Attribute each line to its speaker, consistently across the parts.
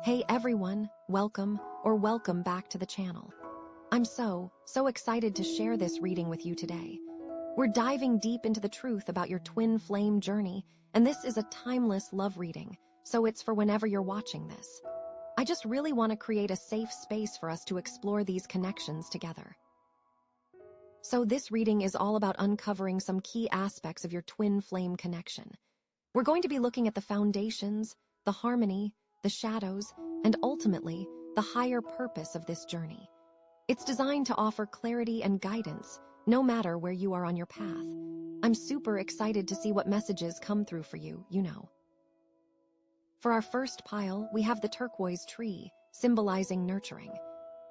Speaker 1: Hey everyone, welcome back to the channel. I'm so excited to share this reading with you today. We're diving deep into the truth about your twin flame journey, and this is a timeless love reading, so it's for whenever you're watching this. I just really want to create a safe space for us to explore these connections together. So this reading is all about uncovering some key aspects of your twin flame connection. We're going to be looking at the foundations, the harmony, the shadows, and ultimately, the higher purpose of this journey. It's designed to offer clarity and guidance, no matter where you are on your path. I'm super excited to see what messages come through for you, For our first pile, we have the turquoise tree, symbolizing nurturing.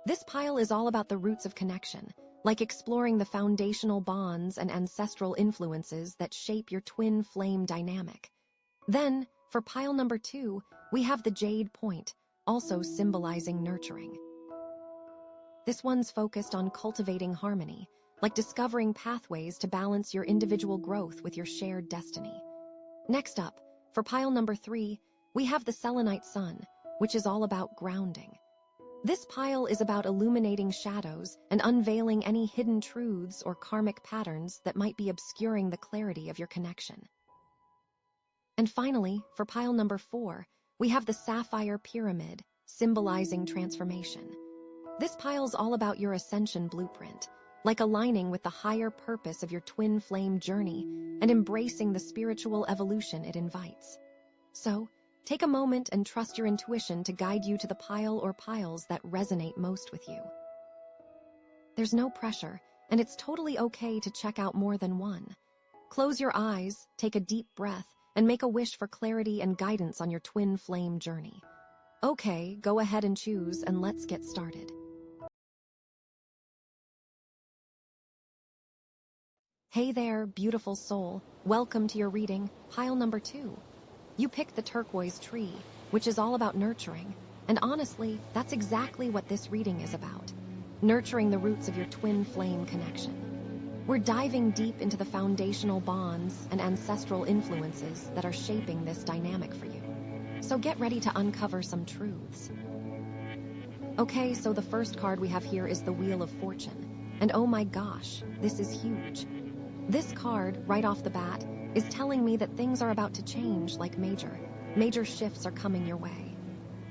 Speaker 1: This pile is all about the roots of connection, like exploring the foundational bonds and ancestral influences that shape your twin flame dynamic. Then, for pile number 2, we have the jade point, also symbolizing nurturing. This one's focused on cultivating harmony, like discovering pathways to balance your individual growth with your shared destiny. Next up, for pile number 3, we have the Selenite Sun, which is all about grounding. This pile is about illuminating shadows and unveiling any hidden truths or karmic patterns that might be obscuring the clarity of your connection. And finally, for pile number 4, we have the Sapphire pyramid, symbolizing transformation. This pile's all about your ascension blueprint, like aligning with the higher purpose of your twin flame journey and embracing the spiritual evolution it invites. So, take a moment and trust your intuition to guide you to the pile or piles that resonate most with you. There's no pressure, and it's totally okay to check out more than one. Close your eyes, take a deep breath, and make a wish for clarity and guidance on your twin flame journey. Okay, go ahead and choose, and let's get started. Hey there, beautiful soul. Welcome to your reading, pile number 2. You picked the turquoise tree, which is all about nurturing, and honestly, that's exactly what this reading is about. Nurturing the roots of your twin flame connection. We're diving deep into the foundational bonds and ancestral influences that are shaping this dynamic for you. So get ready to uncover some truths. Okay, so the first card we have here is the Wheel of Fortune. And oh my gosh, this is huge. This card, right off the bat, is telling me that things are about to change, like major shifts are coming your way.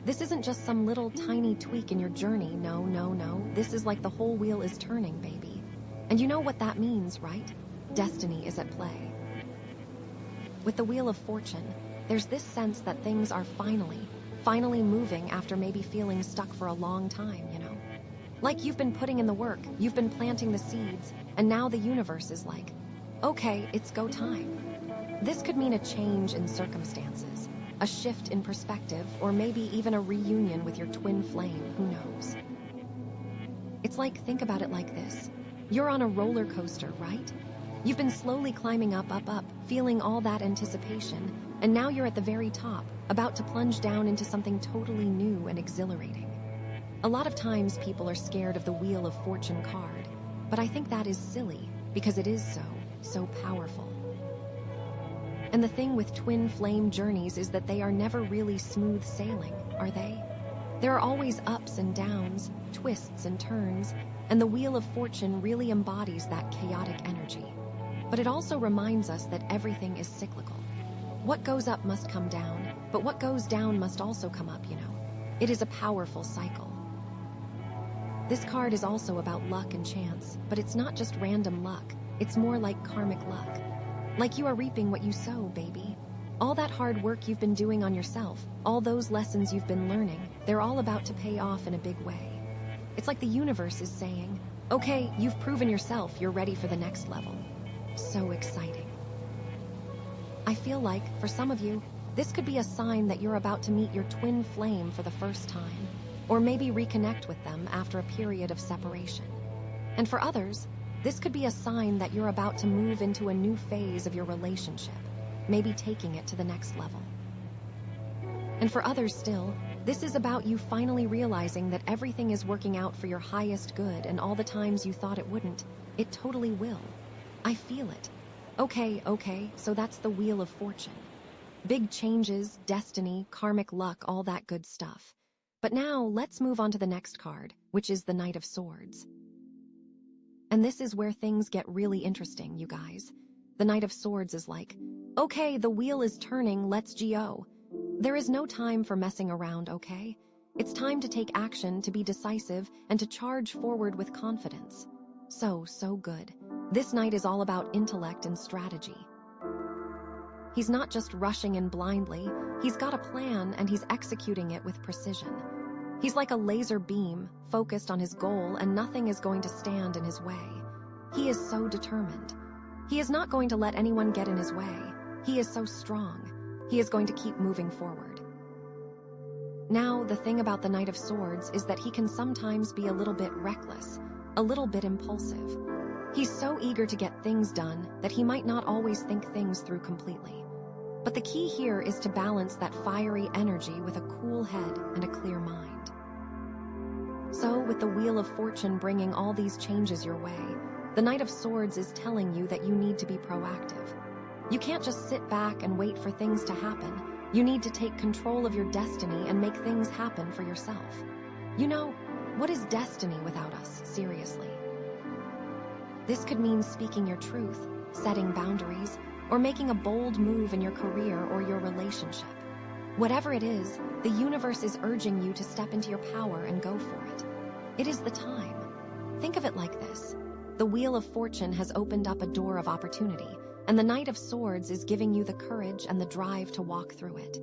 Speaker 1: This isn't just some little tiny tweak in your journey, no. This is like the whole wheel is turning, baby. And you know what that means, right? Destiny is at play. With the Wheel of Fortune, there's this sense that things are finally moving after maybe feeling stuck for a long time, Like you've been putting in the work, you've been planting the seeds, and now the universe is like, okay, it's go time. This could mean a change in circumstances, a shift in perspective, or maybe even a reunion with your twin flame, who knows? It's like, think about it like this. You're on a roller coaster, right? You've been slowly climbing up, feeling all that anticipation, and now you're at the very top, about to plunge down into something totally new and exhilarating. A lot of times people are scared of the Wheel of Fortune card, but I think that is silly, because it is so powerful. And the thing with twin flame journeys is that they are never really smooth sailing, are they? There are always ups and downs, twists and turns, and the Wheel of Fortune really embodies that chaotic energy. But it also reminds us that everything is cyclical. What goes up must come down, but what goes down must also come up, It is a powerful cycle. This card is also about luck and chance, but it's not just random luck, it's more like karmic luck. Like you are reaping what you sow, baby. All that hard work you've been doing on yourself, all those lessons you've been learning, they're all about to pay off in a big way. It's like the universe is saying, okay, you've proven yourself, you're ready for the next level. So exciting. I feel like, for some of you, this could be a sign that you're about to meet your twin flame for the first time, or maybe reconnect with them after a period of separation. And for others, this could be a sign that you're about to move into a new phase of your relationship, maybe taking it to the next level. And for others still, this is about you finally realizing that everything is working out for your highest good, and all the times you thought it wouldn't, it totally will. I feel it. Okay, so that's the Wheel of Fortune. Big changes, destiny, karmic luck, all that good stuff. But now, let's move on to the next card, which is the Knight of Swords. And this is where things get really interesting, you guys. The Knight of Swords is like, okay, the wheel is turning, let's go. There is no time for messing around, okay? It's time to take action, to be decisive, and to charge forward with confidence. So good. This knight is all about intellect and strategy. He's not just rushing in blindly, he's got a plan and he's executing it with precision. He's like a laser beam, focused on his goal, and nothing is going to stand in his way. He is so determined. He is not going to let anyone get in his way. He is so strong. He is going to keep moving forward. Now, the thing about the Knight of Swords is that he can sometimes be a little bit reckless, a little bit impulsive. He's so eager to get things done that he might not always think things through completely. But the key here is to balance that fiery energy with a cool head and a clear mind. So, with the Wheel of Fortune bringing all these changes your way, the Knight of Swords is telling you that you need to be proactive. You can't just sit back and wait for things to happen. You need to take control of your destiny and make things happen for yourself. You know, what is destiny without us, seriously? This could mean speaking your truth, setting boundaries, or making a bold move in your career or your relationship. Whatever it is, the universe is urging you to step into your power and go for it. It is the time. Think of it like this. The Wheel of Fortune has opened up a door of opportunity, and the Knight of Swords is giving you the courage and the drive to walk through it.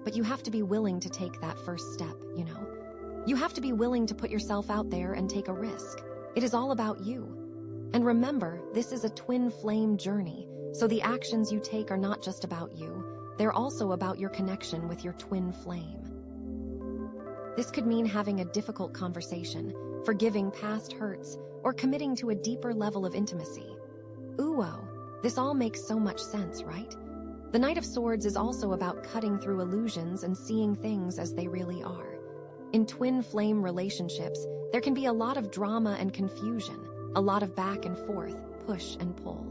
Speaker 1: But you have to be willing to take that first step, you know? You have to be willing to put yourself out there and take a risk. It is all about you. And remember, this is a twin flame journey, so the actions you take are not just about you, they're also about your connection with your twin flame. This could mean having a difficult conversation, forgiving past hurts, or committing to a deeper level of intimacy. Ooh, this all makes so much sense, right? The Knight of Swords is also about cutting through illusions and seeing things as they really are. In twin flame relationships, there can be a lot of drama and confusion, a lot of back and forth, push and pull.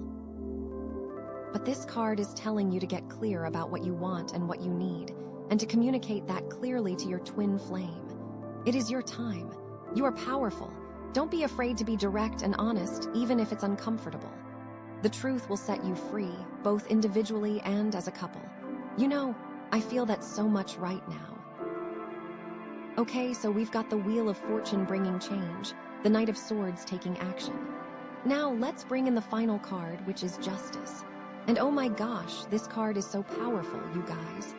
Speaker 1: But this card is telling you to get clear about what you want and what you need, and to communicate that clearly to your twin flame. It is your time. You are powerful. Don't be afraid to be direct and honest, even if it's uncomfortable. The truth will set you free, both individually and as a couple. You know, I feel that so much right now. Okay, so we've got the Wheel of Fortune bringing change, the Knight of Swords taking action. Now let's bring in the final card, which is Justice. And oh my gosh, this card is so powerful, you guys.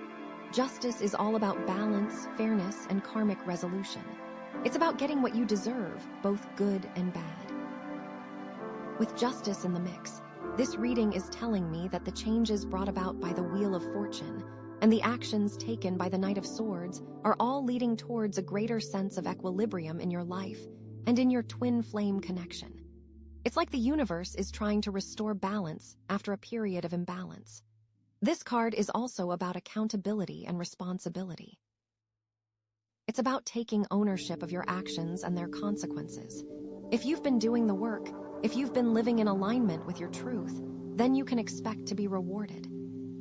Speaker 1: Justice is all about balance, fairness, and karmic resolution. It's about getting what you deserve, both good and bad. With justice in the mix, this reading is telling me that the changes brought about by the Wheel of Fortune and the actions taken by the Knight of Swords are all leading towards a greater sense of equilibrium in your life and in your twin flame connection. It's like the universe is trying to restore balance after a period of imbalance. This card is also about accountability and responsibility. It's about taking ownership of your actions and their consequences. If you've been doing the work, if you've been living in alignment with your truth, then you can expect to be rewarded.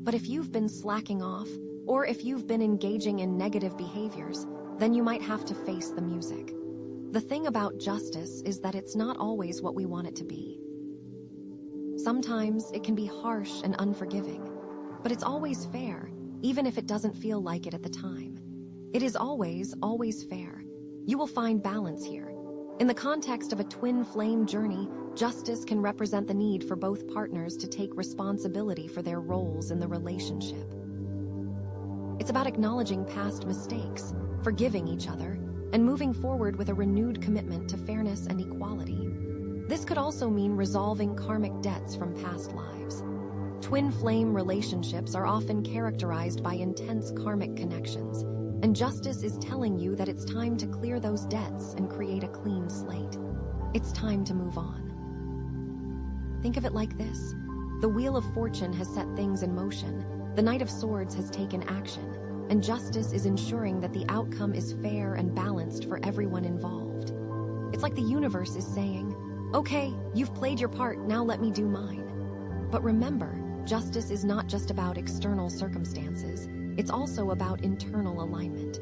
Speaker 1: But if you've been slacking off, or if you've been engaging in negative behaviors, then you might have to face the music. The thing about justice is that it's not always what we want it to be. Sometimes it can be harsh and unforgiving, but it's always fair, even if it doesn't feel like it at the time. It is always fair. You will find balance here. In the context of a twin flame journey, justice can represent the need for both partners to take responsibility for their roles in the relationship. It's about acknowledging past mistakes, forgiving each other, and moving forward with a renewed commitment to fairness and equality. This could also mean resolving karmic debts from past lives. Twin flame relationships are often characterized by intense karmic connections, and justice is telling you that it's time to clear those debts and create a clean slate. It's time to move on. Think of it like this. The Wheel of Fortune has set things in motion, the Knight of Swords has taken action, and justice is ensuring that the outcome is fair and balanced for everyone involved. It's like the universe is saying, okay, you've played your part, now let me do mine. But remember, justice is not just about external circumstances, it's also about internal alignment.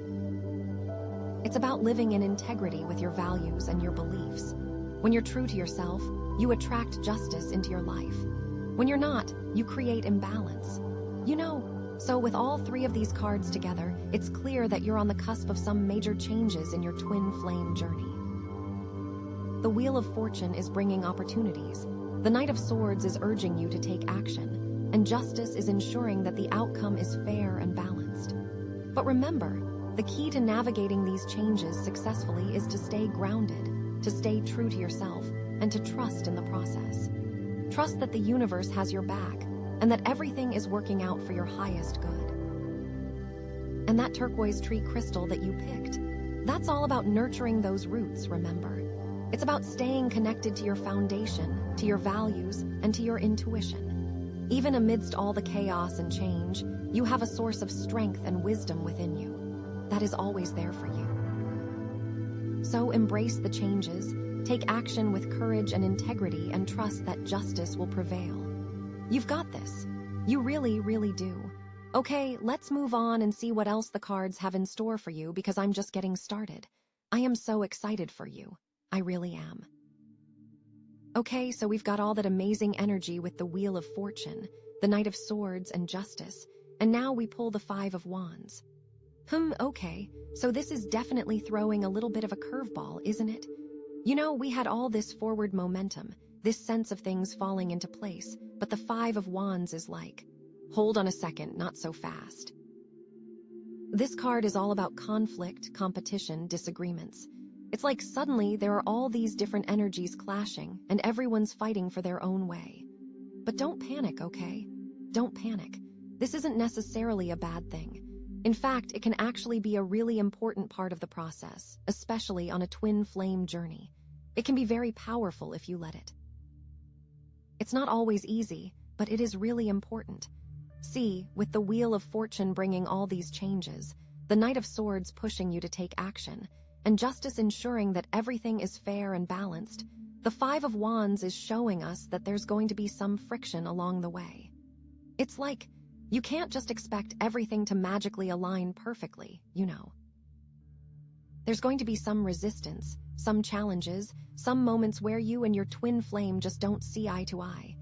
Speaker 1: It's about living in integrity with your values and your beliefs. When you're true to yourself, you attract justice into your life. When you're not, you create imbalance. So with all three of these cards together, it's clear that you're on the cusp of some major changes in your twin flame journey. The Wheel of Fortune is bringing opportunities. The Knight of Swords is urging you to take action, and Justice is ensuring that the outcome is fair and balanced. But remember, the key to navigating these changes successfully is to stay grounded, to stay true to yourself, and to trust in the process. Trust that the universe has your back, and that everything is working out for your highest good. And that turquoise tree crystal that you picked, that's all about nurturing those roots, remember? It's about staying connected to your foundation, to your values, and to your intuition. Even amidst all the chaos and change, you have a source of strength and wisdom within you that is always there for you. So embrace the changes, take action with courage and integrity, and trust that justice will prevail. You've got this. You really, really do. Okay, let's move on and see what else the cards have in store for you, because I'm just getting started. I am so excited for you. I really am. Okay, so we've got all that amazing energy with the Wheel of Fortune, the Knight of Swords, and Justice, and now we pull the Five of Wands. Okay, so this is definitely throwing a little bit of a curveball, isn't it? We had all this forward momentum, this sense of things falling into place, but the Five of Wands is like, hold on a second, not so fast. This card is all about conflict, competition, disagreements. It's like suddenly there are all these different energies clashing, and everyone's fighting for their own way. But don't panic, okay? Don't panic. This isn't necessarily a bad thing. In fact, it can actually be a really important part of the process, especially on a twin flame journey. It can be very powerful if you let it. It's not always easy, but it is really important. See, with the Wheel of Fortune bringing all these changes, the Knight of Swords pushing you to take action, and Justice ensuring that everything is fair and balanced, the Five of Wands is showing us that there's going to be some friction along the way. It's like, you can't just expect everything to magically align perfectly, There's going to be some resistance, some challenges, some moments where you and your twin flame just don't see eye to eye.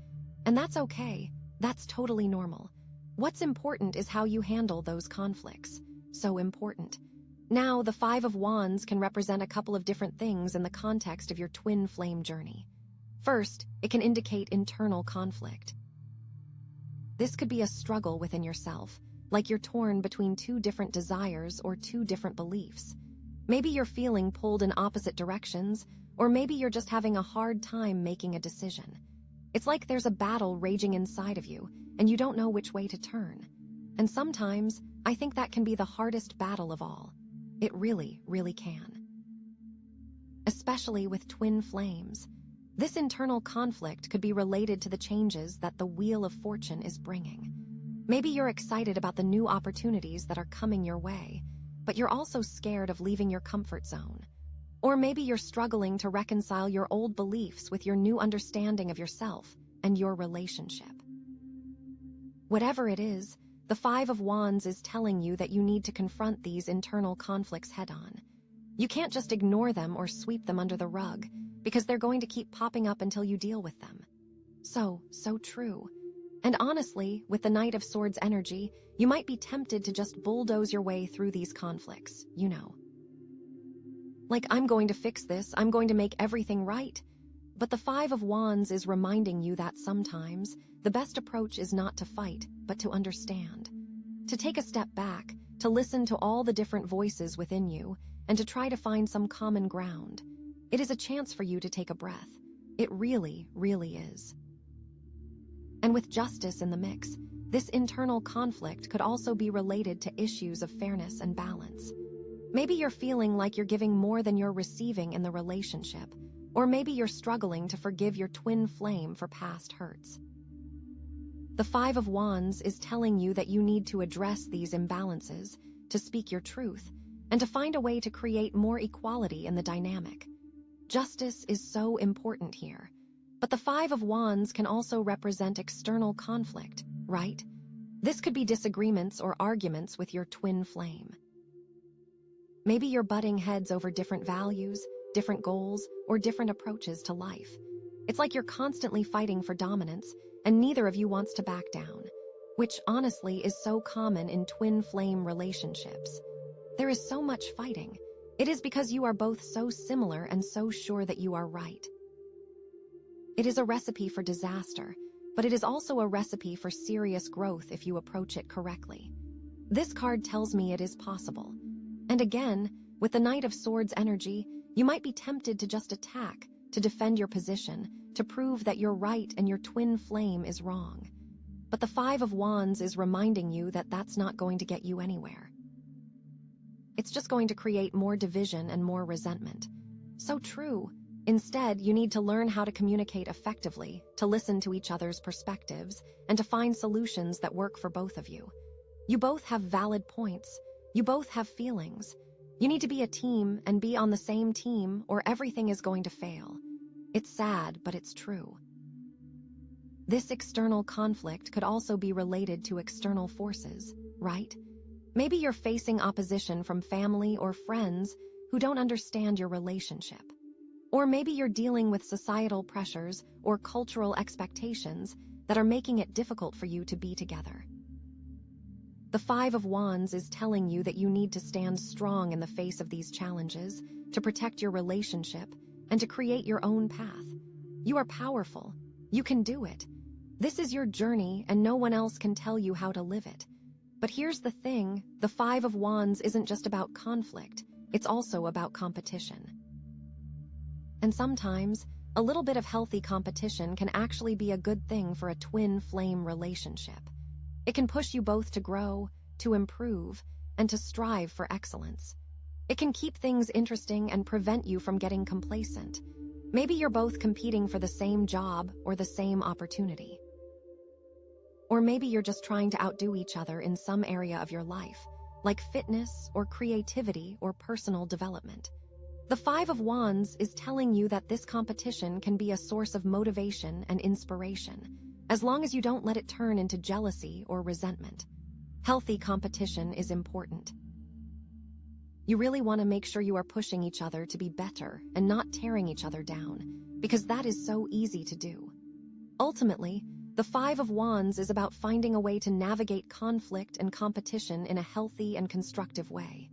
Speaker 1: And that's okay. That's totally normal. What's important is how you handle those conflicts. So important. Now, the Five of Wands can represent a couple of different things in the context of your twin flame journey. First, it can indicate internal conflict. This could be a struggle within yourself, like you're torn between two different desires or two different beliefs. Maybe you're feeling pulled in opposite directions, or maybe you're just having a hard time making a decision. It's like there's a battle raging inside of you, and you don't know which way to turn. And sometimes, I think that can be the hardest battle of all. It really, really can. Especially with twin flames. This internal conflict could be related to the changes that the Wheel of Fortune is bringing. Maybe you're excited about the new opportunities that are coming your way, but you're also scared of leaving your comfort zone. Or maybe you're struggling to reconcile your old beliefs with your new understanding of yourself and your relationship. Whatever it is, the Five of Wands is telling you that you need to confront these internal conflicts head-on. You can't just ignore them or sweep them under the rug, because they're going to keep popping up until you deal with them. So true. And honestly, with the Knight of Swords energy, you might be tempted to just bulldoze your way through these conflicts, Like, I'm going to fix this, I'm going to make everything right. But the Five of Wands is reminding you that sometimes, the best approach is not to fight, but to understand. To take a step back, to listen to all the different voices within you, and to try to find some common ground. It is a chance for you to take a breath. It really, really is. And with justice in the mix, this internal conflict could also be related to issues of fairness and balance. Maybe you're feeling like you're giving more than you're receiving in the relationship, or maybe you're struggling to forgive your twin flame for past hurts. The Five of Wands is telling you that you need to address these imbalances, to speak your truth, and to find a way to create more equality in the dynamic. Justice is so important here. But the Five of Wands can also represent external conflict, right? This could be disagreements or arguments with your twin flame. Maybe you're butting heads over different values, different goals, or different approaches to life. It's like you're constantly fighting for dominance, and neither of you wants to back down, which honestly is so common in twin flame relationships. There is so much fighting. It is because you are both so similar and so sure that you are right. It is a recipe for disaster, but it is also a recipe for serious growth if you approach it correctly. This card tells me it is possible. And again, with the Knight of Swords energy, you might be tempted to just attack, to defend your position, to prove that you're right and your twin flame is wrong. But the Five of Wands is reminding you that that's not going to get you anywhere. It's just going to create more division and more resentment. So true. Instead, you need to learn how to communicate effectively, to listen to each other's perspectives, and to find solutions that work for both of you. You both have valid points. You both have feelings. You need to be a team and be on the same team, or everything is going to fail. It's sad, but it's true. This external conflict could also be related to external forces, right? Maybe you're facing opposition from family or friends who don't understand your relationship. Or maybe you're dealing with societal pressures or cultural expectations that are making it difficult for you to be together. The Five of Wands is telling you that you need to stand strong in the face of these challenges, to protect your relationship, and to create your own path. You are powerful. You can do it. This is your journey, and no one else can tell you how to live it. But here's the thing, the Five of Wands isn't just about conflict, it's also about competition. And sometimes, a little bit of healthy competition can actually be a good thing for a twin flame relationship. It can push you both to grow, to improve, and to strive for excellence. It can keep things interesting and prevent you from getting complacent. Maybe you're both competing for the same job or the same opportunity. Or maybe you're just trying to outdo each other in some area of your life, like fitness or creativity or personal development. The Five of Wands is telling you that this competition can be a source of motivation and inspiration, as long as you don't let it turn into jealousy or resentment. Healthy competition is important. You really want to make sure you are pushing each other to be better and not tearing each other down, because that is so easy to do. Ultimately, the Five of Wands is about finding a way to navigate conflict and competition in a healthy and constructive way.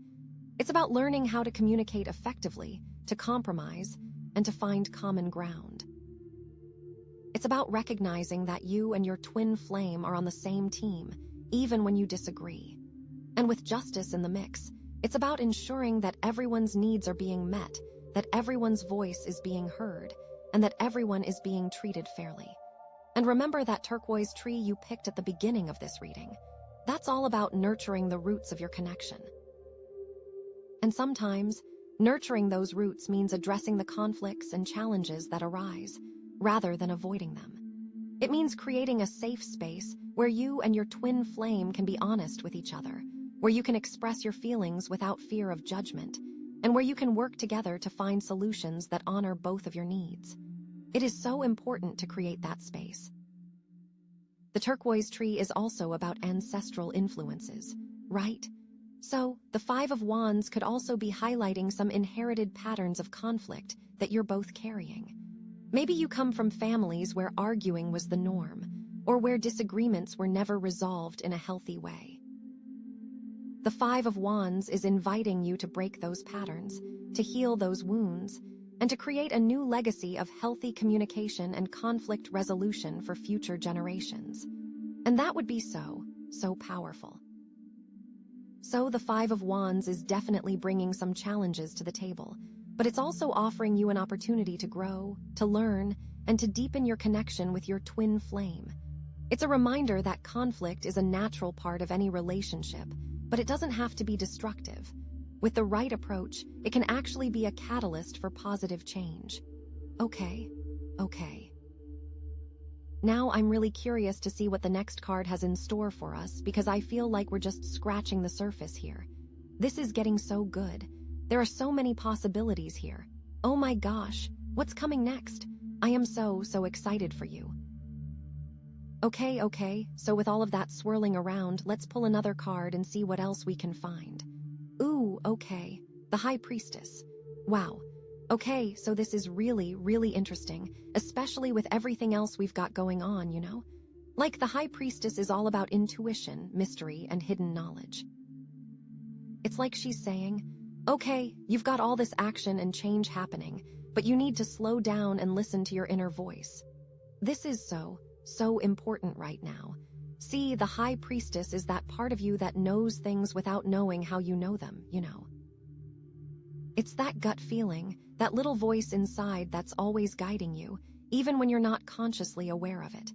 Speaker 1: It's about learning how to communicate effectively, to compromise, and to find common ground. It's about recognizing that you and your twin flame are on the same team, even when you disagree. And with justice in the mix, it's about ensuring that everyone's needs are being met, that everyone's voice is being heard, and that everyone is being treated fairly. And remember that turquoise tree you picked at the beginning of this reading. That's all about nurturing the roots of your connection. And sometimes, nurturing those roots means addressing the conflicts and challenges that arise, rather than avoiding them. It means creating a safe space where you and your twin flame can be honest with each other, where you can express your feelings without fear of judgment, and where you can work together to find solutions that honor both of your needs. It is so important to create that space. The turquoise tree is also about ancestral influences, right? So, the Five of Wands could also be highlighting some inherited patterns of conflict that you're both carrying. Maybe you come from families where arguing was the norm, or where disagreements were never resolved in a healthy way. The Five of Wands is inviting you to break those patterns, to heal those wounds, and to create a new legacy of healthy communication and conflict resolution for future generations. And that would be so powerful. So the Five of Wands is definitely bringing some challenges to the table, but it's also offering you an opportunity to grow, to learn, and to deepen your connection with your twin flame. It's a reminder that conflict is a natural part of any relationship, but it doesn't have to be destructive. With the right approach, it can actually be a catalyst for positive change. Okay. Now I'm really curious to see what the next card has in store for us, because I feel like we're just scratching the surface here. This is getting so good. There are so many possibilities here. Oh my gosh, what's coming next? I am so excited for you. Okay, so with all of that swirling around, let's pull another card and see what else we can find. Ooh, okay. The High Priestess. Wow. Okay, so this is really, really interesting, especially with everything else we've got going on, you know? Like the High Priestess is all about intuition, mystery, and hidden knowledge. It's like she's saying, okay, you've got all this action and change happening, but you need to slow down and listen to your inner voice. This is so important right now. See, the High Priestess is that part of you that knows things without knowing how you know them, you know. It's that gut feeling, that little voice inside that's always guiding you, even when you're not consciously aware of it.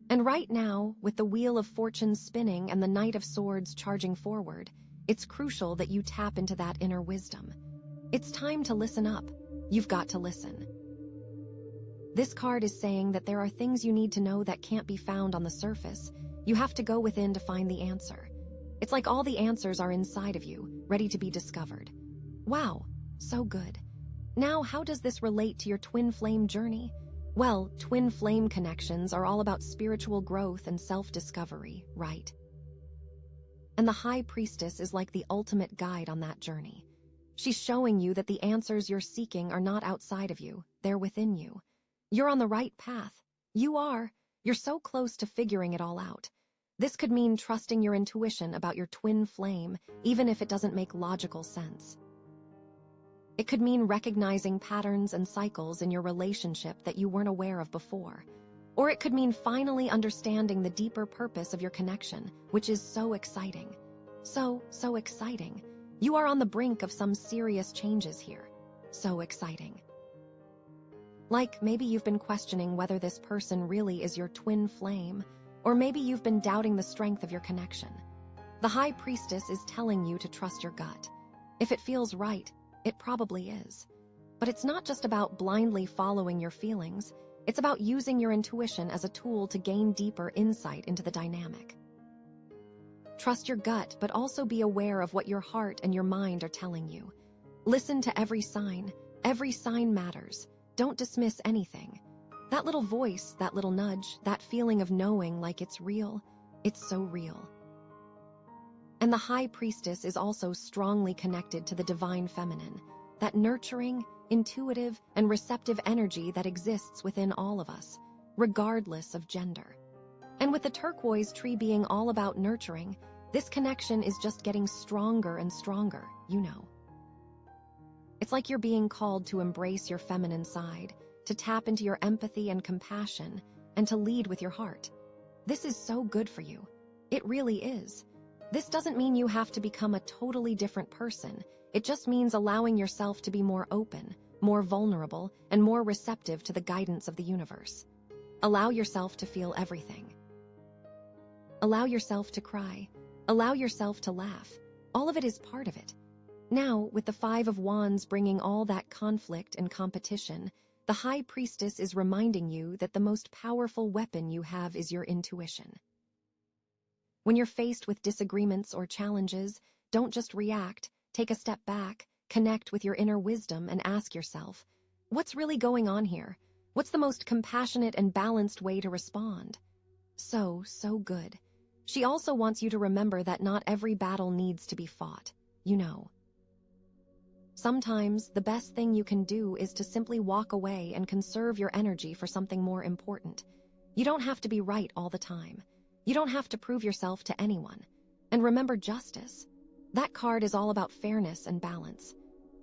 Speaker 1: And right now, with the Wheel of Fortune spinning and the Knight of Swords charging forward, it's crucial that you tap into that inner wisdom. It's time to listen up. You've got to listen. This card is saying that there are things you need to know that can't be found on the surface. You have to go within to find the answer. It's like all the answers are inside of you, ready to be discovered. Wow, so good. Now, how does this relate to your twin flame journey? Well, twin flame connections are all about spiritual growth and self-discovery, right? And the High Priestess is like the ultimate guide on that journey. She's showing you that the answers you're seeking are not outside of you, they're within you. You're on the right path. You are. You're so close to figuring it all out. This could mean trusting your intuition about your twin flame, even if it doesn't make logical sense. It could mean recognizing patterns and cycles in your relationship that you weren't aware of before. Or it could mean finally understanding the deeper purpose of your connection, which is so exciting. So exciting. You are on the brink of some serious changes here. So exciting. Like, maybe you've been questioning whether this person really is your twin flame, or maybe you've been doubting the strength of your connection. The High Priestess is telling you to trust your gut. If it feels right, it probably is. But it's not just about blindly following your feelings, it's about using your intuition as a tool to gain deeper insight into the dynamic. Trust your gut, but also be aware of what your heart and your mind are telling you. Listen to every sign. Every sign matters. Don't dismiss anything. That little voice, that little nudge, that feeling of knowing like it's real, it's so real. And the High Priestess is also strongly connected to the divine feminine, that nurturing, intuitive, and receptive energy that exists within all of us, regardless of gender. And with the turquoise tree being all about nurturing, this connection is just getting stronger and stronger, you know. It's like you're being called to embrace your feminine side, to tap into your empathy and compassion, and to lead with your heart. This is so good for you. It really is. This doesn't mean you have to become a totally different person. It just means allowing yourself to be more open, more vulnerable, and more receptive to the guidance of the universe. Allow yourself to feel everything. Allow yourself to cry. Allow yourself to laugh. All of it is part of it. Now, with the Five of Wands bringing all that conflict and competition, the High Priestess is reminding you that the most powerful weapon you have is your intuition. When you're faced with disagreements or challenges, don't just react. Take a step back, connect with your inner wisdom, and ask yourself, what's really going on here? What's the most compassionate and balanced way to respond? So good. She also wants you to remember that not every battle needs to be fought, you know. Sometimes the best thing you can do is to simply walk away and conserve your energy for something more important. You don't have to be right all the time. You don't have to prove yourself to anyone. And remember justice. That card is all about fairness and balance.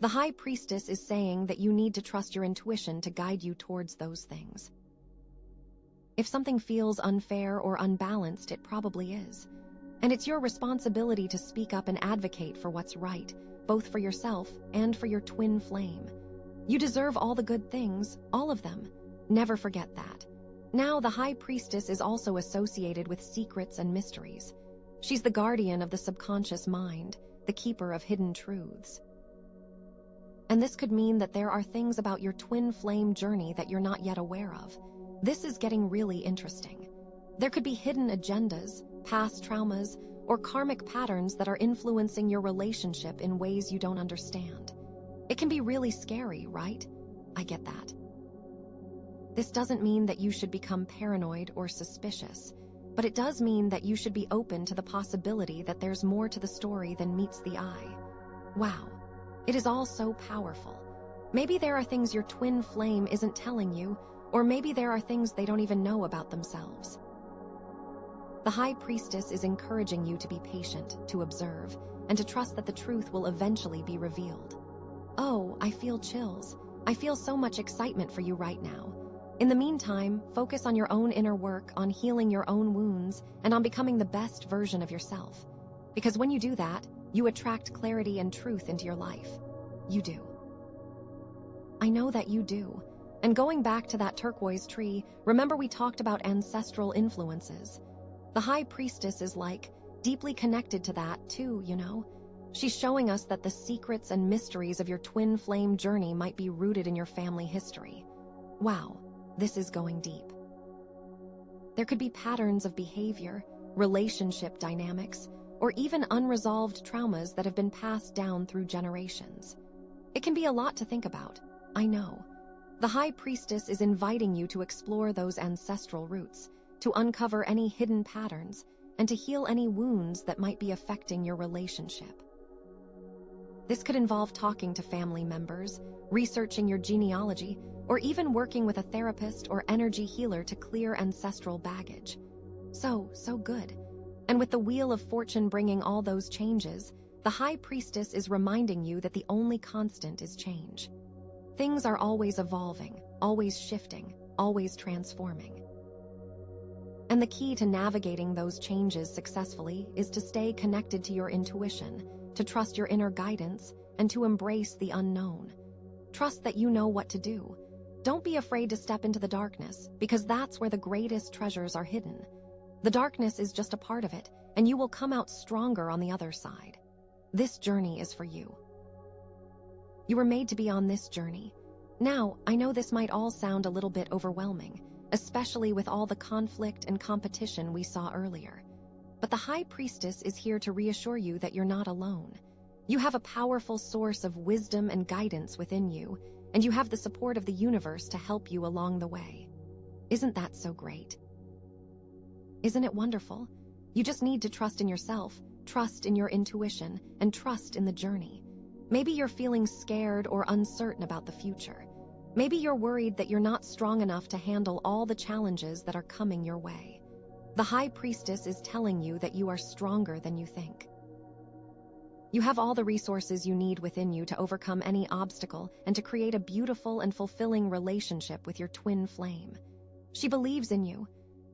Speaker 1: The High Priestess is saying that you need to trust your intuition to guide you towards those things. If something feels unfair or unbalanced, it probably is. And it's your responsibility to speak up and advocate for what's right, both for yourself and for your twin flame. You deserve all the good things, all of them. Never forget that. Now, the High Priestess is also associated with secrets and mysteries. She's the guardian of the subconscious mind, the keeper of hidden truths. And this could mean that there are things about your twin flame journey that you're not yet aware of. This is getting really interesting. There could be hidden agendas, past traumas, or karmic patterns that are influencing your relationship in ways you don't understand. It can be really scary, right? I get that. This doesn't mean that you should become paranoid or suspicious, but it does mean that you should be open to the possibility that there's more to the story than meets the eye. Wow. It is all so powerful. Maybe there are things your twin flame isn't telling you, or maybe there are things they don't even know about themselves. The High Priestess is encouraging you to be patient, to observe, and to trust that the truth will eventually be revealed. Oh, I feel chills. I feel so much excitement for you right now. In the meantime, focus on your own inner work, on healing your own wounds, and on becoming the best version of yourself. Because when you do that, you attract clarity and truth into your life. You do. I know that you do. And going back to that turquoise tree, remember we talked about ancestral influences. The High Priestess is deeply connected to that too, you know? She's showing us that the secrets and mysteries of your twin flame journey might be rooted in your family history. Wow, this is going deep. There could be patterns of behavior, relationship dynamics, or even unresolved traumas that have been passed down through generations. It can be a lot to think about, I know. The High Priestess is inviting you to explore those ancestral roots, to uncover any hidden patterns, and to heal any wounds that might be affecting your relationship. This could involve talking to family members, researching your genealogy, or even working with a therapist or energy healer to clear ancestral baggage. So good. And with the Wheel of Fortune bringing all those changes, the High Priestess is reminding you that the only constant is change. Things are always evolving, always shifting, always transforming. And the key to navigating those changes successfully is to stay connected to your intuition, to trust your inner guidance, and to embrace the unknown. Trust that you know what to do. Don't be afraid to step into the darkness, because that's where the greatest treasures are hidden. The darkness is just a part of it, and you will come out stronger on the other side. This journey is for you. You were made to be on this journey. Now, I know this might all sound a little bit overwhelming, especially with all the conflict and competition we saw earlier. But the High Priestess is here to reassure you that you're not alone. You have a powerful source of wisdom and guidance within you, and you have the support of the universe to help you along the way. Isn't that so great? Isn't it wonderful? You just need to trust in yourself, trust in your intuition, and trust in the journey. Maybe you're feeling scared or uncertain about the future. Maybe you're worried that you're not strong enough to handle all the challenges that are coming your way. The High Priestess is telling you that you are stronger than you think. You have all the resources you need within you to overcome any obstacle and to create a beautiful and fulfilling relationship with your twin flame. She believes in you.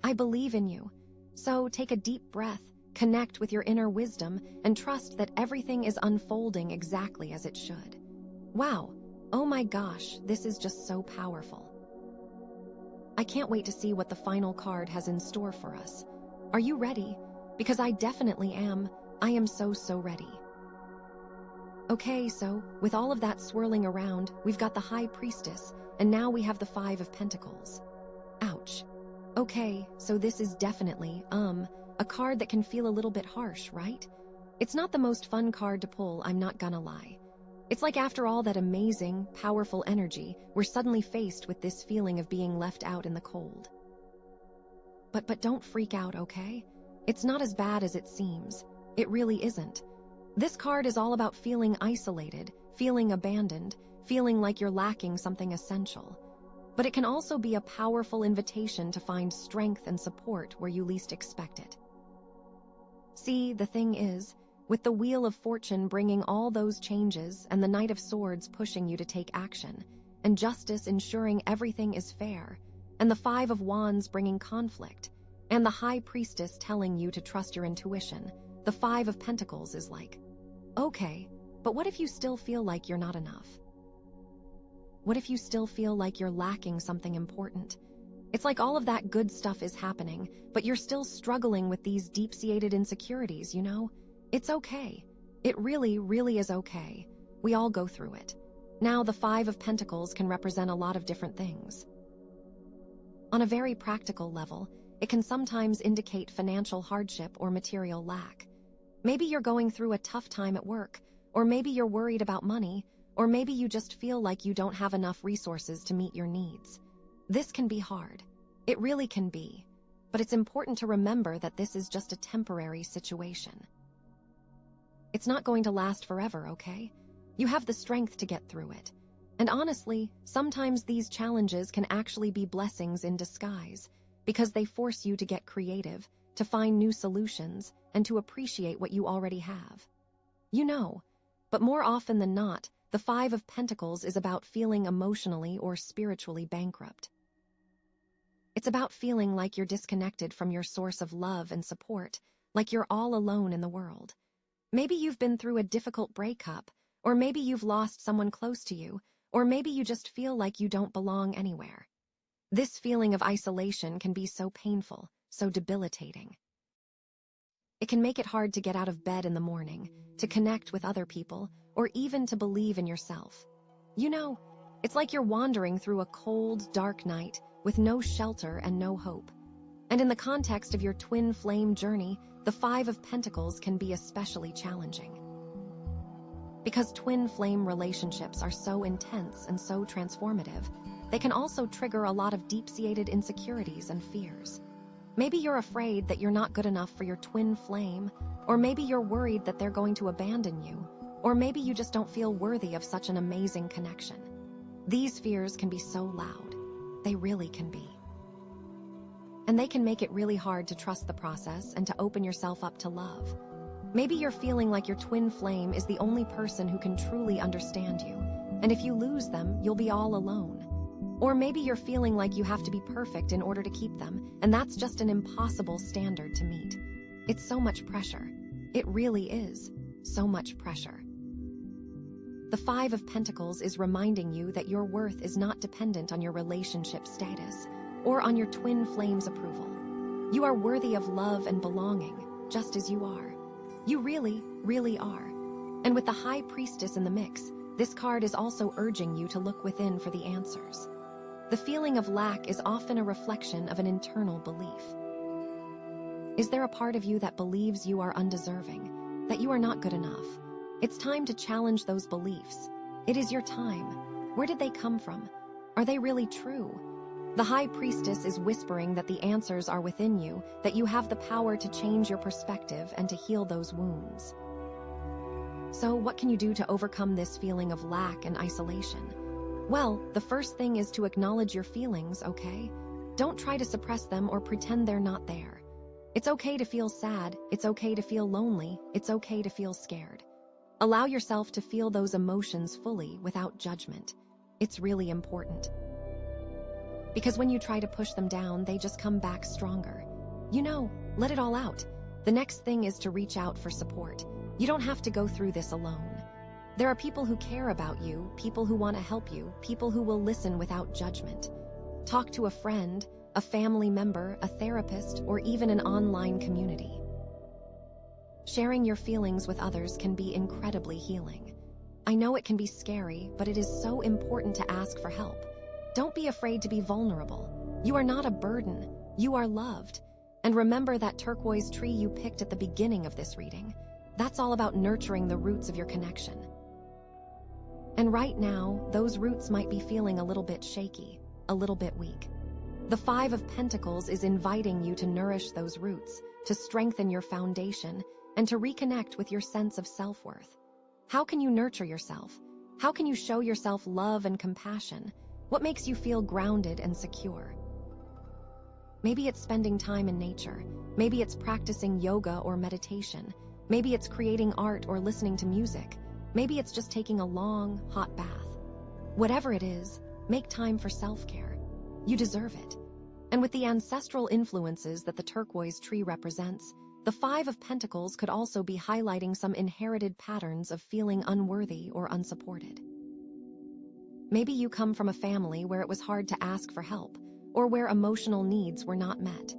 Speaker 1: I believe in you. So take a deep breath, connect with your inner wisdom, and trust that everything is unfolding exactly as it should. Wow. Oh my gosh, this is just so powerful. I can't wait to see what the final card has in store for us. Are you ready? Because I definitely am. I am so ready. Okay, so with all of that swirling around, we've got the High Priestess, and now we have the Five of Pentacles. Ouch. Okay, so this is definitely, a card that can feel a little bit harsh, right? It's not the most fun card to pull, I'm not gonna lie. It's like after all that amazing, powerful energy, we're suddenly faced with this feeling of being left out in the cold. But don't freak out, okay? It's not as bad as it seems. It really isn't. This card is all about feeling isolated, feeling abandoned, feeling like you're lacking something essential. But it can also be a powerful invitation to find strength and support where you least expect it. See, the thing is, with the Wheel of Fortune bringing all those changes and the Knight of Swords pushing you to take action, and Justice ensuring everything is fair, and the Five of Wands bringing conflict, and the High Priestess telling you to trust your intuition, the Five of Pentacles is like, okay, but what if you still feel like you're not enough? What if you still feel like you're lacking something important? It's like all of that good stuff is happening, but you're still struggling with these deep-seated insecurities, you know? It's okay. It really is okay. We all go through it. Now, the Five of Pentacles can represent a lot of different things. On a very practical level, it can sometimes indicate financial hardship or material lack. Maybe you're going through a tough time at work, or maybe you're worried about money, or maybe you just feel like you don't have enough resources to meet your needs. This can be hard. It really can be. But it's important to remember that this is just a temporary situation. It's not going to last forever, okay? You have the strength to get through it. And honestly, sometimes these challenges can actually be blessings in disguise, because they force you to get creative, to find new solutions, and to appreciate what you already have. You know, but more often than not, the Five of Pentacles is about feeling emotionally or spiritually bankrupt. It's about feeling like you're disconnected from your source of love and support, like you're all alone in the world. Maybe you've been through a difficult breakup, or maybe you've lost someone close to you, or maybe you just feel like you don't belong anywhere. This feeling of isolation can be so painful, so debilitating. It can make it hard to get out of bed in the morning, to connect with other people, or even to believe in yourself. You know, it's like you're wandering through a cold, dark night with no shelter and no hope. And in the context of your twin flame journey, the Five of Pentacles can be especially challenging. Because twin flame relationships are so intense and so transformative, they can also trigger a lot of deep-seated insecurities and fears. Maybe you're afraid that you're not good enough for your twin flame, or maybe you're worried that they're going to abandon you, or maybe you just don't feel worthy of such an amazing connection. These fears can be so loud. They really can be. And they can make it really hard to trust the process and to open yourself up to love. Maybe you're feeling like your twin flame is the only person who can truly understand you, and if you lose them, you'll be all alone. Or maybe you're feeling like you have to be perfect in order to keep them, and that's just an impossible standard to meet. It's so much pressure. It really is so much pressure. The Five of Pentacles is reminding you that your worth is not dependent on your relationship status or on your twin flame's approval. You are worthy of love and belonging, just as you are. You really, really are. And with the High Priestess in the mix, this card is also urging you to look within for the answers. The feeling of lack is often a reflection of an internal belief. Is there a part of you that believes you are undeserving, that you are not good enough? It's time to challenge those beliefs. It is your time. Where did they come from? Are they really true? The High Priestess is whispering that the answers are within you, that you have the power to change your perspective and to heal those wounds. So, what can you do to overcome this feeling of lack and isolation? Well, the first thing is to acknowledge your feelings, okay? Don't try to suppress them or pretend they're not there. It's okay to feel sad, it's okay to feel lonely, it's okay to feel scared. Allow yourself to feel those emotions fully without judgment. It's really important. Because when you try to push them down, they just come back stronger. You know, let it all out. The next thing is to reach out for support. You don't have to go through this alone. There are people who care about you, people who want to help you, people who will listen without judgment. Talk to a friend, a family member, a therapist, or even an online community. Sharing your feelings with others can be incredibly healing. I know it can be scary, but it is so important to ask for help. Don't be afraid to be vulnerable. You are not a burden. You are loved. And remember that turquoise tree you picked at the beginning of this reading. That's all about nurturing the roots of your connection. And right now, those roots might be feeling a little bit shaky, a little bit weak. The Five of Pentacles is inviting you to nourish those roots, to strengthen your foundation, and to reconnect with your sense of self-worth. How can you nurture yourself? How can you show yourself love and compassion? What makes you feel grounded and secure? Maybe it's spending time in nature. Maybe it's practicing yoga or meditation. Maybe it's creating art or listening to music. Maybe it's just taking a long, hot bath. Whatever it is, make time for self-care. You deserve it. And with the ancestral influences that the turquoise tree represents, the Five of Pentacles could also be highlighting some inherited patterns of feeling unworthy or unsupported. Maybe you come from a family where it was hard to ask for help, or where emotional needs were not met.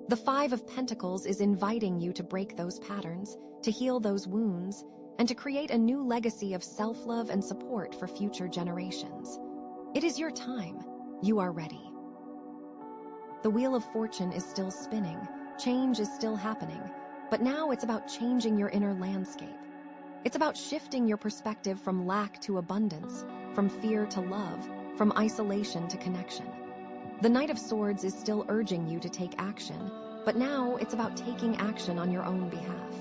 Speaker 1: The Five of Pentacles is inviting you to break those patterns, to heal those wounds, and to create a new legacy of self-love and support for future generations. It is your time. You are ready. The Wheel of Fortune is still spinning, change is still happening, but now it's about changing your inner landscape. It's about shifting your perspective from lack to abundance, from fear to love, from isolation to connection. The Knight of Swords is still urging you to take action, but now it's about taking action on your own behalf.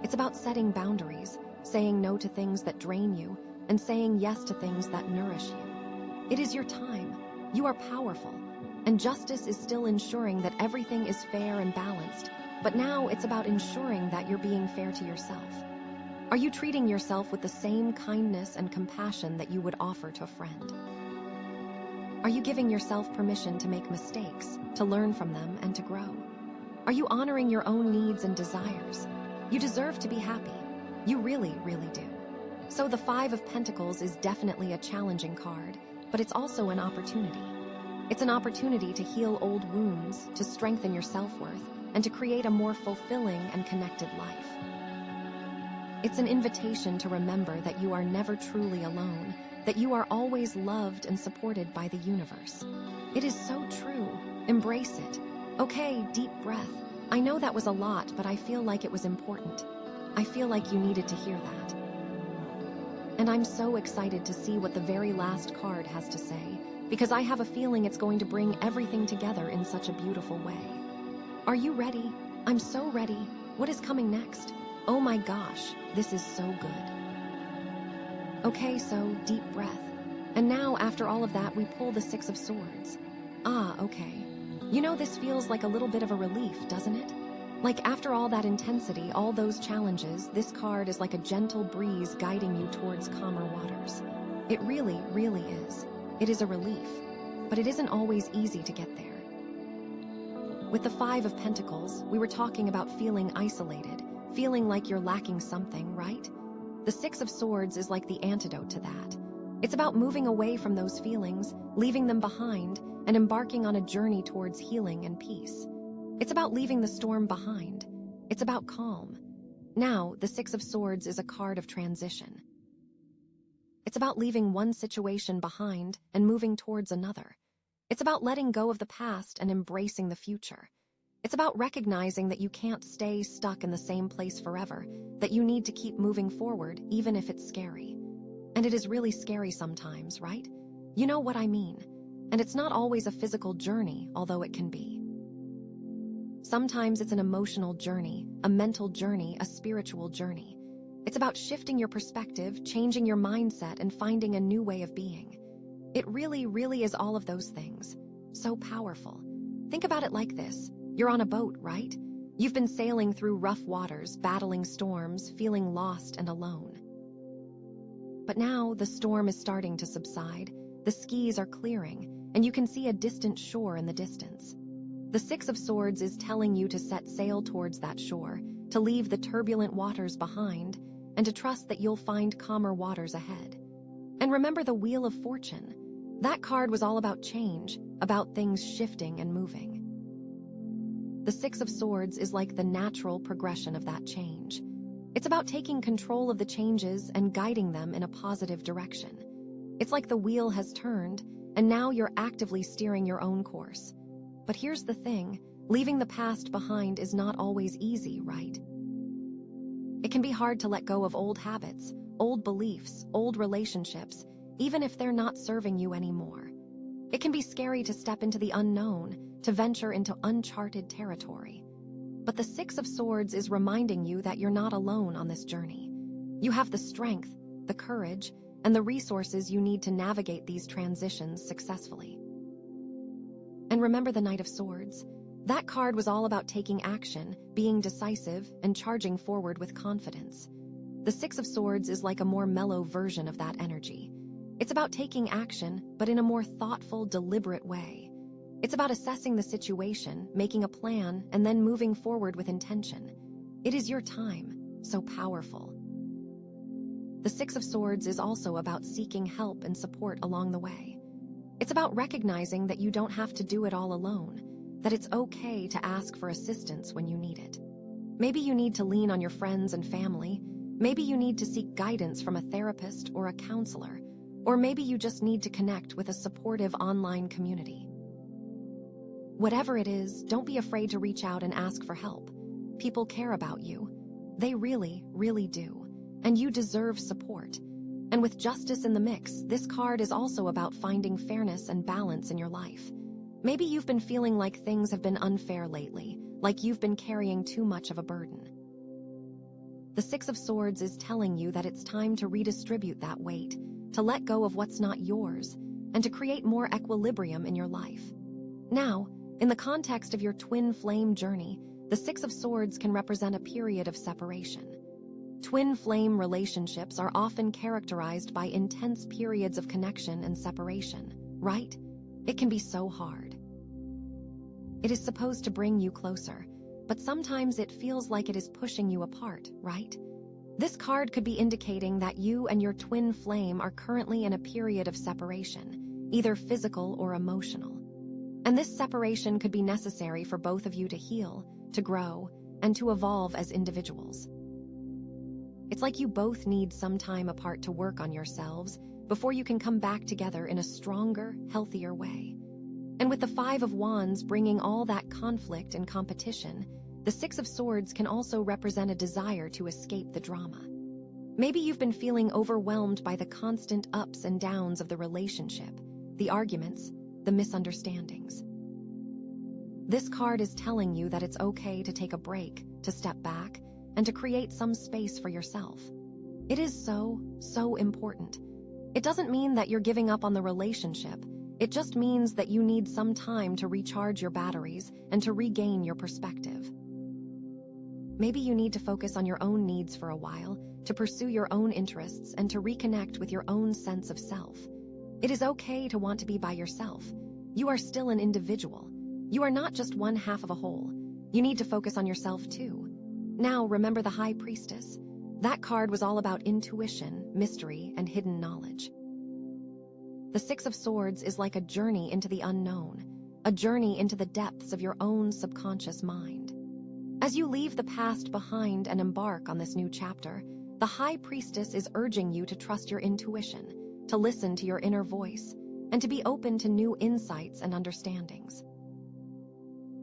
Speaker 1: It's about setting boundaries, saying no to things that drain you, and saying yes to things that nourish you. It is your time. You are powerful. And justice is still ensuring that everything is fair and balanced, but now it's about ensuring that you're being fair to yourself. Are you treating yourself with the same kindness and compassion that you would offer to a friend? Are you giving yourself permission to make mistakes, to learn from them, and to grow? Are you honoring your own needs and desires? You deserve to be happy. You really, really do. So the Five of Pentacles is definitely a challenging card, but it's also an opportunity. It's an opportunity to heal old wounds, to strengthen your self-worth, and to create a more fulfilling and connected life. It's an invitation to remember that you are never truly alone, that you are always loved and supported by the universe. It is so true. Embrace it. Okay, deep breath. I know that was a lot, but I feel like it was important. I feel like you needed to hear that. And I'm so excited to see what the very last card has to say, because I have a feeling it's going to bring everything together in such a beautiful way. Are you ready? I'm so ready. What is coming next? Oh my gosh, this is so good. Okay, so deep breath. And now, after all of that, we pull the Six of Swords. Ah, okay. You know, this feels like a little bit of a relief, doesn't it? Like after all that intensity, all those challenges, this card is like a gentle breeze guiding you towards calmer waters. It really, really is. It is a relief, but it isn't always easy to get there. With the Five of Pentacles, we were talking about feeling isolated, feeling like you're lacking something, right? The Six of Swords is like the antidote to that. It's about moving away from those feelings, leaving them behind, and embarking on a journey towards healing and peace. It's about leaving the storm behind. It's about calm. Now, the Six of Swords is a card of transition. It's about leaving one situation behind and moving towards another. It's about letting go of the past and embracing the future. It's about recognizing that you can't stay stuck in the same place forever, that you need to keep moving forward, even if it's scary. And it is really scary sometimes, right? You know what I mean. And it's not always a physical journey, although it can be. Sometimes it's an emotional journey, a mental journey, a spiritual journey. It's about shifting your perspective, changing your mindset, and finding a new way of being. It really, really is all of those things. So powerful. Think about it like this. You're on a boat, right? You've been sailing through rough waters, battling storms, feeling lost and alone. But now the storm is starting to subside, the seas are clearing, and you can see a distant shore in the distance. The Six of Swords is telling you to set sail towards that shore, to leave the turbulent waters behind, and to trust that you'll find calmer waters ahead. And remember the Wheel of Fortune. That card was all about change, about things shifting and moving. The Six of Swords is like the natural progression of that change. It's about taking control of the changes and guiding them in a positive direction. It's like the wheel has turned, and now you're actively steering your own course. But here's the thing, leaving the past behind is not always easy, right? It can be hard to let go of old habits, old beliefs, old relationships, even if they're not serving you anymore. It can be scary to step into the unknown, to venture into uncharted territory. But the Six of Swords is reminding you that you're not alone on this journey. You have the strength, the courage, and the resources you need to navigate these transitions successfully. And remember the Knight of Swords. That card was all about taking action, being decisive, and charging forward with confidence. The Six of Swords is like a more mellow version of that energy. It's about taking action, but in a more thoughtful, deliberate way. It's about assessing the situation, making a plan, and then moving forward with intention. It is your time, so powerful. The Six of Swords is also about seeking help and support along the way. It's about recognizing that you don't have to do it all alone, that it's okay to ask for assistance when you need it. Maybe you need to lean on your friends and family. Maybe you need to seek guidance from a therapist or a counselor. Or maybe you just need to connect with a supportive online community. Whatever it is, don't be afraid to reach out and ask for help. People care about you. They really, really do. And you deserve support. And with justice in the mix, this card is also about finding fairness and balance in your life. Maybe you've been feeling like things have been unfair lately, like you've been carrying too much of a burden. The Six of Swords is telling you that it's time to redistribute that weight, to let go of what's not yours, and to create more equilibrium in your life. Now, in the context of your twin flame journey, the Six of Swords can represent a period of separation. Twin flame relationships are often characterized by intense periods of connection and separation, right? It can be so hard. It is supposed to bring you closer, but sometimes it feels like it is pushing you apart, right? This card could be indicating that you and your twin flame are currently in a period of separation, either physical or emotional. And this separation could be necessary for both of you to heal, to grow, and to evolve as individuals. It's like you both need some time apart to work on yourselves before you can come back together in a stronger, healthier way. And with the Five of Wands bringing all that conflict and competition, the Six of Swords can also represent a desire to escape the drama. Maybe you've been feeling overwhelmed by the constant ups and downs of the relationship, the arguments, the misunderstandings. This card is telling you that it's okay to take a break, to step back, and to create some space for yourself. It is so important. It doesn't mean that you're giving up on the relationship. It just means that you need some time to recharge your batteries and to regain your perspective. Maybe you need to focus on your own needs for a while, to pursue your own interests, and to reconnect with your own sense of self. It is okay to want to be by yourself. You are still an individual. You are not just one half of a whole. You need to focus on yourself too. Now, remember the High Priestess. That card was all about intuition, mystery, and hidden knowledge. The Six of Swords is like a journey into the unknown, a journey into the depths of your own subconscious mind. As you leave the past behind and embark on this new chapter, the High Priestess is urging you to trust your intuition, to listen to your inner voice, and to be open to new insights and understandings.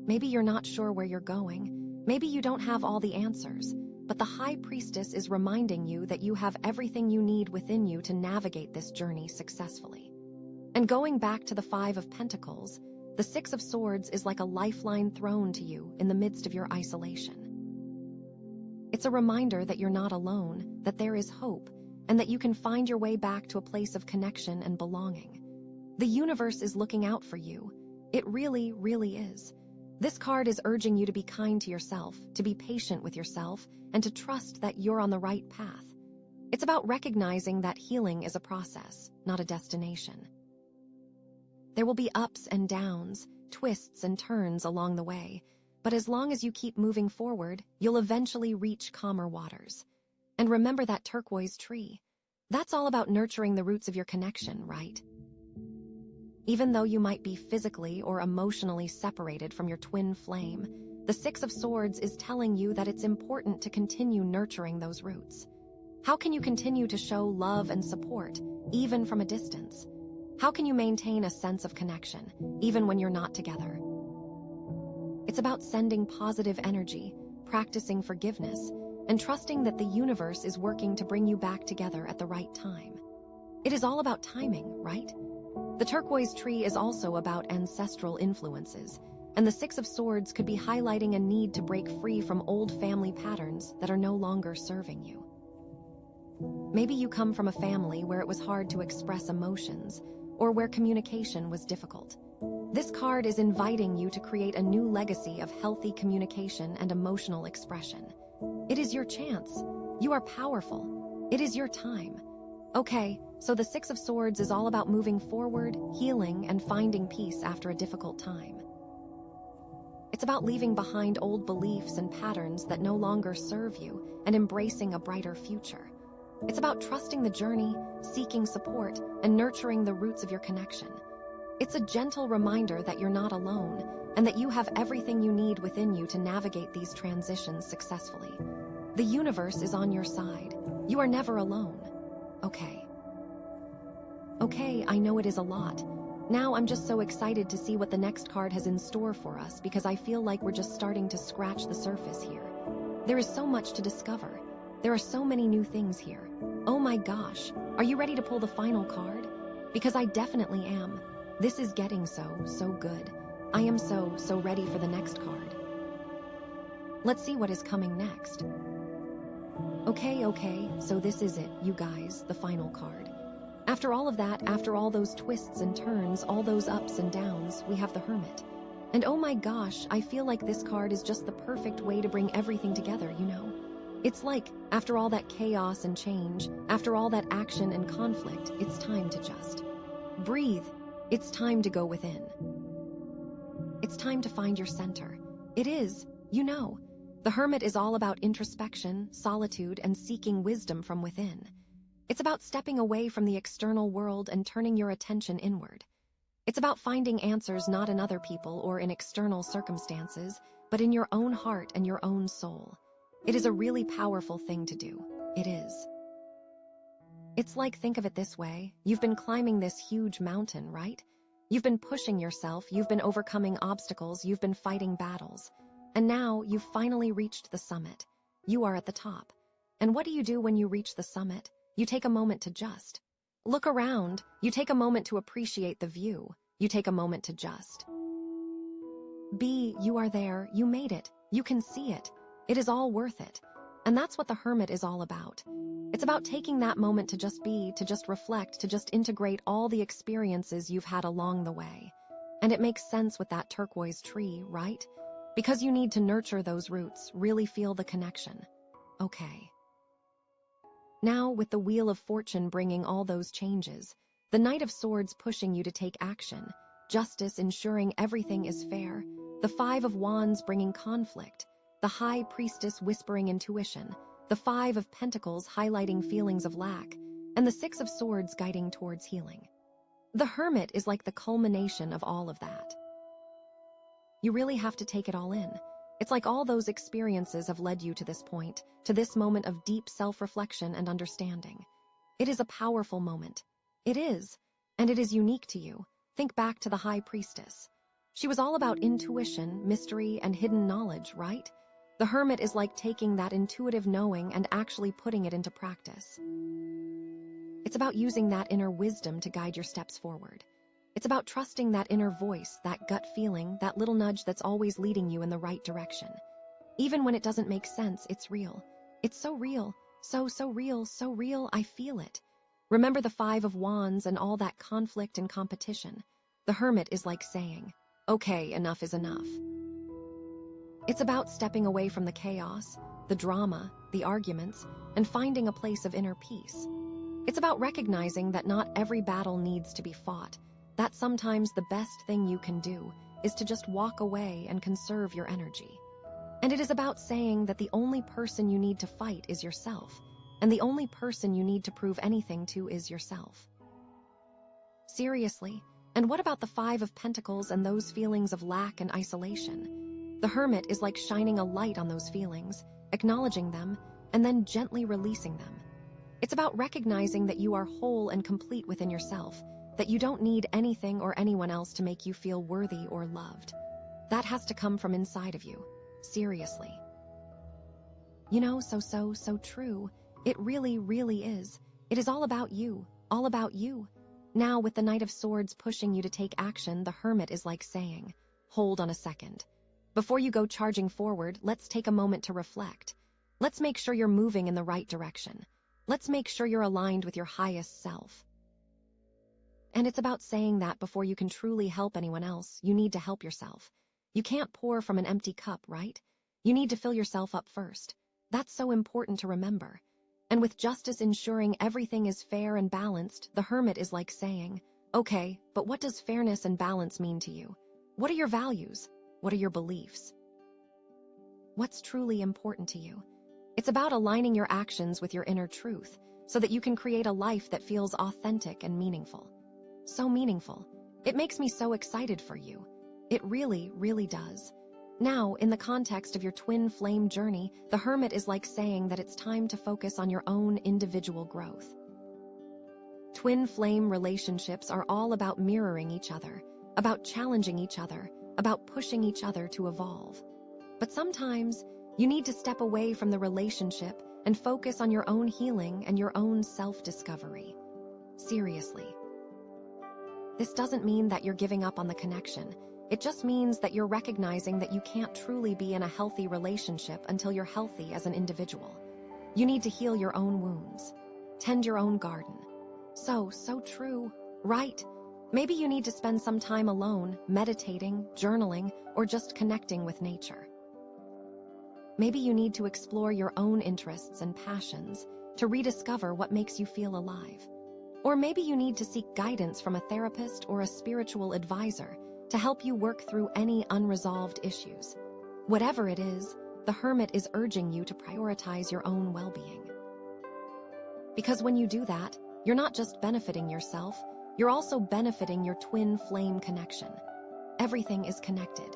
Speaker 1: Maybe you're not sure where you're going. Maybe you don't have all the answers, but the High Priestess is reminding you that you have everything you need within you to navigate this journey successfully. And going back to the Five of Pentacles, the Six of Swords is like a lifeline thrown to you in the midst of your isolation. It's a reminder that you're not alone, that there is hope, and that you can find your way back to a place of connection and belonging. The universe is looking out for you. It really, really is. This card is urging you to be kind to yourself, to be patient with yourself, and to trust that you're on the right path. It's about recognizing that healing is a process, not a destination. There will be ups and downs, twists and turns along the way, but as long as you keep moving forward, you'll eventually reach calmer waters. And remember that turquoise tree. That's all about nurturing the roots of your connection, right? Even though you might be physically or emotionally separated from your twin flame, the Six of Swords is telling you that it's important to continue nurturing those roots. How can you continue to show love and support, even from a distance? How can you maintain a sense of connection, even when you're not together? It's about sending positive energy, practicing forgiveness, and trusting that the universe is working to bring you back together at the right time. It is all about timing, right? The turquoise tree is also about ancestral influences, and the Six of Swords could be highlighting a need to break free from old family patterns that are no longer serving you. Maybe you come from a family where it was hard to express emotions, or where communication was difficult. This card is inviting you to create a new legacy of healthy communication and emotional expression. It is your chance. You are powerful. It is your time. Okay, so the Six of Swords is all about moving forward, healing, and finding peace after a difficult time. It's about leaving behind old beliefs and patterns that no longer serve you and embracing a brighter future. It's about trusting the journey, seeking support, and nurturing the roots of your connection. It's a gentle reminder that you're not alone and that you have everything you need within you to navigate these transitions successfully. The universe is on your side. You are never alone. Okay, I know it is a lot. Now I'm just so excited to see what the next card has in store for us because I feel like we're just starting to scratch the surface here. There is so much to discover. There are so many new things here. Oh my gosh, are you ready to pull the final card? Because I definitely am. This is getting so good. I am so ready for the next card. Let's see what is coming next. Okay, so this is it, you guys, the final card. After all of that, after all those twists and turns, all those ups and downs, we have the Hermit. And oh my gosh, I feel like this card is just the perfect way to bring everything together, you know? It's like, after all that chaos and change, after all that action and conflict, it's time to just breathe. It's time to go within. It's time to find your center. It is, you know. The Hermit is all about introspection, solitude, and seeking wisdom from within. It's about stepping away from the external world and turning your attention inward. It's about finding answers not in other people or in external circumstances, but in your own heart and your own soul. It is a really powerful thing to do. It is. It's like, think of it this way. You've been climbing this huge mountain, right? You've been pushing yourself, you've been overcoming obstacles, you've been fighting battles. And now you've finally reached the summit. You are at the top. And what do you do when you reach the summit? You take a moment to just look around. You take a moment to appreciate the view. You take a moment to just be. You are there. You made it. You can see it. It is all worth it. And that's what the Hermit is all about. It's about taking that moment to just be, to just reflect, to just integrate all the experiences you've had along the way. And it makes sense with that turquoise tree, right? Because you need to nurture those roots, really feel the connection. Okay. Now, with the Wheel of Fortune bringing all those changes, the Knight of Swords pushing you to take action, justice ensuring everything is fair, the Five of Wands bringing conflict, the High Priestess whispering intuition, the Five of Pentacles highlighting feelings of lack, and the Six of Swords guiding towards healing. The Hermit is like the culmination of all of that. You really have to take it all in. It's like all those experiences have led you to this point, to this moment of deep self-reflection and understanding. It is a powerful moment. It is, and it is unique to you. Think back to the High Priestess. She was all about intuition, mystery, and hidden knowledge, right? The Hermit is like taking that intuitive knowing and actually putting it into practice. It's about using that inner wisdom to guide your steps forward. It's about trusting that inner voice, that gut feeling, that little nudge that's always leading you in the right direction. Even when it doesn't make sense, it's real. It's so real, so real, I feel it. Remember the Five of Wands and all that conflict and competition. The Hermit is like saying, okay, enough is enough. It's about stepping away from the chaos, the drama, the arguments, and finding a place of inner peace. It's about recognizing that not every battle needs to be fought, that sometimes the best thing you can do is to just walk away and conserve your energy. And it is about saying that the only person you need to fight is yourself, and the only person you need to prove anything to is yourself. Seriously, and what about the Five of Pentacles and those feelings of lack and isolation? The Hermit is like shining a light on those feelings, acknowledging them, and then gently releasing them. It's about recognizing that you are whole and complete within yourself, that you don't need anything or anyone else to make you feel worthy or loved. That has to come from inside of you. Seriously. You know, so true. It really is. It is all about you. All about you. Now, with the Knight of Swords pushing you to take action, the Hermit is like saying, hold on a second. Before you go charging forward, let's take a moment to reflect. Let's make sure you're moving in the right direction. Let's make sure you're aligned with your highest self. And it's about saying that before you can truly help anyone else, you need to help yourself. You can't pour from an empty cup, right? You need to fill yourself up first. That's so important to remember. And with justice ensuring everything is fair and balanced, the Hermit is like saying, okay, but what does fairness and balance mean to you? What are your values? What are your beliefs? What's truly important to you? It's about aligning your actions with your inner truth so that you can create a life that feels authentic and meaningful. So meaningful. It makes me so excited for you. It really does. Now, in the context of your twin flame journey, the Hermit is like saying that it's time to focus on your own individual growth. Twin flame relationships are all about mirroring each other, about challenging each other, about pushing each other to evolve. But sometimes, you need to step away from the relationship and focus on your own healing and your own self-discovery. Seriously. This doesn't mean that you're giving up on the connection. It just means that you're recognizing that you can't truly be in a healthy relationship until you're healthy as an individual. You need to heal your own wounds. Tend your own garden. So true, right? Maybe you need to spend some time alone, meditating, journaling, or just connecting with nature. Maybe you need to explore your own interests and passions to rediscover what makes you feel alive. Or maybe you need to seek guidance from a therapist or a spiritual advisor to help you work through any unresolved issues. Whatever it is, the Hermit is urging you to prioritize your own well-being. Because when you do that, you're not just benefiting yourself, you're also benefiting your twin flame connection. Everything is connected.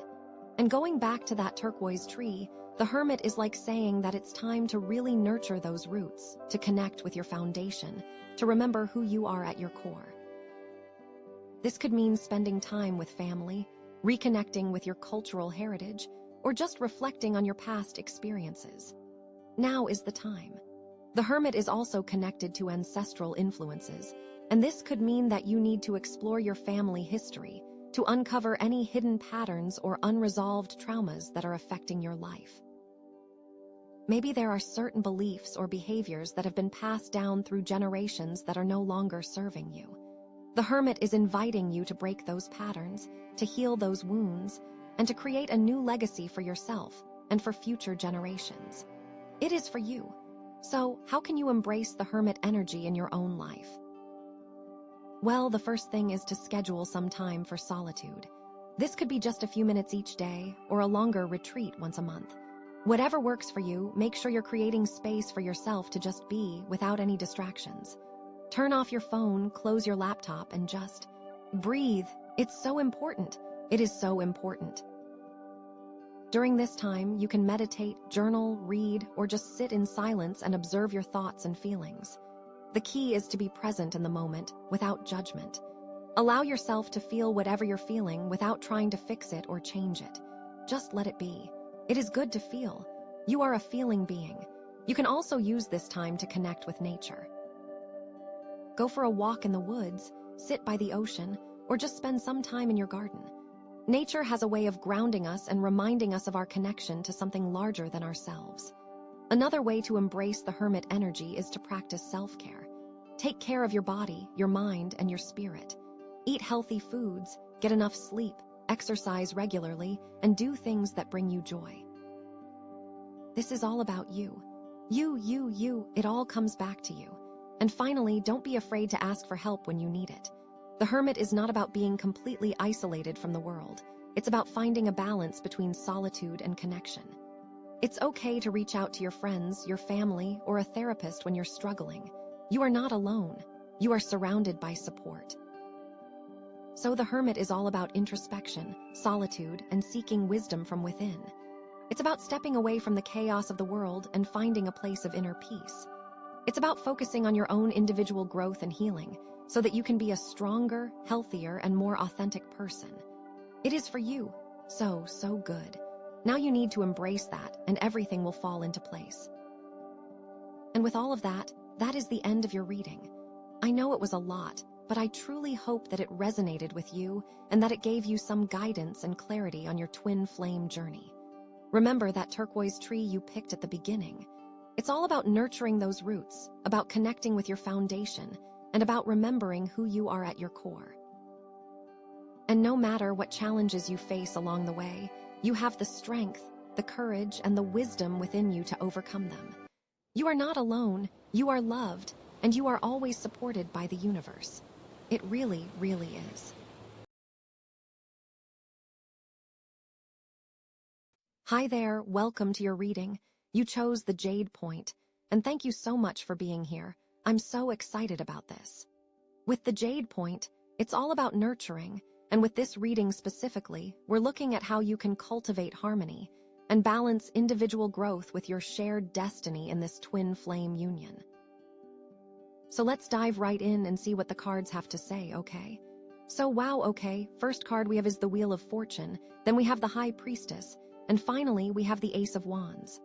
Speaker 1: And going back to that turquoise tree, the Hermit is like saying that it's time to really nurture those roots, to connect with your foundation, to remember who you are at your core. This could mean spending time with family, reconnecting with your cultural heritage, or just reflecting on your past experiences. Now is the time. The Hermit is also connected to ancestral influences, and this could mean that you need to explore your family history to uncover any hidden patterns or unresolved traumas that are affecting your life. Maybe there are certain beliefs or behaviors that have been passed down through generations that are no longer serving you. The Hermit is inviting you to break those patterns, to heal those wounds, and to create a new legacy for yourself and for future generations. It is for you. So, how can you embrace the Hermit energy in your own life? Well, the first thing is to schedule some time for solitude. This could be just a few minutes each day or a longer retreat once a month. Whatever works for you, make sure you're creating space for yourself to just be without any distractions. Turn off your phone, close your laptop, and just breathe. It's so important. It is so important. During this time, you can meditate, journal, read, or just sit in silence and observe your thoughts and feelings. The key is to be present in the moment, without judgment. Allow yourself to feel whatever you're feeling without trying to fix it or change it. Just let it be. It is good to feel. You are a feeling being. You can also use this time to connect with nature. Go for a walk in the woods, sit by the ocean, or just spend some time in your garden. Nature has a way of grounding us and reminding us of our connection to something larger than ourselves. Another way to embrace the Hermit energy is to practice self-care. Take care of your body, your mind, and your spirit. Eat healthy foods, get enough sleep, exercise regularly, and do things that bring you joy. This is all about you. You, it all comes back to you. And finally, don't be afraid to ask for help when you need it. The Hermit is not about being completely isolated from the world. It's about finding a balance between solitude and connection. It's okay to reach out to your friends, your family, or a therapist when you're struggling. You are not alone. You are surrounded by support. So the Hermit is all about introspection, solitude, and seeking wisdom from within. It's about stepping away from the chaos of the world and finding a place of inner peace. It's about focusing on your own individual growth and healing so that you can be a stronger, healthier, and more authentic person. It is for you. So good. Now you need to embrace that, and everything will fall into place. And with all of that, that is the end of your reading. I know it was a lot, but I truly hope that it resonated with you and that it gave you some guidance and clarity on your twin flame journey. Remember that turquoise tree you picked at the beginning. It's all about nurturing those roots, about connecting with your foundation, and about remembering who you are at your core. And no matter what challenges you face along the way, you have the strength, the courage, and the wisdom within you to overcome them. You are not alone, you are loved, and you are always supported by the universe. It really, really is. Hi there, welcome to your reading. You chose the Jade point, and thank you so much for being here. I'm so excited about this. With the Jade point, it's all about nurturing, and with this reading specifically, we're looking at how you can cultivate harmony and balance individual growth with your shared destiny in this twin flame union. So let's dive right in and see what the cards have to say, okay? Okay, first card we have is the Wheel of Fortune, then we have the High Priestess, and finally we have the Ace of Wands.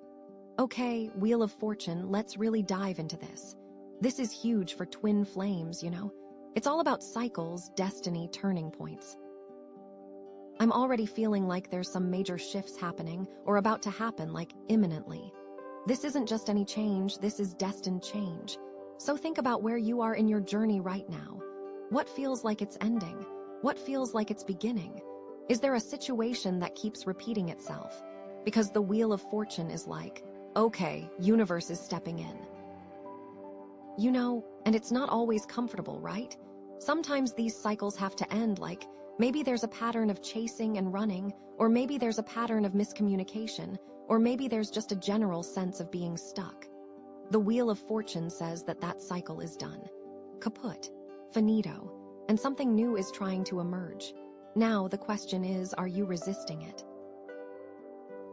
Speaker 1: Okay, Wheel of Fortune, let's really dive into this. This is huge for twin flames, you know? It's all about cycles, destiny, turning points. I'm already feeling like there's some major shifts happening or about to happen, like imminently. This isn't just any change, this is destined change. So think about where you are in your journey right now. What feels like it's ending? What feels like it's beginning? Is there a situation that keeps repeating itself? Because the Wheel of Fortune is like, okay, universe is stepping in. You know, and it's not always comfortable, right? Sometimes these cycles have to end, like maybe there's a pattern of chasing and running, or maybe there's a pattern of miscommunication, or maybe there's just a general sense of being stuck. The Wheel of Fortune says that that cycle is done. Kaput, finito, and something new is trying to emerge. Now the question is, are you resisting it?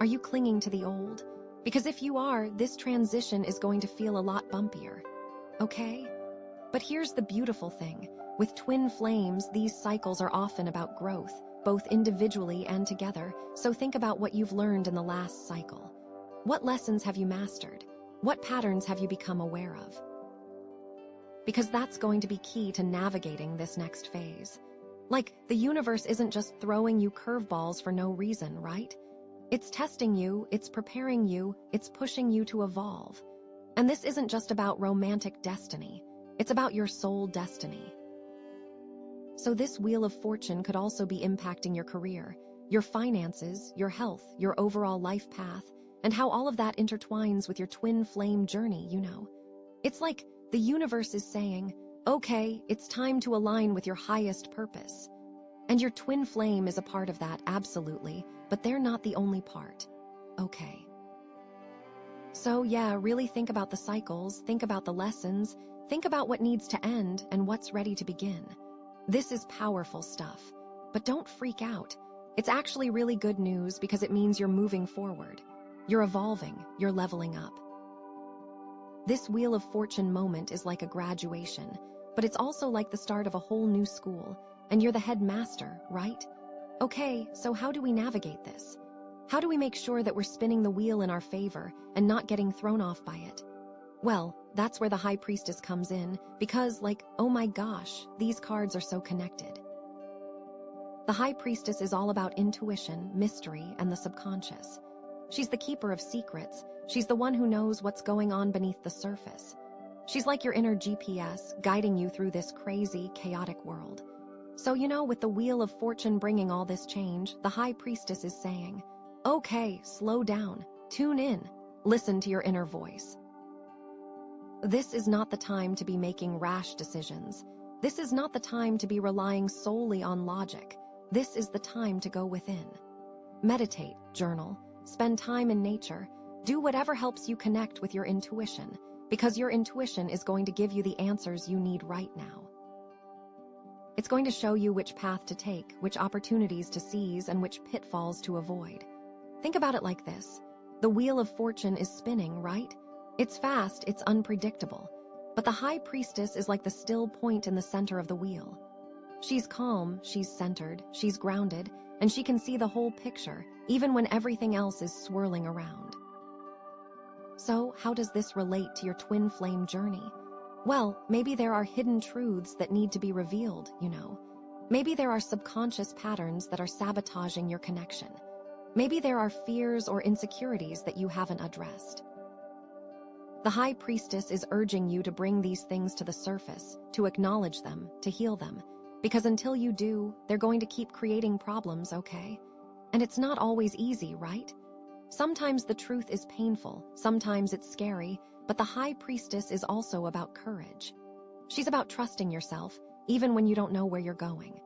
Speaker 1: Are you clinging to the old? Because if you are, this transition is going to feel a lot bumpier. Okay? But here's the beautiful thing. With twin flames, these cycles are often about growth, both individually and together, so think about what you've learned in the last cycle. What lessons have you mastered? What patterns have you become aware of? Because that's going to be key to navigating this next phase. Like, the universe isn't just throwing you curveballs for no reason, right? It's testing you, it's preparing you, it's pushing you to evolve. And this isn't just about romantic destiny, it's about your soul destiny. So this Wheel of Fortune could also be impacting your career, your finances, your health, your overall life path, and how all of that intertwines with your twin flame journey, you know. It's like the universe is saying, okay, it's time to align with your highest purpose. And your twin flame is a part of that, absolutely, but they're not the only part. Okay. So yeah, really think about the cycles, think about the lessons, think about what needs to end and what's ready to begin. This is powerful stuff, but don't freak out. It's actually really good news because it means you're moving forward. You're evolving, you're leveling up. This Wheel of Fortune moment is like a graduation, but it's also like the start of a whole new school, and you're the headmaster, right? Okay, so how do we navigate this? How do we make sure that we're spinning the wheel in our favor and not getting thrown off by it? Well, that's where the High Priestess comes in, because, like, oh my gosh, these cards are so connected. The High Priestess is all about intuition, mystery, and the subconscious. She's the keeper of secrets. She's the one who knows what's going on beneath the surface. She's like your inner GPS, guiding you through this crazy, chaotic world. So, you know, with the Wheel of Fortune bringing all this change, the High Priestess is saying, okay, slow down, tune in, listen to your inner voice. This is not the time to be making rash decisions. This is not the time to be relying solely on logic. This is the time to go within. Meditate, journal, spend time in nature, do whatever helps you connect with your intuition, because your intuition is going to give you the answers you need right now. It's going to show you which path to take, which opportunities to seize, and which pitfalls to avoid. Think about it like this. The Wheel of Fortune is spinning, right? It's fast, it's unpredictable. But the High Priestess is like the still point in the center of the wheel. She's calm, she's centered, she's grounded, and she can see the whole picture, even when everything else is swirling around. So, how does this relate to your twin flame journey? Well, maybe there are hidden truths that need to be revealed, you know. Maybe there are subconscious patterns that are sabotaging your connection. Maybe there are fears or insecurities that you haven't addressed. The High Priestess is urging you to bring these things to the surface, to acknowledge them, to heal them, because until you do, they're going to keep creating problems, okay? And it's not always easy, right? Sometimes the truth is painful, sometimes it's scary, but the High Priestess is also about courage. She's about trusting yourself, even when you don't know where you're going.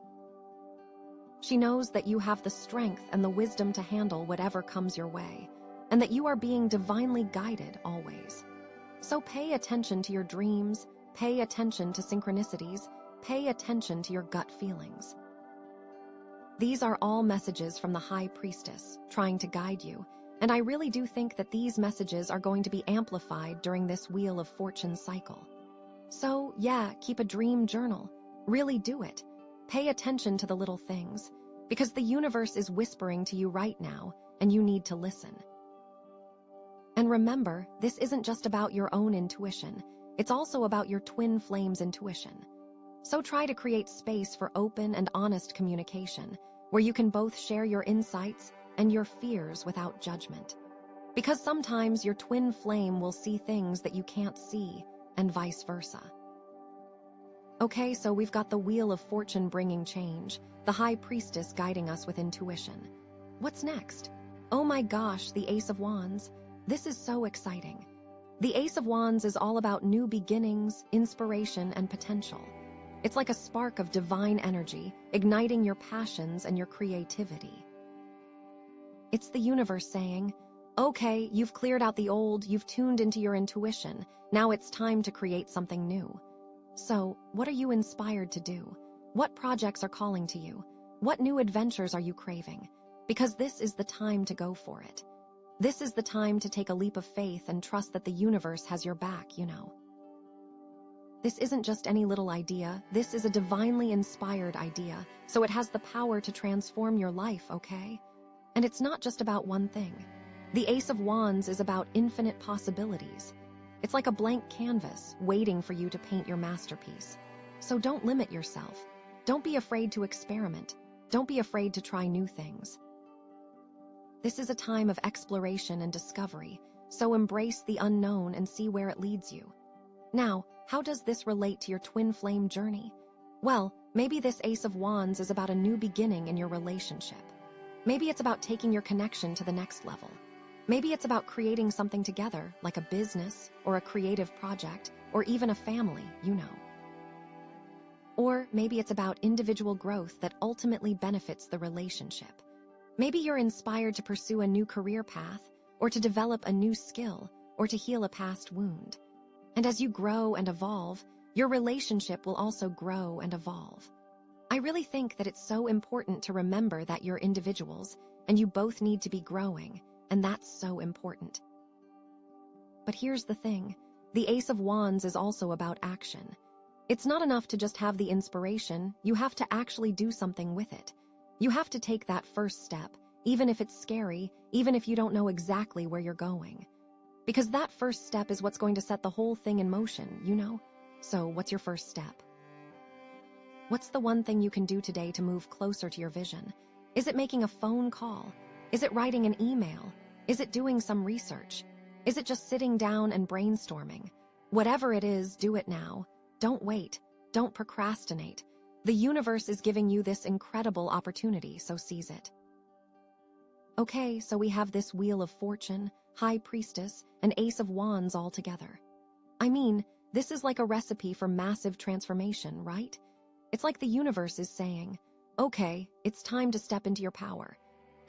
Speaker 1: She knows that you have the strength and the wisdom to handle whatever comes your way, and that you are being divinely guided always. So pay attention to your dreams, pay attention to synchronicities, pay attention to your gut feelings. These are all messages from the High Priestess, trying to guide you, and I really do think that these messages are going to be amplified during this Wheel of Fortune cycle. So, yeah, keep a dream journal. Really do it. Pay attention to the little things, because the universe is whispering to you right now, and you need to listen. And remember, this isn't just about your own intuition, it's also about your twin flame's intuition. So try to create space for open and honest communication, where you can both share your insights and your fears without judgment. Because sometimes your twin flame will see things that you can't see, and vice versa. Okay, so we've got the Wheel of Fortune bringing change, the High Priestess guiding us with intuition. What's next? Oh my gosh, the Ace of Wands. This is so exciting. The Ace of Wands is all about new beginnings, inspiration, and potential. It's like a spark of divine energy, igniting your passions and your creativity. It's the universe saying, okay, you've cleared out the old, you've tuned into your intuition, now it's time to create something new. So, what are you inspired to do? What projects are calling to you? What new adventures are you craving? Because this is the time to go for it. This is the time to take a leap of faith and trust that the universe has your back, you know. This isn't just any little idea, this is a divinely inspired idea, so it has the power to transform your life, okay? And it's not just about one thing. The Ace of Wands is about infinite possibilities. It's like a blank canvas, waiting for you to paint your masterpiece. So don't limit yourself. Don't be afraid to experiment. Don't be afraid to try new things. This is a time of exploration and discovery, so embrace the unknown and see where it leads you. Now, how does this relate to your twin flame journey? Well, maybe this Ace of Wands is about a new beginning in your relationship. Maybe it's about taking your connection to the next level. Maybe it's about creating something together, like a business, or a creative project, or even a family, you know. Or maybe it's about individual growth that ultimately benefits the relationship. Maybe you're inspired to pursue a new career path, or to develop a new skill, or to heal a past wound. And as you grow and evolve, your relationship will also grow and evolve. I really think that it's so important to remember that you're individuals, and you both need to be growing, and that's so important. But here's the thing, the Ace of Wands is also about action. It's not enough to just have the inspiration, you have to actually do something with it. You have to take that first step, even if it's scary, even if you don't know exactly where you're going. Because that first step is what's going to set the whole thing in motion, you know? So what's your first step? What's the one thing you can do today to move closer to your vision? Is it making a phone call? Is it writing an email? Is it doing some research? Is it just sitting down and brainstorming? Whatever it is, do it now. Don't wait. Don't procrastinate. The universe is giving you this incredible opportunity, so seize it. Okay, so we have this Wheel of Fortune, High Priestess, and Ace of Wands all together. I mean, this is like a recipe for massive transformation, right? It's like the universe is saying, okay, it's time to step into your power.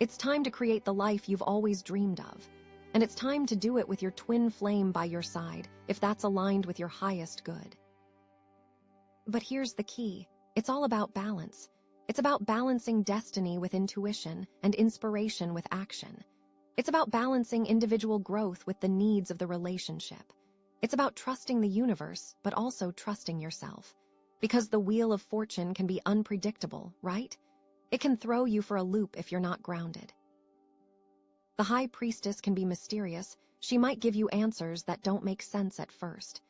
Speaker 1: It's time to create the life you've always dreamed of. And it's time to do it with your twin flame by your side, if that's aligned with your highest good. But here's the key. It's all about balance. It's about balancing destiny with intuition and inspiration with action. It's about balancing individual growth with the needs of the relationship. It's about trusting the universe, but also trusting yourself. Because the Wheel of Fortune can be unpredictable, right? It can throw you for a loop if you're not grounded. The High Priestess can be mysterious. She might give you answers that don't make sense at first.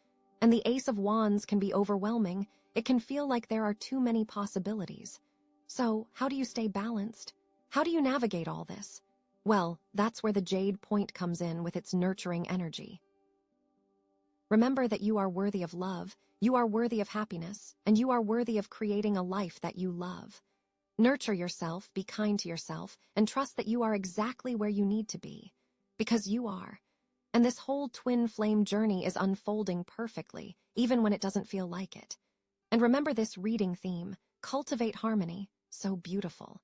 Speaker 1: And the Ace of Wands can be overwhelming. It can feel like there are too many possibilities. So, how do you stay balanced? How do you navigate all this? Well, that's where the Jade point comes in with its nurturing energy. Remember that you are worthy of love, you are worthy of happiness, and you are worthy of creating a life that you love. Nurture yourself, be kind to yourself, and trust that you are exactly where you need to be. Because you are. And this whole twin flame journey is unfolding perfectly, even when it doesn't feel like it. And remember this reading theme, cultivate harmony, so beautiful.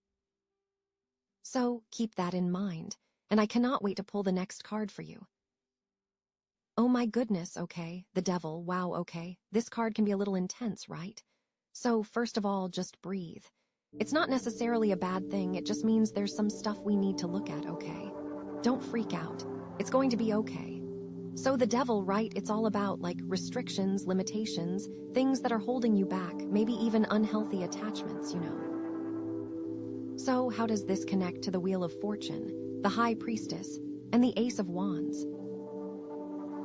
Speaker 1: So, keep that in mind, and I cannot wait to pull the next card for you. Oh my goodness, okay, the Devil, wow, okay, this card can be a little intense, right? So, first of all, just breathe. It's not necessarily a bad thing, it just means there's some stuff we need to look at, okay? Don't freak out. It's going to be okay. So the Devil, right, it's all about, like, restrictions, limitations, things that are holding you back, maybe even unhealthy attachments, you know. So how does this connect to the Wheel of Fortune, the High Priestess, and the Ace of Wands?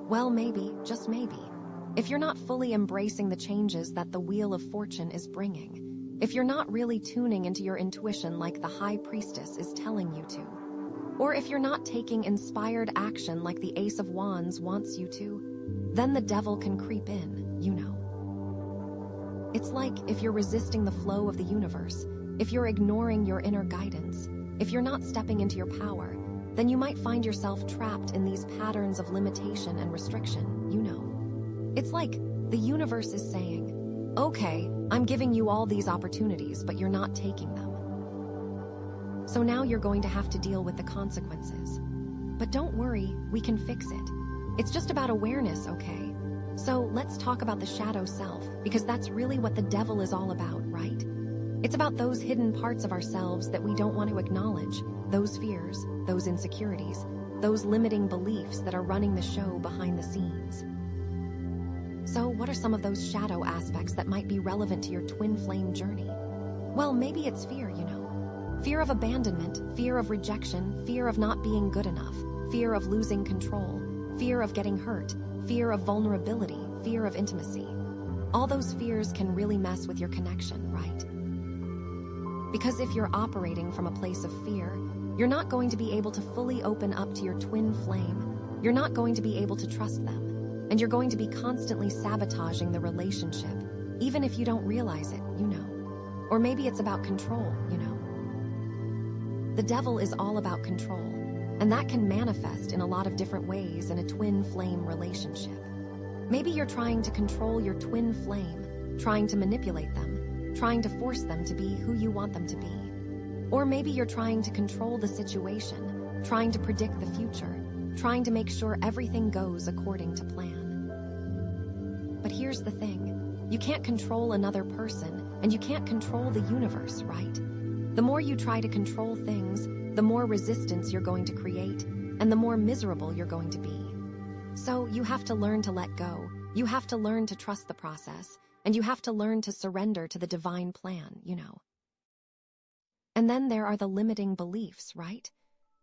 Speaker 1: Well, maybe, just maybe, if you're not fully embracing the changes that the Wheel of Fortune is bringing, if you're not really tuning into your intuition like the High Priestess is telling you to, Or if you're not taking inspired action like the Ace of Wands wants you to, then the devil can creep in, you know. It's like if you're resisting the flow of the universe, if you're ignoring your inner guidance, if you're not stepping into your power, then you might find yourself trapped in these patterns of limitation and restriction, you know. It's like the universe is saying, okay, I'm giving you all these opportunities, but you're not taking them. So now you're going to have to deal with the consequences. But don't worry, we can fix it. It's just about awareness, okay? So let's talk about the shadow self, because that's really what the devil is all about, right? It's about those hidden parts of ourselves that we don't want to acknowledge, those fears, those insecurities, those limiting beliefs that are running the show behind the scenes. So what are some of those shadow aspects that might be relevant to your twin flame journey? Well, maybe it's fear, you know. Fear of abandonment, fear of rejection, fear of not being good enough, fear of losing control, fear of getting hurt, fear of vulnerability, fear of intimacy. All those fears can really mess with your connection, right? Because if you're operating from a place of fear, you're not going to be able to fully open up to your twin flame. You're not going to be able to trust them. And you're going to be constantly sabotaging the relationship, even if you don't realize it, you know. Or maybe it's about control, you know. The devil is all about control, and that can manifest in a lot of different ways in a twin flame relationship. Maybe you're trying to control your twin flame, trying to manipulate them, trying to force them to be who you want them to be. Or maybe you're trying to control the situation, trying to predict the future, trying to make sure everything goes according to plan. But here's the thing, you can't control another person, and you can't control the universe, right? The more you try to control things, the more resistance you're going to create, and the more miserable you're going to be. So you have to learn to let go, you have to learn to trust the process, and you have to learn to surrender to the divine plan, you know. And then there are the limiting beliefs, right?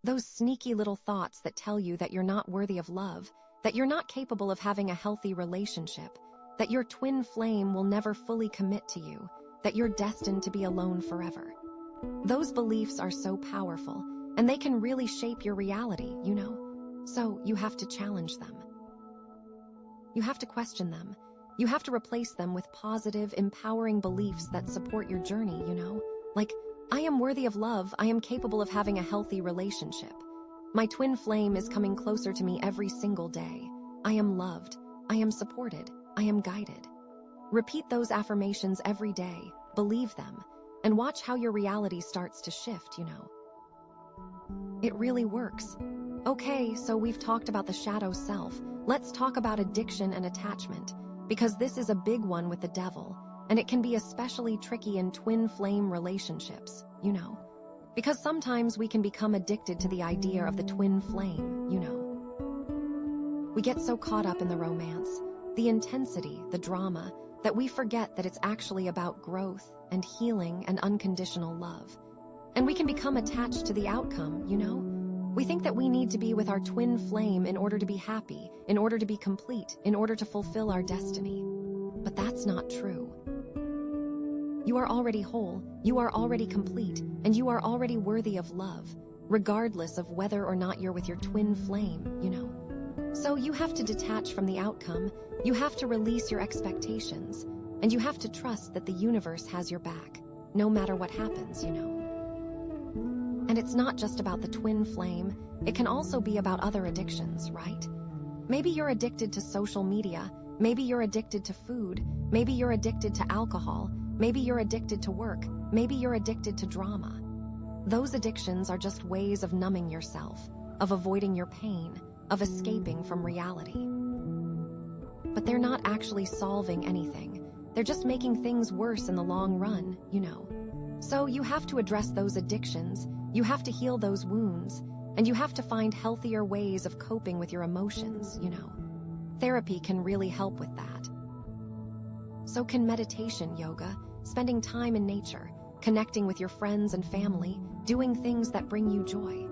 Speaker 1: Those sneaky little thoughts that tell you that you're not worthy of love, that you're not capable of having a healthy relationship, that your twin flame will never fully commit to you, that you're destined to be alone forever. Those beliefs are so powerful, and they can really shape your reality, you know. So you have to challenge them. You have to question them. You have to replace them with positive, empowering beliefs that support your journey, you know. Like, I am worthy of love, I am capable of having a healthy relationship. My twin flame is coming closer to me every single day. I am loved, I am supported, I am guided. Repeat those affirmations every day, believe them, and watch how your reality starts to shift, you know. It really works. Okay, so we've talked about the shadow self. Let's talk about addiction and attachment, because this is a big one with the devil, and it can be especially tricky in twin flame relationships, you know. Because sometimes we can become addicted to the idea of the twin flame, you know. We get so caught up in the romance, the intensity, the drama, that we forget that it's actually about growth and healing and unconditional love. And we can become attached to the outcome, you know? We think that we need to be with our twin flame in order to be happy, in order to be complete, in order to fulfill our destiny. But that's not true. You are already whole, you are already complete, and you are already worthy of love, regardless of whether or not you're with your twin flame, you know? So you have to detach from the outcome, you have to release your expectations, and you have to trust that the universe has your back, no matter what happens, you know. And it's not just about the twin flame, it can also be about other addictions, right? Maybe you're addicted to social media, maybe you're addicted to food, maybe you're addicted to alcohol, maybe you're addicted to work, maybe you're addicted to drama. Those addictions are just ways of numbing yourself, of avoiding your pain, of escaping from reality. But they're not actually solving anything. They're just making things worse in the long run, you know. So you have to address those addictions, you have to heal those wounds, and you have to find healthier ways of coping with your emotions, you know. Therapy can really help with that. So can meditation, yoga, spending time in nature, connecting with your friends and family, doing things that bring you joy.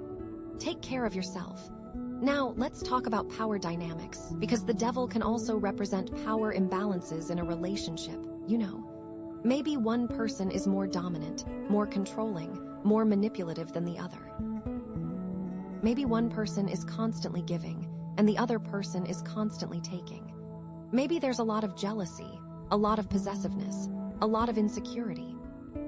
Speaker 1: Take care of yourself. Now, let's talk about power dynamics, because the devil can also represent power imbalances in a relationship, you know. Maybe one person is more dominant, more controlling, more manipulative than the other. maybe one person is constantly giving, and the other person is constantly taking. Maybe there's a lot of jealousy, a lot of possessiveness, a lot of insecurity.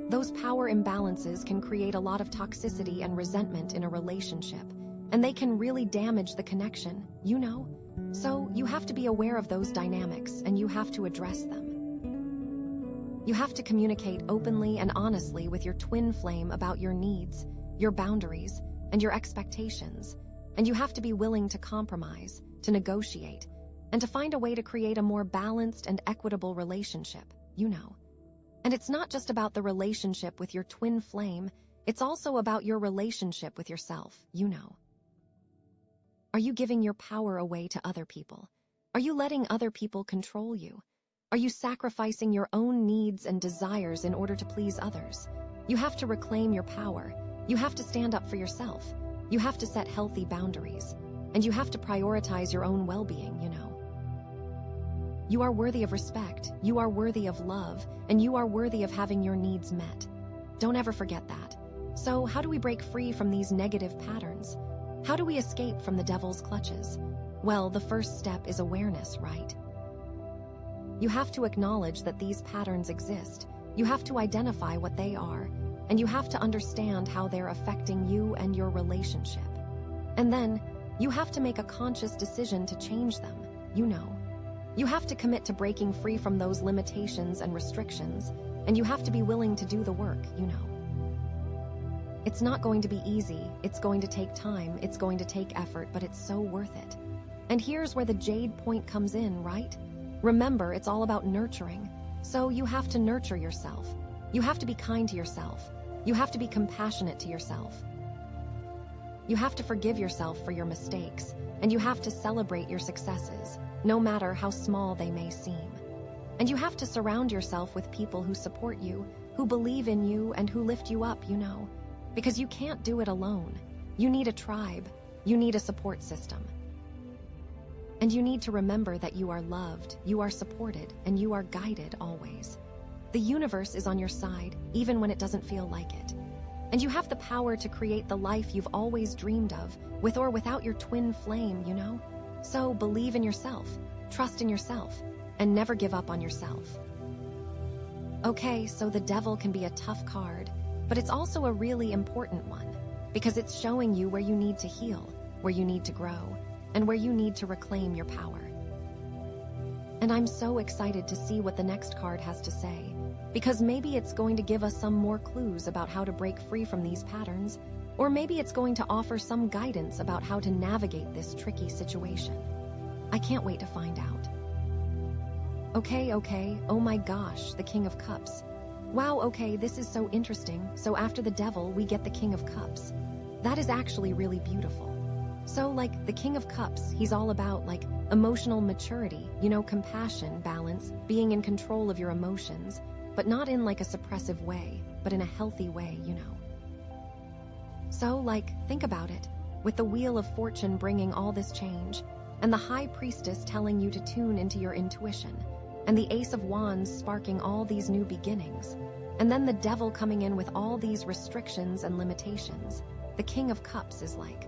Speaker 1: Those power imbalances can create a lot of toxicity and resentment in a relationship, and they can really damage the connection, you know? So you have to be aware of those dynamics, and you have to address them. You have to communicate openly and honestly with your twin flame about your needs, your boundaries, and your expectations. And you have to be willing to compromise, to negotiate, and to find a way to create a more balanced and equitable relationship, you know. And it's not just about the relationship with your twin flame, it's also about your relationship with yourself, you know. Are you giving your power away to other people? Are you letting other people control you? Are you sacrificing your own needs and desires in order to please others? You have to reclaim your power. You have to stand up for yourself. You have to set healthy boundaries. And you have to prioritize your own well-being, you know. You are worthy of respect, you are worthy of love, and you are worthy of having your needs met. Don't ever forget that. So, how do we break free from these negative patterns? How do we escape from the devil's clutches? Well, the first step is awareness, right? You have to acknowledge that these patterns exist. You have to identify what they are, and you have to understand how they're affecting you and your relationship. And then, you have to make a conscious decision to change them, you know. You have to commit to breaking free from those limitations and restrictions, and you have to be willing to do the work, you know. It's not going to be easy, it's going to take time, it's going to take effort, but it's so worth it. And here's where the Jade point comes in, right? Remember, it's all about nurturing. So you have to nurture yourself. You have to be kind to yourself. You have to be compassionate to yourself. You have to forgive yourself for your mistakes, and you have to celebrate your successes, no matter how small they may seem. And you have to surround yourself with people who support you, who believe in you, and who lift you up, you know. Because you can't do it alone. You need a tribe. You need a support system. And you need to remember that you are loved, you are supported, and you are guided always. The universe is on your side, even when it doesn't feel like it. And you have the power to create the life you've always dreamed of, with or without your twin flame, you know? So believe in yourself, trust in yourself, and never give up on yourself. Okay, so the devil can be a tough card, but it's also a really important one, because it's showing you where you need to heal, where you need to grow, and where you need to reclaim your power. And I'm so excited to see what the next card has to say, because maybe it's going to give us some more clues about how to break free from these patterns, or maybe it's going to offer some guidance about how to navigate this tricky situation. I can't wait to find out. Okay, oh my gosh, the King of Cups. Wow, okay, this is so interesting. So after the devil, we get the King of Cups. That is actually really beautiful. So, like, the King of Cups, he's all about, like, emotional maturity, you know, compassion, balance, being in control of your emotions, but not in, like, a suppressive way, but in a healthy way, you know. So, like, think about it. With the Wheel of Fortune bringing all this change, and the High Priestess telling you to tune into your intuition, and the Ace of Wands sparking all these new beginnings, and then the devil coming in with all these restrictions and limitations, the King of Cups is like,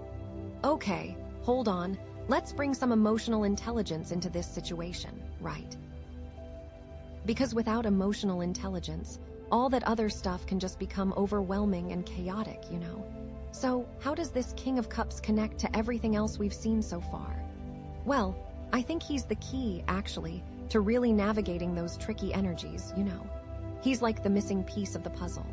Speaker 1: okay, hold on, let's bring some emotional intelligence into this situation, right? Because without emotional intelligence, all that other stuff can just become overwhelming and chaotic, you know? So, how does this King of Cups connect to everything else we've seen so far? Well, I think he's the key, actually, to really navigating those tricky energies, you know? He's like the missing piece of the puzzle.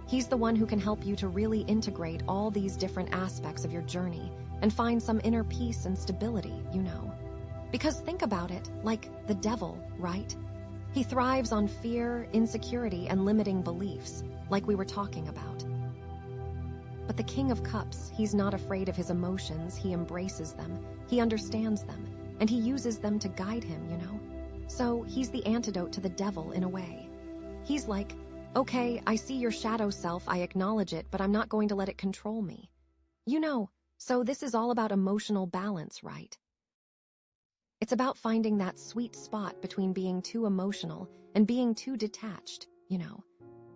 Speaker 1: He's the one who can help you to really integrate all these different aspects of your journey and find some inner peace and stability, you know. Because think about it, like the devil, right? He thrives on fear, insecurity, and limiting beliefs, like we were talking about. But the King of Cups, he's not afraid of his emotions, he embraces them, he understands them, and he uses them to guide him, you know. So he's the antidote to the devil in a way. He's like, okay, I see your shadow self, I acknowledge it, but I'm not going to let it control me. You know, so this is all about emotional balance, right? It's about finding that sweet spot between being too emotional and being too detached, you know?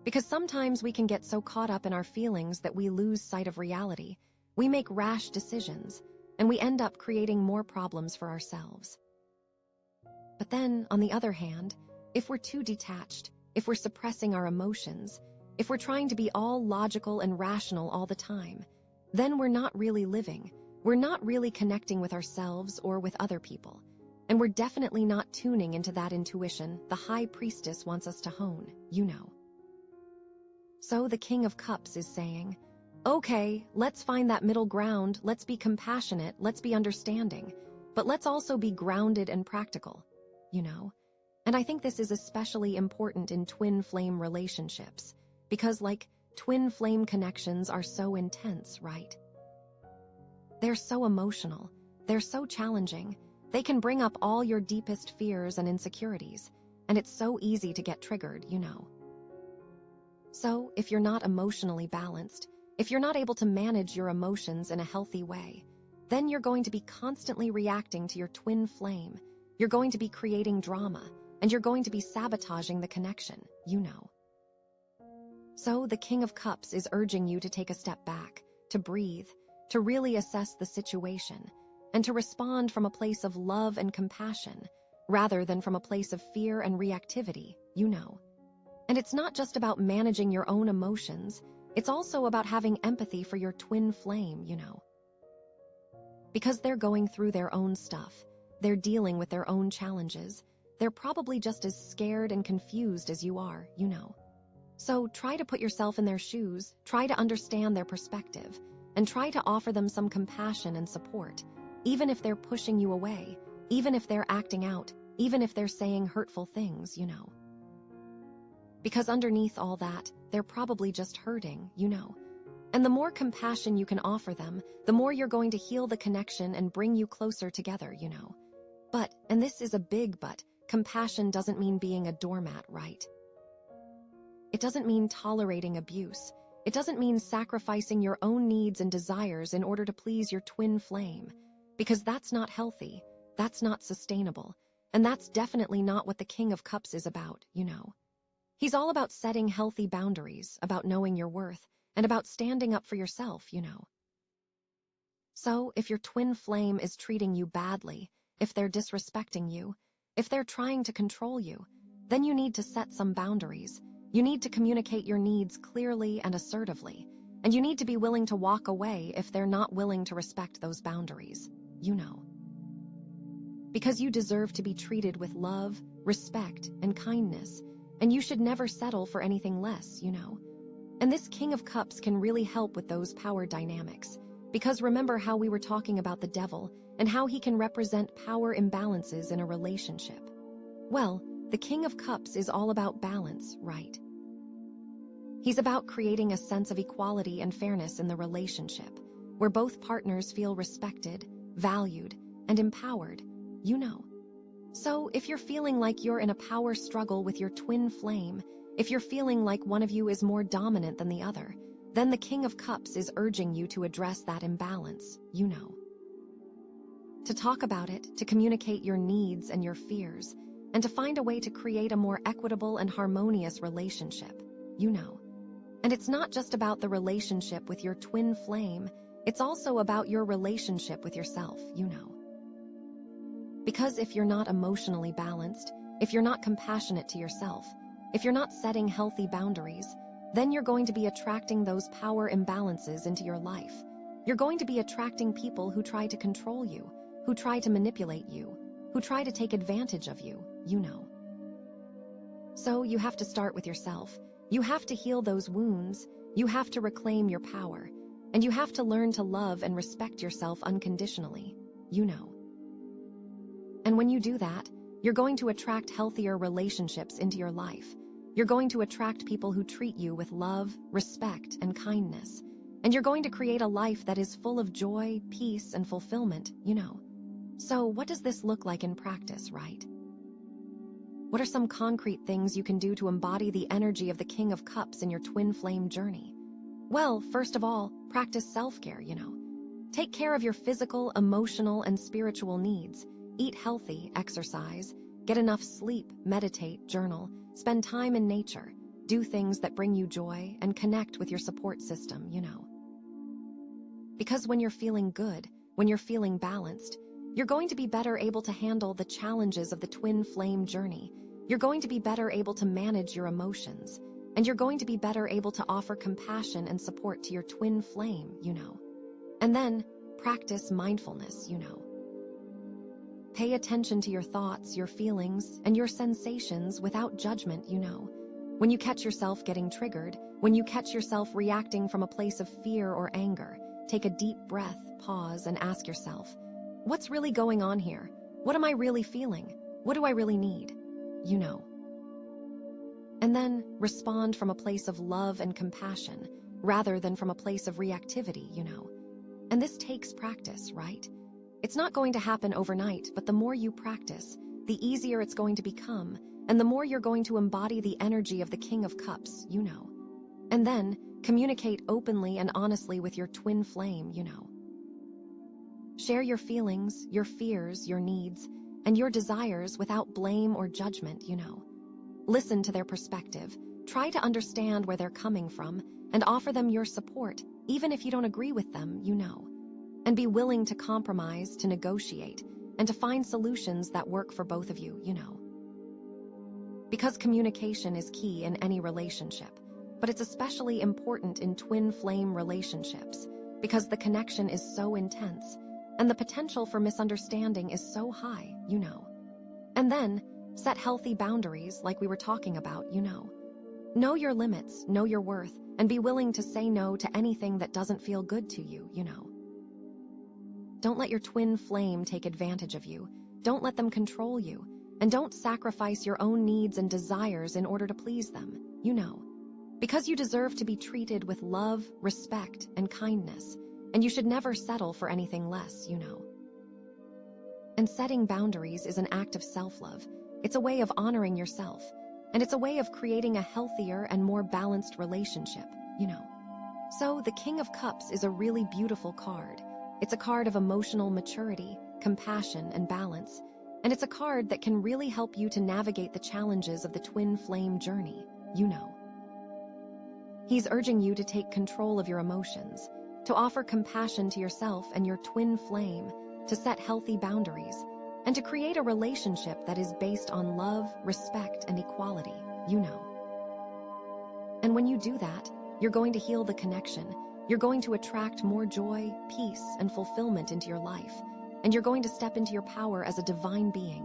Speaker 1: Because sometimes we can get so caught up in our feelings that we lose sight of reality. We make rash decisions, and we end up creating more problems for ourselves. But then, on the other hand, if we're too detached, if we're suppressing our emotions, if we're trying to be all logical and rational all the time, then we're not really living. We're not really connecting with ourselves or with other people. And we're definitely not tuning into that intuition the High Priestess wants us to hone, you know. So the King of Cups is saying, okay, let's find that middle ground, let's be compassionate, let's be understanding, but let's also be grounded and practical, you know? And I think this is especially important in twin flame relationships, because twin flame connections are so intense, right? They're so emotional, they're so challenging, they can bring up all your deepest fears and insecurities, and it's so easy to get triggered, you know. So, if you're not emotionally balanced, if you're not able to manage your emotions in a healthy way, then you're going to be constantly reacting to your twin flame, you're going to be creating drama, and you're going to be sabotaging the connection, you know. So, the King of Cups is urging you to take a step back, to breathe, to really assess the situation, and to respond from a place of love and compassion, rather than from a place of fear and reactivity, you know. And it's not just about managing your own emotions, it's also about having empathy for your twin flame, you know. Because they're going through their own stuff, they're dealing with their own challenges, they're probably just as scared and confused as you are, you know. So try to put yourself in their shoes, try to understand their perspective, and try to offer them some compassion and support, even if they're pushing you away, even if they're acting out, even if they're saying hurtful things, you know. Because underneath all that, they're probably just hurting, you know. And the more compassion you can offer them, the more you're going to heal the connection and bring you closer together, you know. But, and this is a big but, compassion doesn't mean being a doormat, right? It doesn't mean tolerating abuse. It doesn't mean sacrificing your own needs and desires in order to please your twin flame. Because that's not healthy, that's not sustainable, and that's definitely not what the King of Cups is about, you know. He's all about setting healthy boundaries, about knowing your worth, and about standing up for yourself, you know. So, if your twin flame is treating you badly, if they're disrespecting you, if they're trying to control you, then you need to set some boundaries. You need to communicate your needs clearly and assertively, and you need to be willing to walk away if they're not willing to respect those boundaries, you know. Because you deserve to be treated with love, respect, and kindness, and you should never settle for anything less, you know. And this King of Cups can really help with those power dynamics, because remember how we were talking about the devil and how he can represent power imbalances in a relationship. Well, the King of Cups is all about balance, right? He's about creating a sense of equality and fairness in the relationship, where both partners feel respected, valued, and empowered, you know. So, if you're feeling like you're in a power struggle with your twin flame, if you're feeling like one of you is more dominant than the other, then the King of Cups is urging you to address that imbalance, you know. To talk about it, to communicate your needs and your fears, and to find a way to create a more equitable and harmonious relationship, you know. And it's not just about the relationship with your twin flame, it's also about your relationship with yourself, you know. Because if you're not emotionally balanced, if you're not compassionate to yourself, if you're not setting healthy boundaries, then you're going to be attracting those power imbalances into your life. You're going to be attracting people who try to control you, who try to manipulate you, who try to take advantage of you, you know. So you have to start with yourself. You have to heal those wounds. You have to reclaim your power. And you have to learn to love and respect yourself unconditionally, you know. And when you do that, you're going to attract healthier relationships into your life. You're going to attract people who treat you with love, respect, and kindness. And you're going to create a life that is full of joy, peace, and fulfillment, you know. So what does this look like in practice, right? What are some concrete things you can do to embody the energy of the King of Cups in your twin flame journey? Well, first of all, practice self-care, you know. Take care of your physical, emotional, and spiritual needs. Eat healthy, exercise, get enough sleep, meditate, journal, spend time in nature, do things that bring you joy, and connect with your support system, you know. Because when you're feeling good, when you're feeling balanced, you're going to be better able to handle the challenges of the twin flame journey. You're going to be better able to manage your emotions, and you're going to be better able to offer compassion and support to your twin flame, And then, practice mindfulness, Pay attention to your thoughts, your feelings, and your sensations without judgment, When you catch yourself getting triggered, when you catch yourself reacting from a place of fear or anger, take a deep breath, pause, and ask yourself, what's really going on here? What am I really feeling? What do I really need? And then respond from a place of love and compassion, rather than from a place of reactivity, And this takes practice, right? It's not going to happen overnight, but the more you practice, the easier it's going to become, and the more you're going to embody the energy of the King of Cups, And then, communicate openly and honestly with your twin flame, Share your feelings, your fears, your needs, and your desires without blame or judgment, Listen to their perspective, try to understand where they're coming from, and offer them your support, even if you don't agree with them, And be willing to compromise, to negotiate, and to find solutions that work for both of you, Because communication is key in any relationship, but it's especially important in twin flame relationships, because the connection is so intense, and the potential for misunderstanding is so high, And then, set healthy boundaries like we were talking about, Know your limits, know your worth, and be willing to say no to anything that doesn't feel good to you, Don't let your twin flame take advantage of you. Don't let them control you. And don't sacrifice your own needs and desires in order to please them, Because you deserve to be treated with love, respect, and kindness, and you should never settle for anything less, And setting boundaries is an act of self-love. It's a way of honoring yourself, and it's a way of creating a healthier and more balanced relationship, So the King of Cups is a really beautiful card. It's a card of emotional maturity, compassion, and balance, and it's a card that can really help you to navigate the challenges of the twin flame journey, He's urging you to take control of your emotions, to offer compassion to yourself and your twin flame, to set healthy boundaries, and to create a relationship that is based on love, respect, and equality, And when you do that, you're going to heal the connection. You're going to attract more joy, peace, and fulfillment into your life, and you're going to step into your power as a divine being,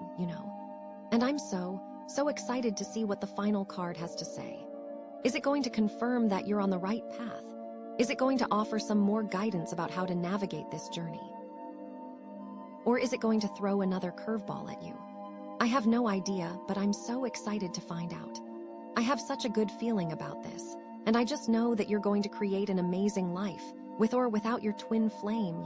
Speaker 1: And I'm so excited to see what the final card has to say. Is it going to confirm that you're on the right path? Is it going to offer some more guidance about how to navigate this journey? Or is it going to throw another curveball at you? I have no idea, but I'm so excited to find out. I have such a good feeling about this, and I just know that you're going to create an amazing life, with or without your twin flame,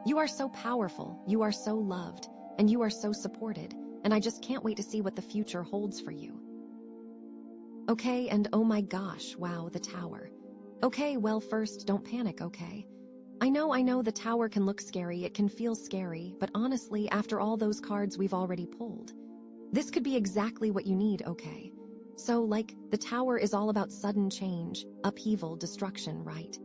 Speaker 1: You are so powerful, you are so loved, and you are so supported, and I just can't wait to see what the future holds for you. Okay, and oh my gosh, wow, the Tower. Okay, well, first, don't panic, okay? I know the Tower can look scary, it can feel scary, but honestly, after all those cards we've already pulled, this could be exactly what you need, okay? So, the Tower is all about sudden change, upheaval, destruction, right?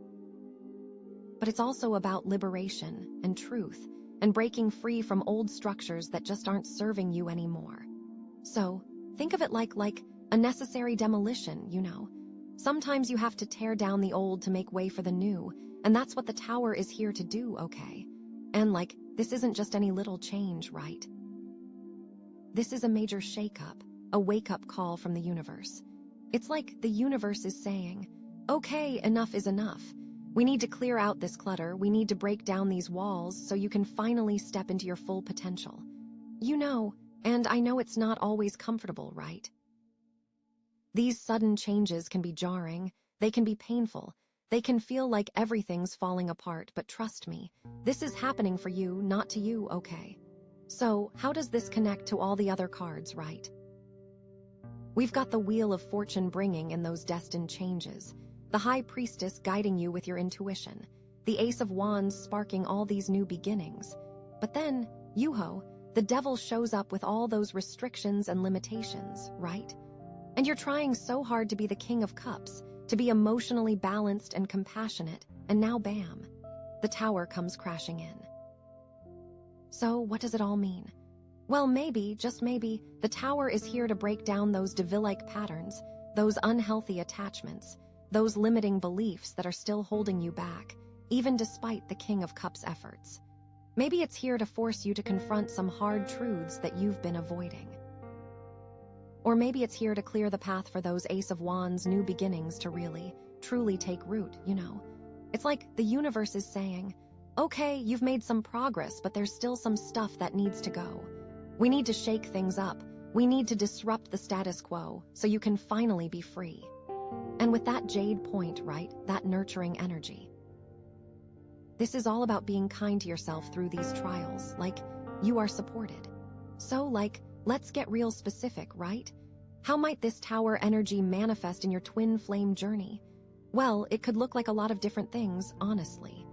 Speaker 1: But it's also about liberation and truth, and breaking free from old structures that just aren't serving you anymore. So, think of it like a necessary demolition, Sometimes you have to tear down the old to make way for the new, and that's what the Tower is here to do, okay? And this isn't just any little change, right? This is a major shake-up, a wake-up call from the universe. It's like the universe is saying, okay, enough is enough. We need to clear out this clutter, we need to break down these walls so you can finally step into your full potential. And I know it's not always comfortable, right? These sudden changes can be jarring, they can be painful, they can feel like everything's falling apart, but trust me, this is happening for you, not to you, okay? So, how does this connect to all the other cards, right? We've got the Wheel of Fortune bringing in those destined changes, the High Priestess guiding you with your intuition, the Ace of Wands sparking all these new beginnings. But then, the Devil shows up with all those restrictions and limitations, right? And you're trying so hard to be the King of Cups, to be emotionally balanced and compassionate, and now bam. the tower comes crashing in. So, what does it all mean? Well, maybe, just maybe, the tower is here to break down those devil-like patterns, those unhealthy attachments, those limiting beliefs that are still holding you back, even despite the King of Cups' efforts. Maybe it's here to force you to confront some hard truths that you've been avoiding. Or maybe it's here to clear the path for those Ace of Wands new beginnings to really, truly take root, you know. It's like the universe is saying, okay, you've made some progress, but there's still some stuff that needs to go. We need to shake things up. We need to disrupt the status quo so you can finally be free. And with that Jade point, right, that nurturing energy. This is all about being kind to yourself through these trials, like, you are supported. So, like, let's get real specific, right? How might this tower energy manifest in your twin flame journey? Well, it could look like a lot of different things, honestly.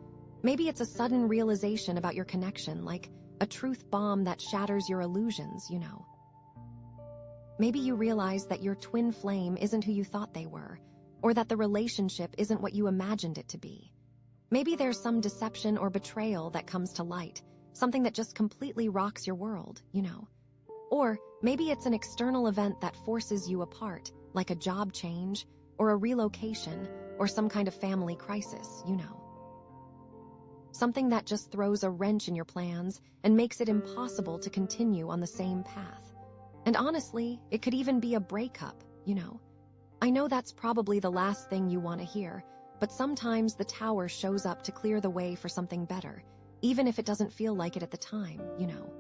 Speaker 1: Maybe it's a sudden realization about your connection, like a truth bomb that shatters your illusions, you know. Maybe you realize that your twin flame isn't who you thought they were, or that the relationship isn't what you imagined it to be. Maybe there's some deception or betrayal that comes to light, something that just completely rocks your world, you know. Or maybe it's an external event that forces you apart, like a job change, or a relocation, or some kind of family crisis, you know. Something that just throws a wrench in your plans and makes it impossible to continue on the same path. And honestly, it could even be a breakup, you know. I know that's probably the last thing you want to hear, but sometimes the tower shows up to clear the way for something better, even if it doesn't feel like it at the time, you know.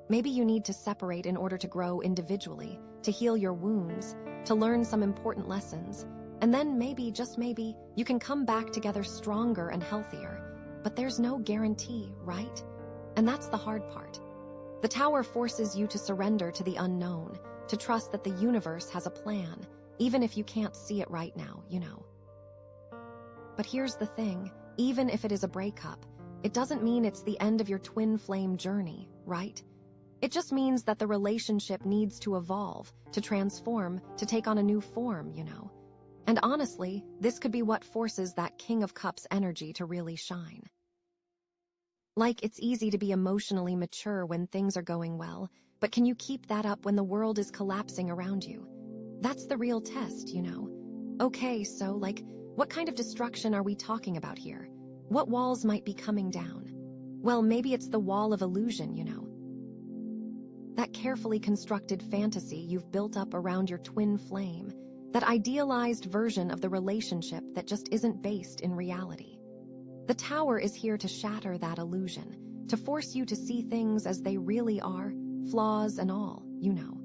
Speaker 1: Maybe you need to separate in order to grow individually, to heal your wounds, to learn some important lessons, and then maybe, just maybe, you can come back together stronger and healthier. But there's no guarantee, right? And that's the hard part. The tower forces you to surrender to the unknown, to trust that the universe has a plan, even if you can't see it right now, you know. But here's the thing, even if it is a breakup, it doesn't mean it's the end of your twin flame journey, right? It just means that the relationship needs to evolve, to transform, to take on a new form, you know. And honestly, this could be what forces that King of Cups energy to really shine. Like, it's easy to be emotionally mature when things are going well, but can you keep that up when the world is collapsing around you? That's the real test, you know. Okay, so, like, what kind of destruction are we talking about here? What walls might be coming down? Well, maybe it's the wall of illusion, you know. That carefully constructed fantasy you've built up around your twin flame, that idealized version of the relationship that just isn't based in reality. The tower is here to shatter that illusion, to force you to see things as they really are, flaws and all, you know.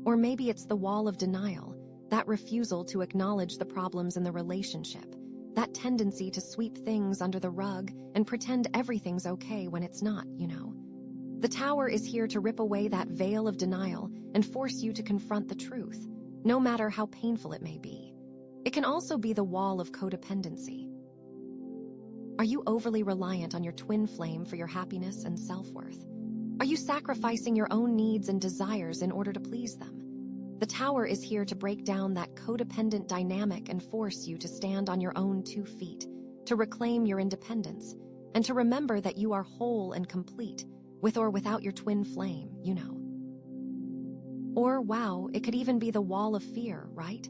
Speaker 1: Or maybe it's the wall of denial, that refusal to acknowledge the problems in the relationship, that tendency to sweep things under the rug and pretend everything's okay when it's not, you know. The tower is here to rip away that veil of denial and force you to confront the truth, no matter how painful it may be. It can also be the wall of codependency. Are you overly reliant on your twin flame for your happiness and self-worth? Are you sacrificing your own needs and desires in order to please them? The tower is here to break down that codependent dynamic and force you to stand on your own 2 feet, to reclaim your independence, and to remember that you are whole and complete, with or without your twin flame, you know. Or, wow, it could even be the wall of fear, right?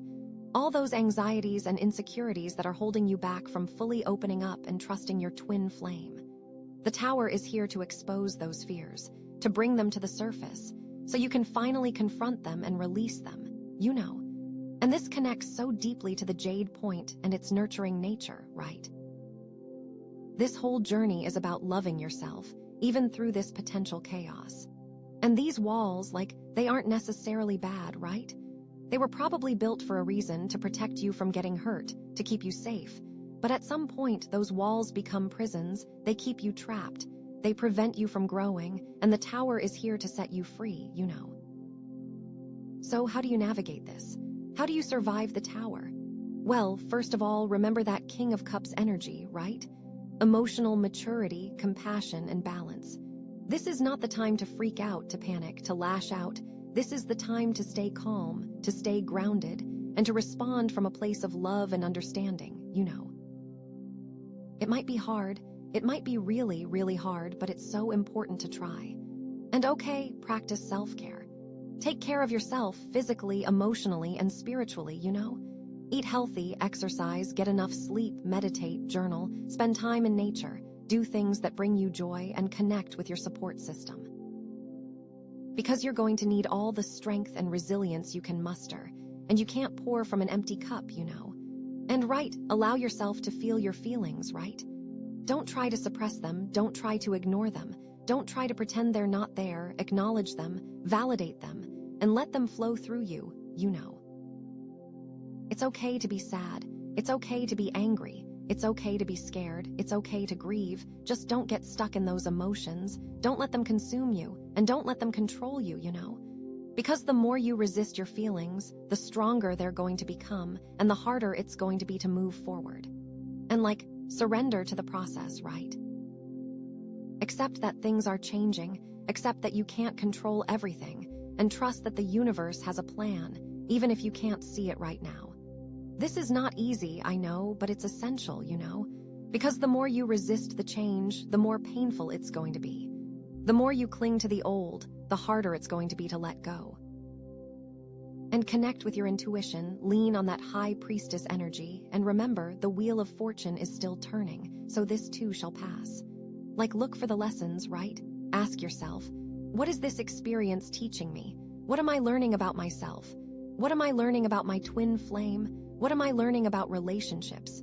Speaker 1: All those anxieties and insecurities that are holding you back from fully opening up and trusting your twin flame. The tower is here to expose those fears, to bring them to the surface, so you can finally confront them and release them, you know. And this connects so deeply to the Jade point and its nurturing nature, right? This whole journey is about loving yourself, even through this potential chaos. And these walls, like, they aren't necessarily bad, right? They were probably built for a reason, to protect you from getting hurt, to keep you safe. But at some point, those walls become prisons, they keep you trapped, they prevent you from growing, and the tower is here to set you free, you know. So how do you navigate this? How do you survive the tower? Well, first of all, remember that King of Cups energy, right? Emotional maturity, compassion, and balance. This is not the time to freak out, to panic, to lash out. This is the time to stay calm, to stay grounded, and to respond from a place of love and understanding, you know. It might be hard. It might be really, really hard, but it's so important to try. And okay, practice self-care. Take care of yourself physically, emotionally, and spiritually, Eat healthy, exercise, get enough sleep, meditate, journal, spend time in nature, do things that bring you joy, and connect with your support system. Because you're going to need all the strength and resilience you can muster, and you can't pour from an empty cup, And allow yourself to feel your feelings, right? Don't try to suppress them, don't try to ignore them, don't try to pretend they're not there, acknowledge them, validate them, and let them flow through you, It's okay to be sad, it's okay to be angry, it's okay to be scared, it's okay to grieve, just don't get stuck in those emotions, don't let them consume you, and don't let them control you, Because the more you resist your feelings, the stronger they're going to become, and the harder it's going to be to move forward. And surrender to the process, right? Accept that things are changing, accept that you can't control everything, and trust that the universe has a plan, even if you can't see it right now. This is not easy, I know, but it's essential, Because the more you resist the change, the more painful it's going to be. The more you cling to the old, the harder it's going to be to let go. And connect with your intuition, lean on that high priestess energy, and remember, the wheel of fortune is still turning, so this too shall pass. Look for the lessons, right? Ask yourself, what is this experience teaching me? What am I learning about myself? What am I learning about my twin flame? What am I learning about relationships?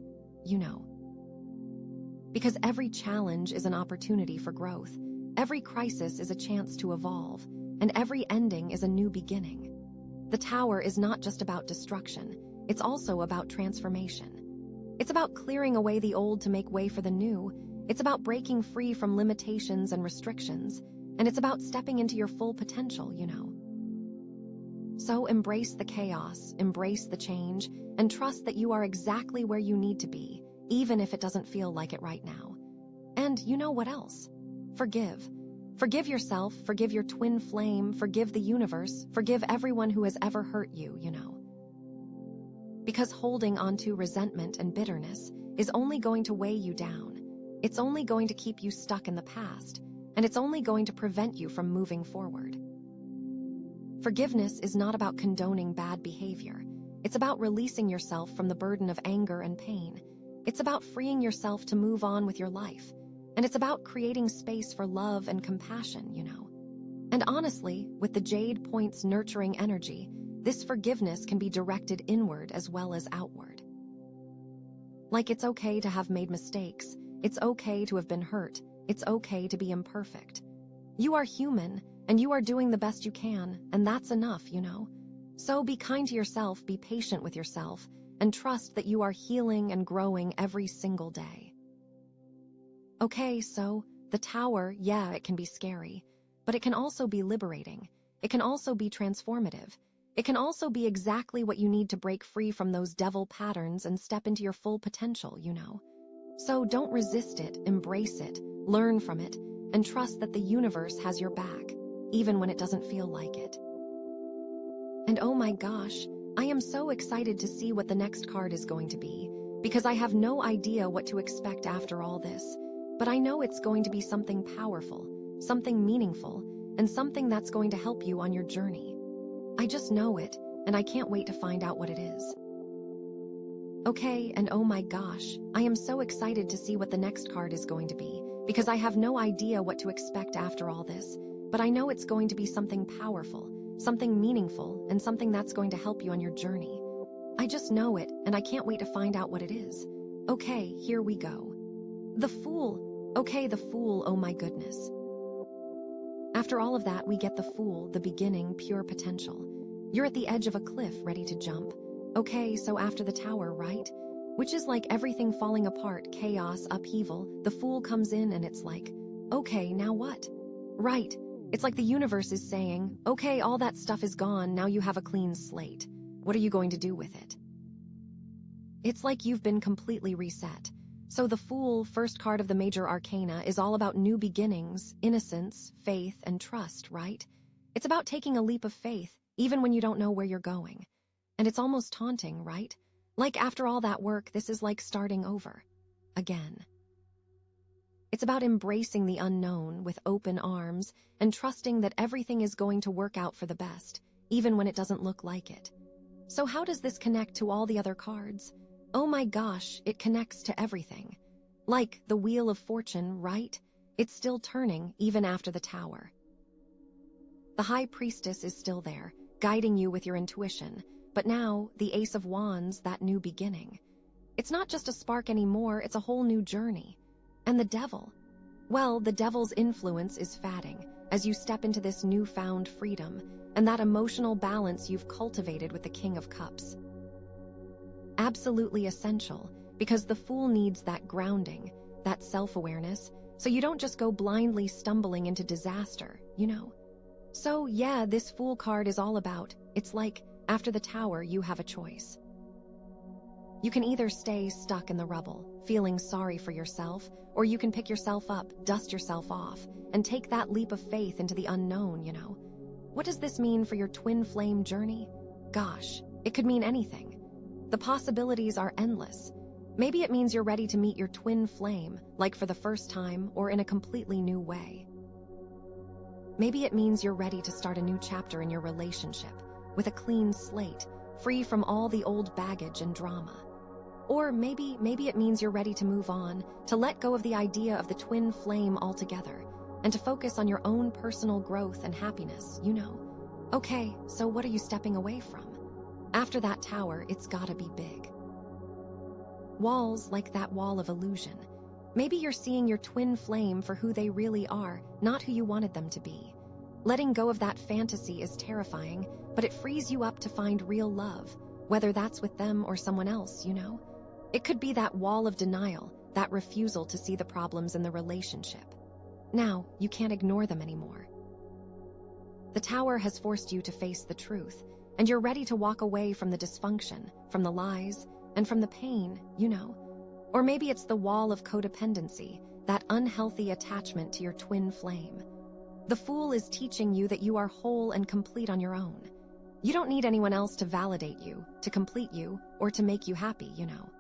Speaker 1: Because every challenge is an opportunity for growth. Every crisis is a chance to evolve, and every ending is a new beginning. The tower is not just about destruction, it's also about transformation. It's about clearing away the old to make way for the new. It's about breaking free from limitations and restrictions, and it's about stepping into your full potential, So embrace the chaos, embrace the change, and trust that you are exactly where you need to be, even if it doesn't feel like it right now. And you know what else? Forgive. Forgive yourself, forgive your twin flame, forgive the universe, forgive everyone who has ever hurt you, Because holding onto resentment and bitterness is only going to weigh you down. It's only going to keep you stuck in the past, and it's only going to prevent you from moving forward. Forgiveness is not about condoning bad behavior. It's about releasing yourself from the burden of anger and pain. It's about freeing yourself to move on with your life. And it's about creating space for love and compassion, And honestly, with the Jade Point's nurturing energy, this forgiveness can be directed inward as well as outward. It's okay to have made mistakes. It's okay to have been hurt. It's okay to be imperfect. You are human, and you are doing the best you can, and that's enough, So be kind to yourself, be patient with yourself, and trust that you are healing and growing every single day. Okay, so the tower, yeah, it can be scary, but it can also be liberating. It can also be transformative. It can also be exactly what you need to break free from those devil patterns and step into your full potential, So don't resist it, embrace it, learn from it, and trust that the universe has your back, even when it doesn't feel like it. And oh my gosh, I am so excited to see what the next card is going to be, because I have no idea what to expect after all this. But I know it's going to be something powerful, something meaningful, and something that's going to help you on your journey. I just know it, and I can't wait to find out what it is. Okay, and oh my gosh, I am so excited to see what the next card is going to be, because I have no idea what to expect after all this, but I know it's going to be something powerful, something meaningful, and something that's going to help you on your journey. I just know it, and I can't wait to find out what it is. Okay, here we go. The Fool. Okay, the Fool, oh my goodness. After all of that, we get the Fool, the beginning, pure potential. You're at the edge of a cliff, ready to jump. Okay, so after the tower, right? Which is like everything falling apart, chaos, upheaval, the Fool comes in and it's like, okay, now what? Right. It's like the universe is saying, okay, all that stuff is gone, now you have a clean slate. What are you going to do with it? It's like you've been completely reset. So the Fool, first card of the major arcana, is all about new beginnings, innocence, faith, and trust, right? It's about taking a leap of faith, even when you don't know where you're going. And it's almost taunting, right? Like after all that work, this is like starting over. Again. It's about embracing the unknown with open arms and trusting that everything is going to work out for the best, even when it doesn't look like it. So how does this connect to all the other cards? Oh my gosh, it connects to everything. Like the Wheel of Fortune, right? It's still turning even after the Tower. The High Priestess is still there, guiding you with your intuition, but now the Ace of Wands, that new beginning. It's not just a spark anymore, it's a whole new journey. And the Devil? Well, the Devil's influence is fading as you step into this newfound freedom and that emotional balance you've cultivated with the King of Cups. Absolutely essential, because the Fool needs that grounding, that self-awareness, so you don't just go blindly stumbling into disaster, you know? So yeah, this Fool card is all about, it's like, after the Tower, you have a choice. You can either stay stuck in the rubble, feeling sorry for yourself, or you can pick yourself up, dust yourself off, and take that leap of faith into the unknown, you know? What does this mean for your twin flame journey? Gosh, it could mean anything. The possibilities are endless. Maybe it means you're ready to meet your twin flame, like for the first time or in a completely new way. Maybe it means you're ready to start a new chapter in your relationship, with a clean slate, free from all the old baggage and drama. Or maybe it means you're ready to move on, to let go of the idea of the twin flame altogether, and to focus on your own personal growth and happiness, you know. Okay, so what are you stepping away from? After that Tower, it's gotta be big. Walls like that wall of illusion. Maybe you're seeing your twin flame for who they really are, not who you wanted them to be. Letting go of that fantasy is terrifying, but it frees you up to find real love, whether that's with them or someone else, you know? It could be that wall of denial, that refusal to see the problems in the relationship. Now, you can't ignore them anymore. The Tower has forced you to face the truth, and you're ready to walk away from the dysfunction, from the lies, and from the pain, you know. Or maybe it's the wall of codependency, that unhealthy attachment to your twin flame. The Fool is teaching you that you are whole and complete on your own. You don't need anyone else to validate you, to complete you, or to make you happy, you know.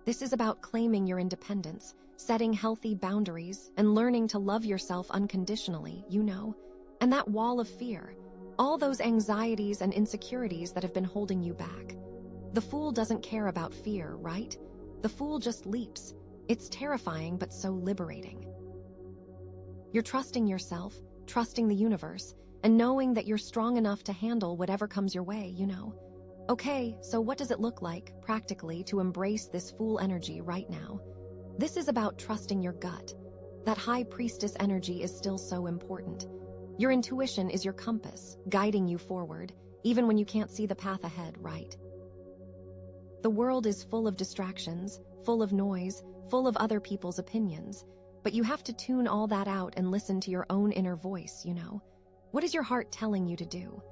Speaker 1: This is about claiming your independence, setting healthy boundaries, and learning to love yourself unconditionally, you know. And that wall of fear, all those anxieties and insecurities that have been holding you back. The Fool doesn't care about fear, right? The Fool just leaps. It's terrifying, but so liberating. You're trusting yourself, trusting the universe, and knowing that you're strong enough to handle whatever comes your way, you know. Okay, so what does it look like, practically, to embrace this Fool energy right now? This is about trusting your gut. That High Priestess energy is still so important. Your intuition is your compass, guiding you forward, even when you can't see the path ahead, right? The world is full of distractions, full of noise, full of other people's opinions, but you have to tune all that out and listen to your own inner voice, you know? What is your heart telling you to do?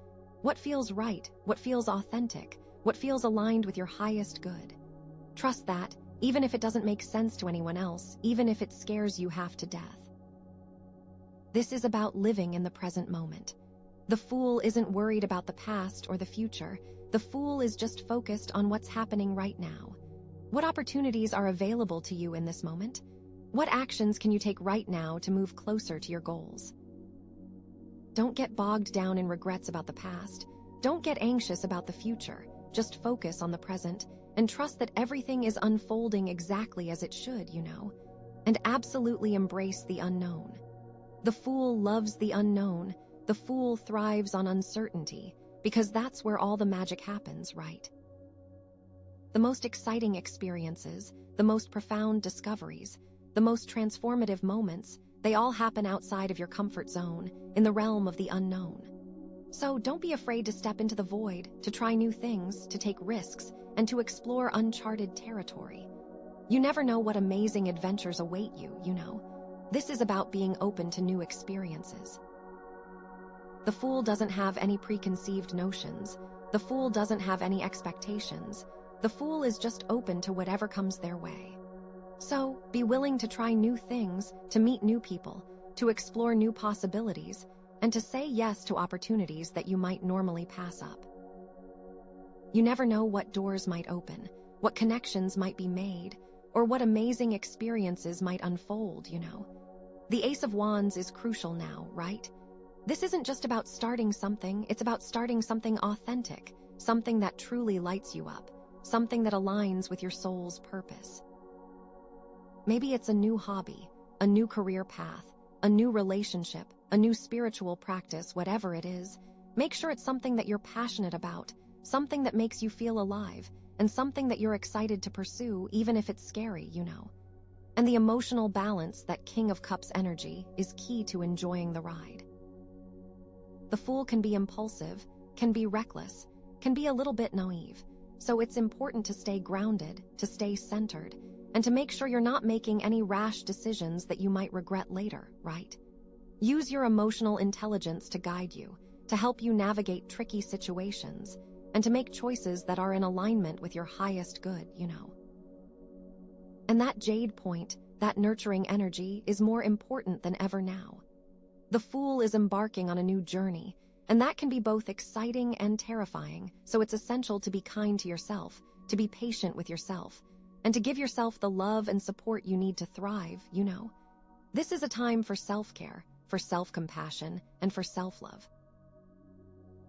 Speaker 1: What feels right? What feels authentic? What feels aligned with your highest good? Trust that, even if it doesn't make sense to anyone else, even if it scares you half to death. This is about living in the present moment. The Fool isn't worried about the past or the future. The Fool is just focused on what's happening right now. What opportunities are available to you in this moment? What actions can you take right now to move closer to your goals? Don't get bogged down in regrets about the past. Don't get anxious about the future. Just focus on the present and trust that everything is unfolding exactly as it should, you know? And absolutely embrace the unknown. The Fool loves the unknown. The Fool thrives on uncertainty, because that's where all the magic happens, right? The most exciting experiences, the most profound discoveries, the most transformative moments, they all happen outside of your comfort zone, in the realm of the unknown. So don't be afraid to step into the void, to try new things, to take risks, and to explore uncharted territory. You never know what amazing adventures await you, you know? This is about being open to new experiences. The Fool doesn't have any preconceived notions. The Fool doesn't have any expectations. The Fool is just open to whatever comes their way. So, be willing to try new things, to meet new people, to explore new possibilities, and to say yes to opportunities that you might normally pass up. You never know what doors might open, what connections might be made, or what amazing experiences might unfold, The Ace of Wands is crucial now, right? This isn't just about starting something, it's about starting something authentic, something that truly lights you up, something that aligns with your soul's purpose. Maybe it's a new hobby, a new career path, a new relationship, a new spiritual practice, whatever it is. Make sure it's something that you're passionate about, something that makes you feel alive, and something that you're excited to pursue, even if it's scary, And the emotional balance, that King of Cups energy, is key to enjoying the ride. The Fool can be impulsive, can be reckless, can be a little bit naive, so it's important to stay grounded, to stay centered, and to make sure you're not making any rash decisions that you might regret later, right? Use your emotional intelligence to guide you, to help you navigate tricky situations, and to make choices that are in alignment with your highest good, And that Jade point, that nurturing energy, is more important than ever now. The Fool is embarking on a new journey, and that can be both exciting and terrifying, so it's essential to be kind to yourself, to be patient with yourself, and to give yourself the love and support you need to thrive, This is a time for self-care, for self-compassion, and for self-love.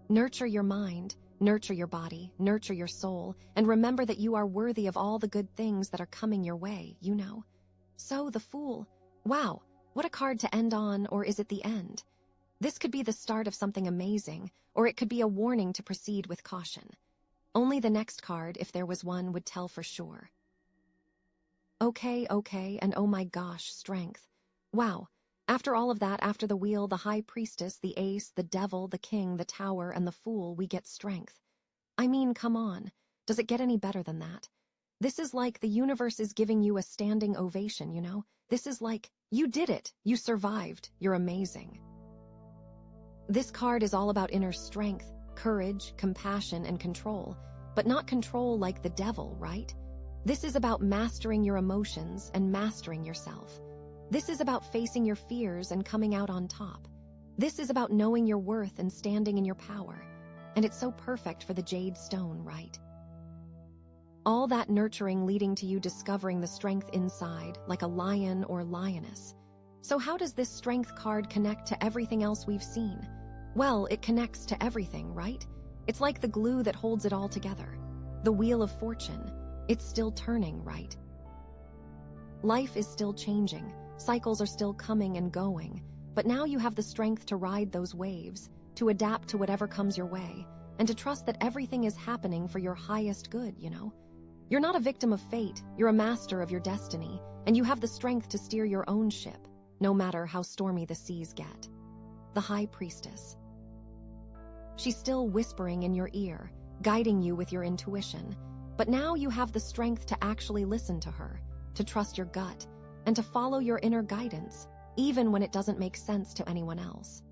Speaker 1: Nurture your mind, nurture your body, nurture your soul, and remember that you are worthy of all the good things that are coming your way, So, the Fool, wow, what a card to end on, or is it the end? This could be the start of something amazing, or it could be a warning to proceed with caution. Only the next card, if there was one, would tell for sure. Okay, and oh my gosh, strength. Wow. After all of that, after the Wheel, the High Priestess, the Ace, the Devil, the King, the Tower, and the Fool, we get strength. I mean, come on. Does it get any better than that? This is like the universe is giving you a standing ovation, This is like, you did it, you survived, you're amazing. This card is all about inner strength, courage, compassion, and control, but not control like the devil, right? This is about mastering your emotions and mastering yourself. This is about facing your fears and coming out on top. This is about knowing your worth and standing in your power. And it's so perfect for the Jade Stone, right? All that nurturing leading to you discovering the strength inside, like a lion or lioness. So how does this strength card connect to everything else we've seen? Well, it connects to everything, right? It's like the glue that holds it all together. The Wheel of Fortune. It's still turning, right? Life is still changing. Cycles are still coming and going. But now you have the strength to ride those waves, to adapt to whatever comes your way, and to trust that everything is happening for your highest good, You're not a victim of fate, you're a master of your destiny, and you have the strength to steer your own ship, no matter how stormy the seas get. The High Priestess. She's still whispering in your ear, guiding you with your intuition, but now you have the strength to actually listen to her, to trust your gut, and to follow your inner guidance, even when it doesn't make sense to anyone else.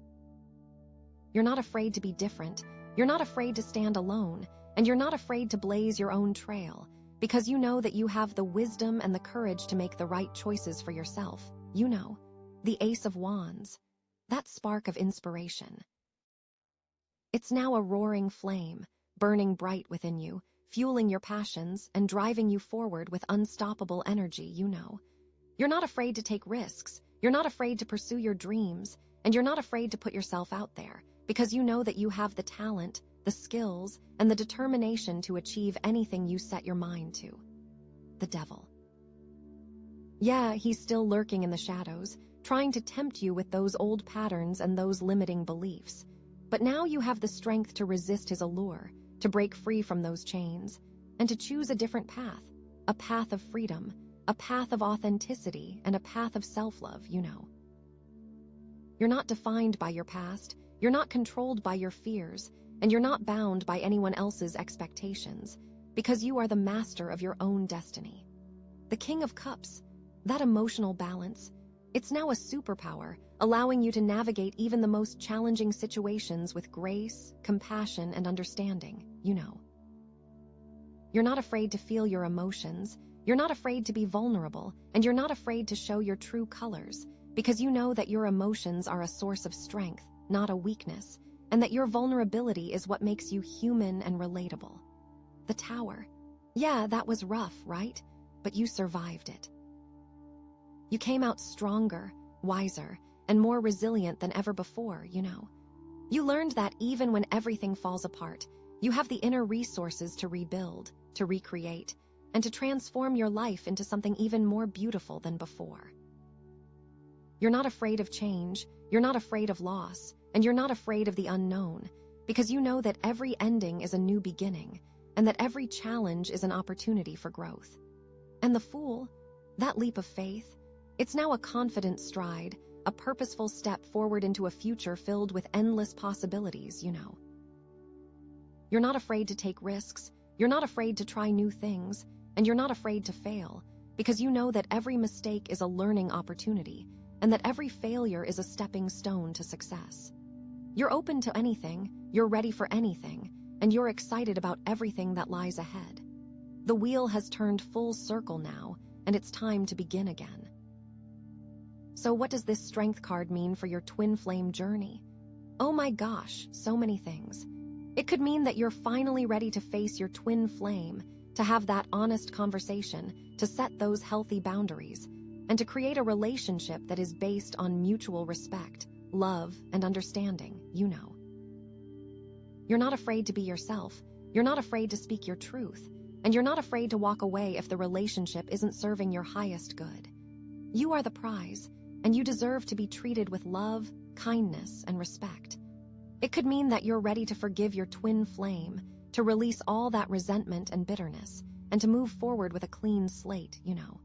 Speaker 1: You're not afraid to be different, you're not afraid to stand alone, and you're not afraid to blaze your own trail, because you know that you have the wisdom and the courage to make the right choices for yourself. The Ace of Wands, that spark of inspiration. It's now a roaring flame, burning bright within you, fueling your passions and driving you forward with unstoppable energy, You're not afraid to take risks, you're not afraid to pursue your dreams, and you're not afraid to put yourself out there, because you know that you have the talent, the skills, and the determination to achieve anything you set your mind to. The Devil. Yeah, he's still lurking in the shadows, trying to tempt you with those old patterns and those limiting beliefs. But now you have the strength to resist his allure, to break free from those chains, and to choose a different path, a path of freedom, a path of authenticity, and a path of self-love, You're not defined by your past, you're not controlled by your fears, and you're not bound by anyone else's expectations, because you are the master of your own destiny. The King of Cups, that emotional balance, it's now a superpower, allowing you to navigate even the most challenging situations with grace, compassion, and understanding, You're not afraid to feel your emotions, you're not afraid to be vulnerable, and you're not afraid to show your true colors, because you know that your emotions are a source of strength, not a weakness, and that your vulnerability is what makes you human and relatable. The Tower. Yeah, that was rough, right? but you survived it. You came out stronger, wiser, and more resilient than ever before, you know. You learned that even when everything falls apart, you have the inner resources to rebuild, to recreate, and to transform your life into something even more beautiful than before. You're not afraid of change, you're not afraid of loss, and you're not afraid of the unknown, because you know that every ending is a new beginning, and that every challenge is an opportunity for growth. And the Fool, that leap of faith, it's now a confident stride, a purposeful step forward into a future filled with endless possibilities, you know. You're not afraid to take risks, you're not afraid to try new things, and you're not afraid to fail, because you know that every mistake is a learning opportunity, and that every failure is a stepping stone to success. You're open to anything, you're ready for anything, and you're excited about everything that lies ahead. The wheel has turned full circle now, and it's time to begin again. So what does this strength card mean for your twin flame journey? Oh my gosh, so many things. It could mean that you're finally ready to face your twin flame, to have that honest conversation, to set those healthy boundaries, and to create a relationship that is based on mutual respect, love, and understanding, you know. You're not afraid to be yourself, you're not afraid to speak your truth, and you're not afraid to walk away if the relationship isn't serving your highest good. You are the prize, and you deserve to be treated with love, kindness, and respect. It could mean that you're ready to forgive your twin flame, to release all that resentment and bitterness, and to move forward with a clean slate, you know.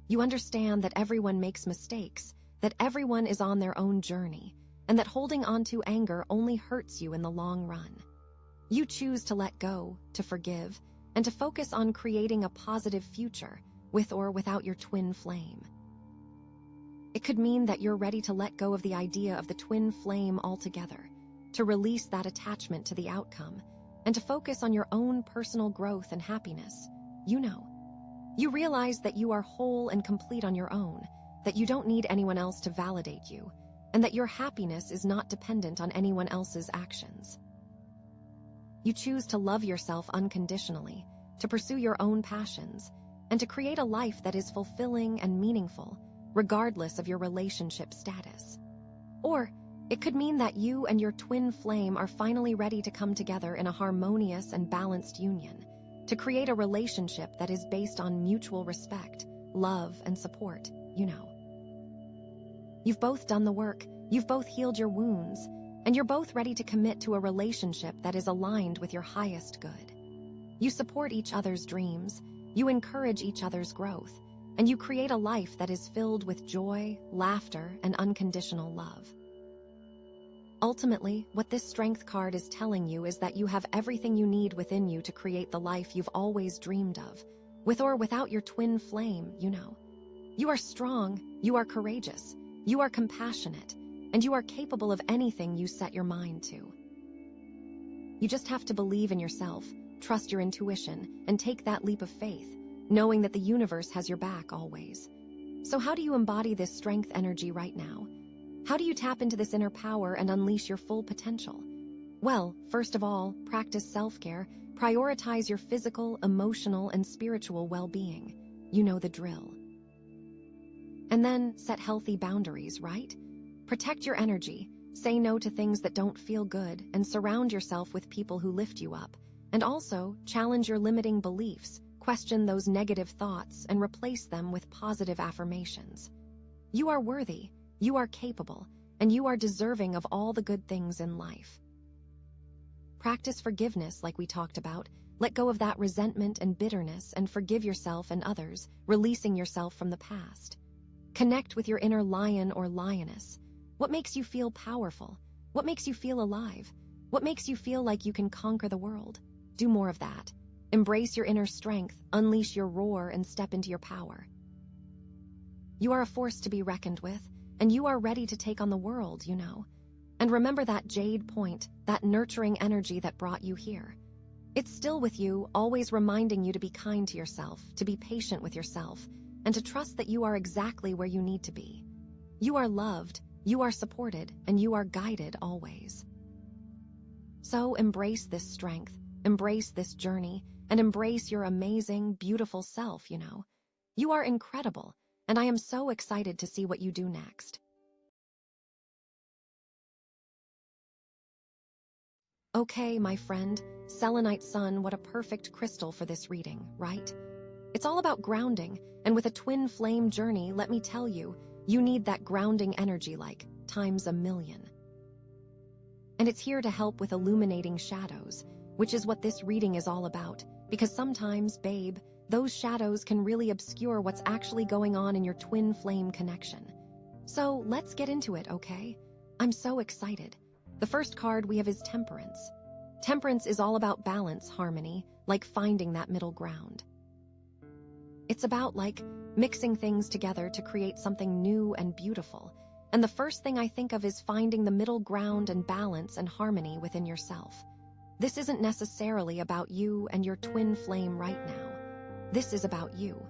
Speaker 1: You understand that everyone makes mistakes, that everyone is on their own journey, and that holding on to anger only hurts you in the long run. You choose to let go, to forgive, and to focus on creating a positive future, with or without your twin flame. It could mean that you're ready to let go of the idea of the twin flame altogether, to release that attachment to the outcome, and to focus on your own personal growth and happiness. You know. You realize that you are whole and complete on your own, that you don't need anyone else to validate you, and that your happiness is not dependent on anyone else's actions. You choose to love yourself unconditionally, to pursue your own passions, and to create a life that is fulfilling and meaningful, regardless of your relationship status. Or it could mean that you and your twin flame are finally ready to come together in a harmonious and balanced union, to create a relationship that is based on mutual respect, love, and support, you know. You've both done the work, you've both healed your wounds, and you're both ready to commit to a relationship that is aligned with your highest good. You support each other's dreams, you encourage each other's growth, and you create a life that is filled with joy, laughter, and unconditional love. Ultimately, what this strength card is telling you is that you have everything you need within you to create the life you've always dreamed of, with or without your twin flame, you know. You are strong, you are courageous, you are compassionate, and you are capable of anything you set your mind to. You just have to believe in yourself, trust your intuition, and take that leap of faith, knowing that the universe has your back always. So how do you embody this strength energy right now? How do you tap into this inner power and unleash your full potential? Well, first of all, practice self-care, prioritize your physical, emotional, and spiritual well-being. You know the drill. And then set healthy boundaries, right? Protect your energy, say no to things that don't feel good, and surround yourself with people who lift you up. And also, challenge your limiting beliefs, question those negative thoughts, and replace them with positive affirmations. You are worthy, you are capable, and you are deserving of all the good things in life. Practice forgiveness like we talked about. Let go of that resentment and bitterness and forgive yourself and others, releasing yourself from the past. Connect with your inner lion or lioness. What makes you feel powerful? What makes you feel alive? What makes you feel like you can conquer the world? Do more of that. Embrace your inner strength, unleash your roar, and step into your power. You are a force to be reckoned with, and you are ready to take on the world, you know. And remember that Jade point, that nurturing energy that brought you here. It's still with you, always reminding you to be kind to yourself, to be patient with yourself, and to trust that you are exactly where you need to be. You are loved, you are supported, and you are guided always. So embrace this strength, embrace this journey, and embrace your amazing, beautiful self, you know. You are incredible, and I am so excited to see what you do next. Okay, my friend, Selenite Sun, what a perfect crystal for this reading, right? It's all about grounding, and with a twin flame journey, let me tell you, you need that grounding energy like times a million. And it's here to help with illuminating shadows, which is what this reading is all about, because sometimes, babe, those shadows can really obscure what's actually going on in your twin flame connection. So let's get into it, okay? I'm so excited. The first card we have is Temperance. Temperance is all about balance, harmony, like finding that middle ground. It's about, like, mixing things together to create something new and beautiful. And the first thing I think of is finding the middle ground and balance and harmony within yourself. This isn't necessarily about you and your twin flame right now. This is about you.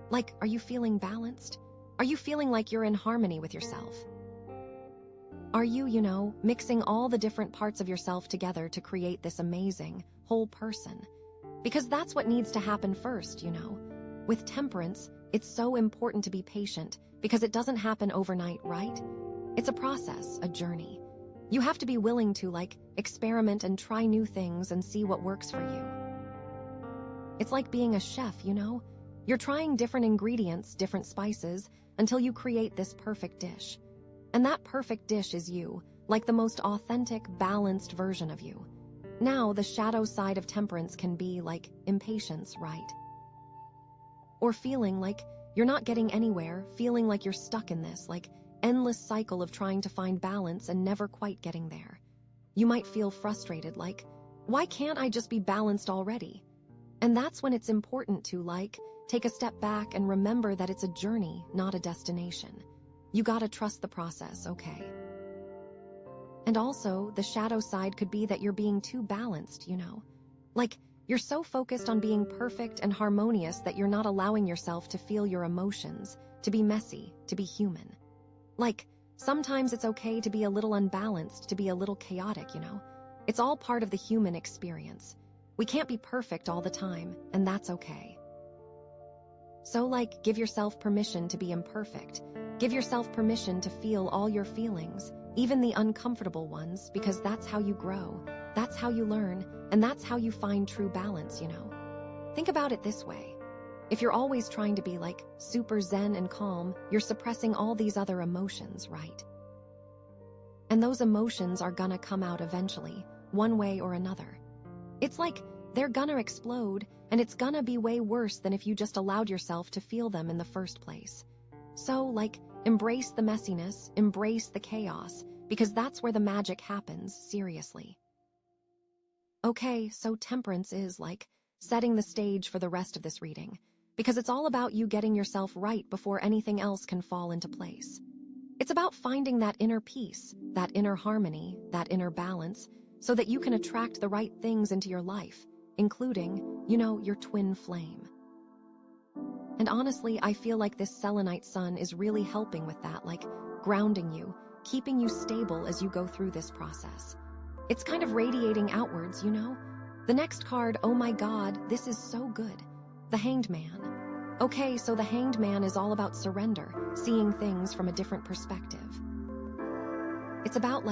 Speaker 1: Like, are you feeling balanced? Are you feeling like you're in harmony with yourself? Are you, mixing all the different parts of yourself together to create this amazing, whole person? Because that's what needs to happen first, With temperance, it's so important to be patient because it doesn't happen overnight, right? It's a process, a journey. You have to be willing to, experiment and try new things and see what works for you. It's like being a chef, You're trying different ingredients, different spices, until you create this perfect dish. And that perfect dish is you, like the most authentic, balanced version of you. Now, the shadow side of temperance can be like impatience, right? Or feeling like you're not getting anywhere, feeling like you're stuck in this, endless cycle of trying to find balance and never quite getting there. You might feel frustrated, like, why can't I just be balanced already? And that's when it's important to, take a step back and remember that it's a journey, not a destination. You gotta trust the process, okay? And also, the shadow side could be that you're being too balanced, Like, you're so focused on being perfect and harmonious that you're not allowing yourself to feel your emotions, to be messy, to be human. Like, sometimes it's okay to be a little unbalanced, to be a little chaotic, It's all part of the human experience. We can't be perfect all the time, and that's okay. So, give yourself permission to be imperfect. Give yourself permission to feel all your feelings, even the uncomfortable ones, because that's how you grow, that's how you learn, and that's how you find true balance, Think about it this way. If you're always trying to be, super zen and calm, you're suppressing all these other emotions, right? And those emotions are gonna come out eventually, one way or another. It's like they're gonna explode, and it's gonna be way worse than if you just allowed yourself to feel them in the first place. So, embrace the messiness, embrace the chaos, because that's where the magic happens, seriously. Okay, so temperance is, setting the stage for the rest of this reading, because it's all about you getting yourself right before anything else can fall into place. It's about finding that inner peace, that inner harmony, that inner balance, so that you can attract the right things into your life, including, your twin flame. And honestly, I feel like this Selenite Sun is really helping with that, grounding you, keeping you stable as you go through this process. It's kind of radiating outwards, The next card, oh my god, this is so good. The Hanged Man. Okay, so the Hanged Man is all about surrender, seeing things from a different perspective. It's about,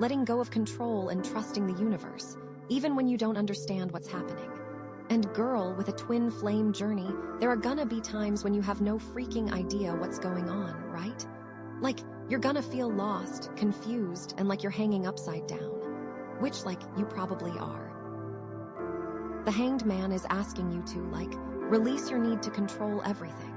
Speaker 1: letting go of control and trusting the universe, even when you don't understand what's happening. And girl, with a twin flame journey, there are gonna be times when you have no freaking idea what's going on, right? You're gonna feel lost, confused, and like you're hanging upside down. Which, you probably are. The Hanged Man is asking you to, release your need to control everything.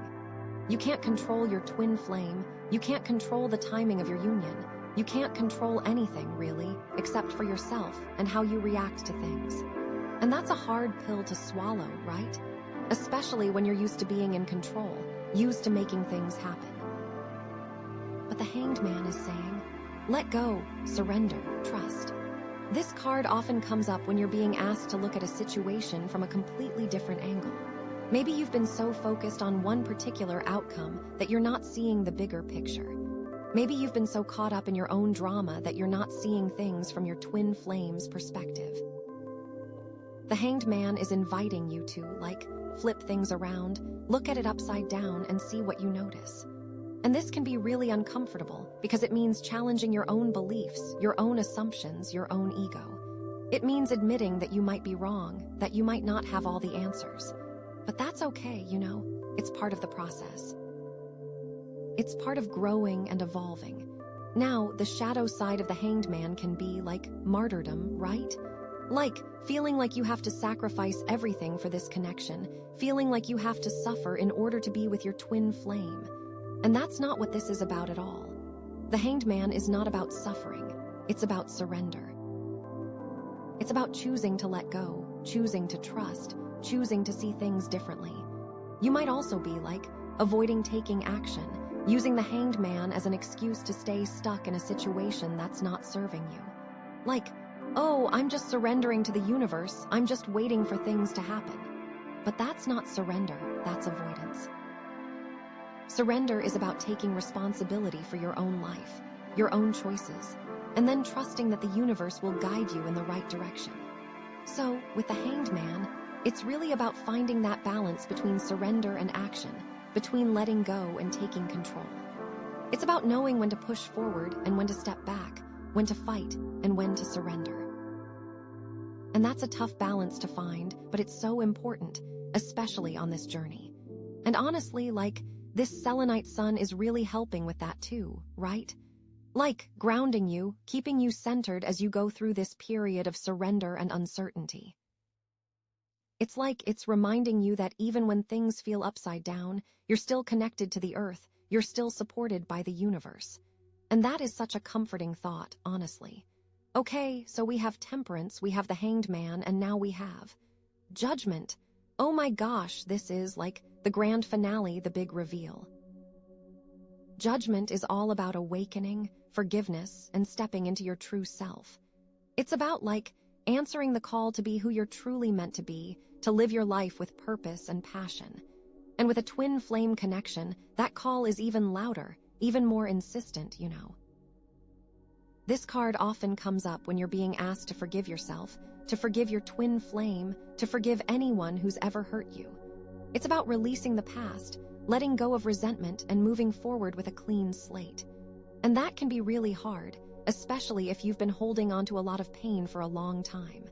Speaker 1: You can't control your twin flame, you can't control the timing of your union, you can't control anything, really, except for yourself and how you react to things. And that's a hard pill to swallow, right? Especially when you're used to being in control, used to making things happen. But the Hanged Man is saying, let go, surrender, trust. This card often comes up when you're being asked to look at a situation from a completely different angle. Maybe you've been so focused on one particular outcome that you're not seeing the bigger picture. Maybe you've been so caught up in your own drama that you're not seeing things from your twin flame's perspective. The Hanged Man is inviting you to, like, flip things around, look at it upside down, and see what you notice. And this can be really uncomfortable because it means challenging your own beliefs, your own assumptions, your own ego. It means admitting that you might be wrong, that you might not have all the answers. But that's okay, you know? It's part of the process. It's part of growing and evolving. Now, the shadow side of the Hanged Man can be like martyrdom, right? Like feeling like you have to sacrifice everything for this connection, feeling like you have to suffer in order to be with your twin flame. And that's not what this is about at all. The Hanged Man is not about suffering. It's about surrender. It's about choosing to let go, choosing to trust, choosing to see things differently. You might also be like avoiding taking action, using the Hanged Man as an excuse to stay stuck in a situation that's not serving you. Like, oh, I'm just surrendering to the universe, I'm just waiting for things to happen. But that's not surrender, that's avoidance. Surrender is about taking responsibility for your own life, your own choices, and then trusting that the universe will guide you in the right direction. So, with the Hanged Man, it's really about finding that balance between surrender and action, between letting go and taking control. It's about knowing when to push forward and when to step back, when to fight and when to surrender. And that's a tough balance to find, but it's so important, especially on this journey. And honestly, like, this Selenite Sun is really helping with that too, right? Like, grounding you, keeping you centered as you go through this period of surrender and uncertainty. It's like it's reminding you that even when things feel upside down, you're still connected to the earth, you're still supported by the universe. And that is such a comforting thought, honestly. Okay, so we have temperance, we have the Hanged Man, and now we have judgment. Oh my gosh, this is like the grand finale, the big reveal. Judgment is all about awakening, forgiveness, and stepping into your true self. It's about, like, answering the call to be who you're truly meant to be, to live your life with purpose and passion. And with a twin flame connection, that call is even louder, even more insistent, you know. This card often comes up when you're being asked to forgive yourself, to forgive your twin flame, to forgive anyone who's ever hurt you. It's about releasing the past, letting go of resentment, and moving forward with a clean slate. And that can be really hard, especially if you've been holding on to a lot of pain for a long time.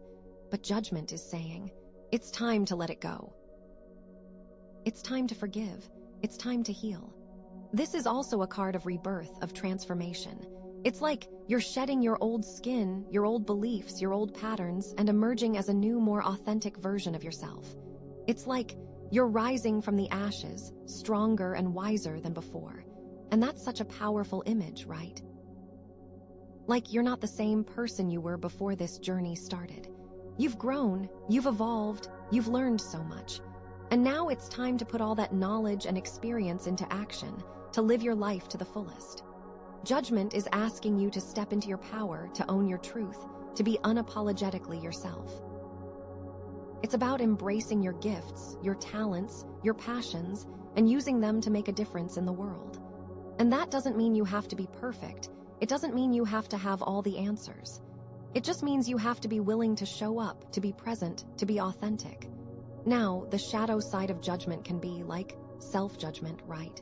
Speaker 1: But judgment is saying, it's time to let it go. It's time to forgive. It's time to heal. This is also a card of rebirth, of transformation. It's like you're shedding your old skin, your old beliefs, your old patterns, and emerging as a new, more authentic version of yourself. It's like you're rising from the ashes, stronger and wiser than before. And that's such a powerful image, right? Like you're not the same person you were before this journey started. You've grown, you've evolved, you've learned so much. And now it's time to put all that knowledge and experience into action, to live your life to the fullest. Judgment is asking you to step into your power, to own your truth, to be unapologetically yourself. It's about embracing your gifts, your talents, your passions, and using them to make a difference in the world. And that doesn't mean you have to be perfect. It doesn't mean you have to have all the answers. It just means you have to be willing to show up, to be present, to be authentic. Now, the shadow side of judgment can be like self-judgment, right?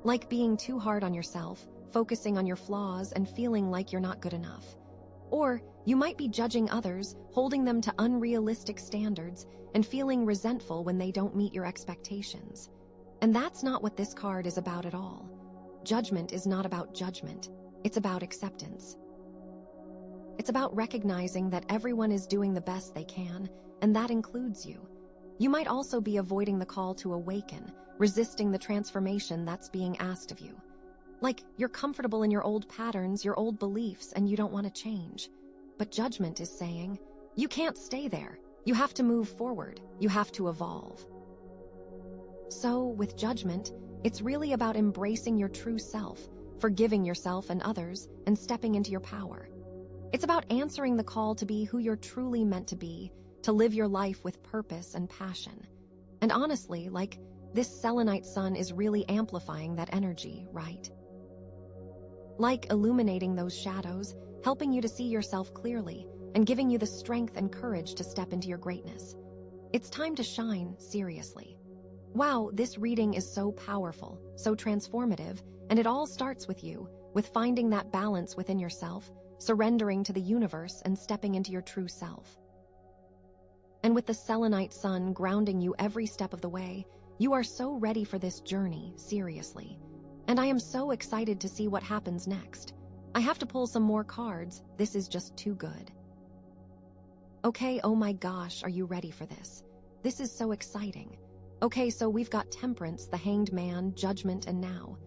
Speaker 1: Like being too hard on yourself, focusing on your flaws, and feeling like you're not good enough. Or you might be judging others, holding them to unrealistic standards, and feeling resentful when they don't meet your expectations. And that's not what this card is about at all. Judgment is not about judgment. It's about acceptance. It's about recognizing that everyone is doing the best they can, and that includes you. You might also be avoiding the call to awaken, resisting the transformation that's being asked of you. Like you're comfortable in your old patterns, your old beliefs, and you don't want to change. But judgment is saying, you can't stay there. You have to move forward. You have to evolve. So, with judgment, it's really about embracing your true self, forgiving yourself and others, and stepping into your power. It's about answering the call to be who you're truly meant to be, to live your life with purpose and passion. And honestly, like, this Selenite Sun is really amplifying that energy, right? Like illuminating those shadows, helping you to see yourself clearly, and giving you the strength and courage to step into your greatness. It's time to shine, seriously. Wow, this reading is so powerful, so transformative, and it all starts with you, with finding that balance within yourself, surrendering to the universe and stepping into your true self. And with the Selenite Sun grounding you every step of the way, you are so ready for this journey, seriously. And I am so excited to see what happens next. I have to pull some more cards, this is just too good. Okay, oh my gosh, are you ready for this? This is so exciting. Okay, so we've got Temperance, the Hanged Man, Judgment, and now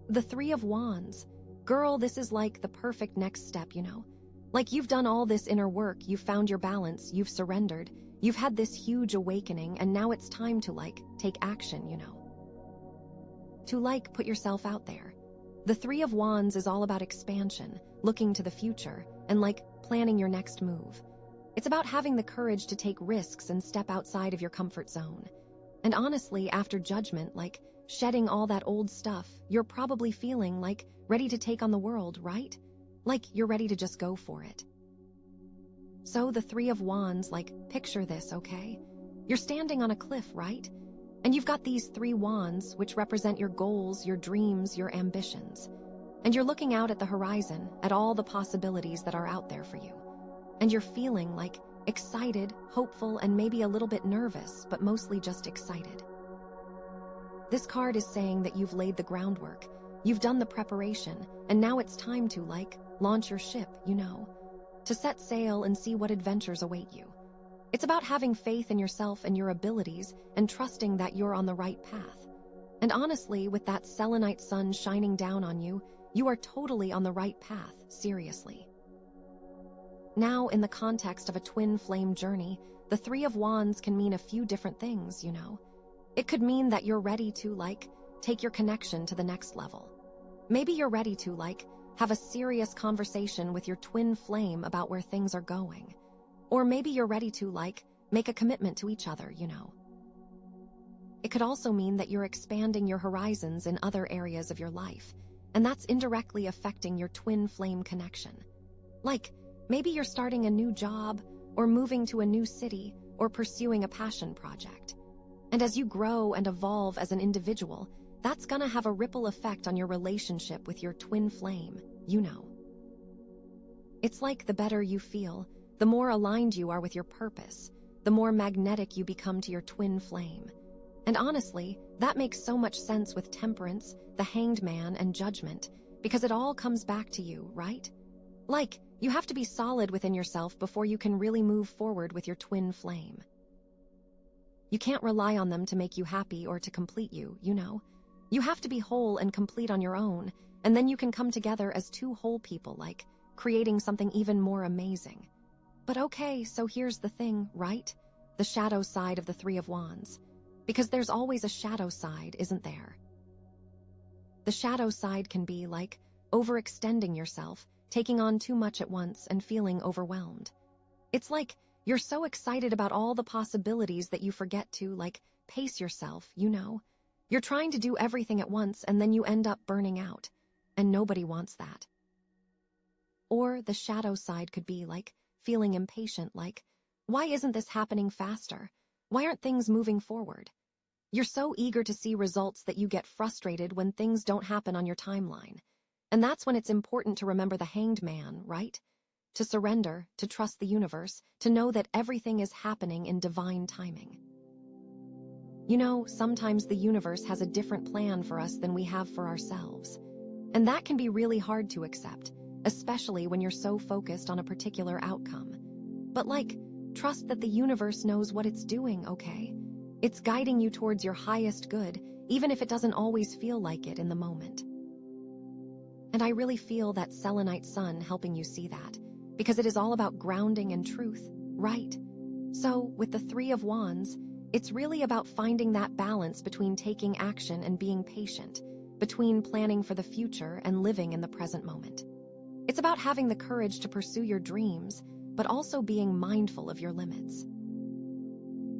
Speaker 1: the Three of Wands. Girl, this is like the perfect next step, you know? Like you've done all this inner work, you've found your balance, you've surrendered, you've had this huge awakening, and now it's time to take action, you know? To put yourself out there. The Three of Wands is all about expansion, looking to the future, and planning your next move. It's about having the courage to take risks and step outside of your comfort zone. And honestly, after Judgment, shedding all that old stuff, you're probably feeling ready to take on the world, right? You're ready to just go for it. So the Three of Wands, picture this, okay? You're standing on a cliff, right? And you've got these three wands, which represent your goals, your dreams, your ambitions. And you're looking out at the horizon, at all the possibilities that are out there for you. And you're feeling excited, hopeful, and maybe a little bit nervous, but mostly just excited. This card is saying that you've laid the groundwork, you've done the preparation, and now it's time to, launch your ship, you know, to set sail and see what adventures await you. It's about having faith in yourself and your abilities and trusting that you're on the right path. And honestly, with that Selenite Sun shining down on you, you are totally on the right path, seriously. Now, in the context of a twin flame journey, the Three of Wands can mean a few different things, you know. It could mean that you're ready to, take your connection to the next level. Maybe you're ready to, have a serious conversation with your twin flame about where things are going. Or maybe you're ready to, make a commitment to each other, you know. It could also mean that you're expanding your horizons in other areas of your life, and that's indirectly affecting your twin flame connection. Maybe you're starting a new job, or moving to a new city, or pursuing a passion project. And as you grow and evolve as an individual, that's gonna have a ripple effect on your relationship with your twin flame, you know. It's the better you feel, the more aligned you are with your purpose, the more magnetic you become to your twin flame. And honestly, that makes so much sense with Temperance, the Hanged Man, and Judgment, because it all comes back to you, right? You have to be solid within yourself before you can really move forward with your twin flame. You can't rely on them to make you happy or to complete you, you know? You have to be whole and complete on your own, and then you can come together as two whole people, creating something even more amazing. But okay, so here's the thing, right? The shadow side of the Three of Wands. Because there's always a shadow side, isn't there? The shadow side can be overextending yourself, taking on too much at once and feeling overwhelmed. It's you're so excited about all the possibilities that you forget to, pace yourself, you know? You're trying to do everything at once and then you end up burning out. And nobody wants that. Or the shadow side could be feeling impatient, why isn't this happening faster? Why aren't things moving forward? You're so eager to see results that you get frustrated when things don't happen on your timeline. And that's when it's important to remember the Hanged Man, right? To surrender, to trust the universe, to know that everything is happening in divine timing. You know, sometimes the universe has a different plan for us than we have for ourselves. And that can be really hard to accept, especially when you're so focused on a particular outcome. But trust that the universe knows what it's doing, okay? It's guiding you towards your highest good, even if it doesn't always feel like it in the moment. And I really feel that Selenite Sun helping you see that, because it is all about grounding and truth, right? So, with the Three of Wands, it's really about finding that balance between taking action and being patient, between planning for the future and living in the present moment. It's about having the courage to pursue your dreams, but also being mindful of your limits.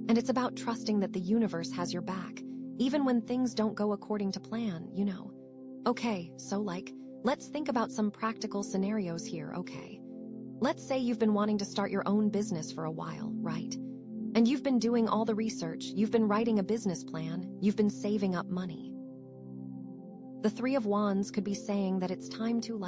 Speaker 1: And it's about trusting that the universe has your back, even when things don't go according to plan, you know. Okay, so let's think about some practical scenarios here, okay? Let's say you've been wanting to start your own business for a while, right? And you've been doing all the research, you've been writing a business plan, you've been saving up money. The Three of Wands could be saying that it's time to,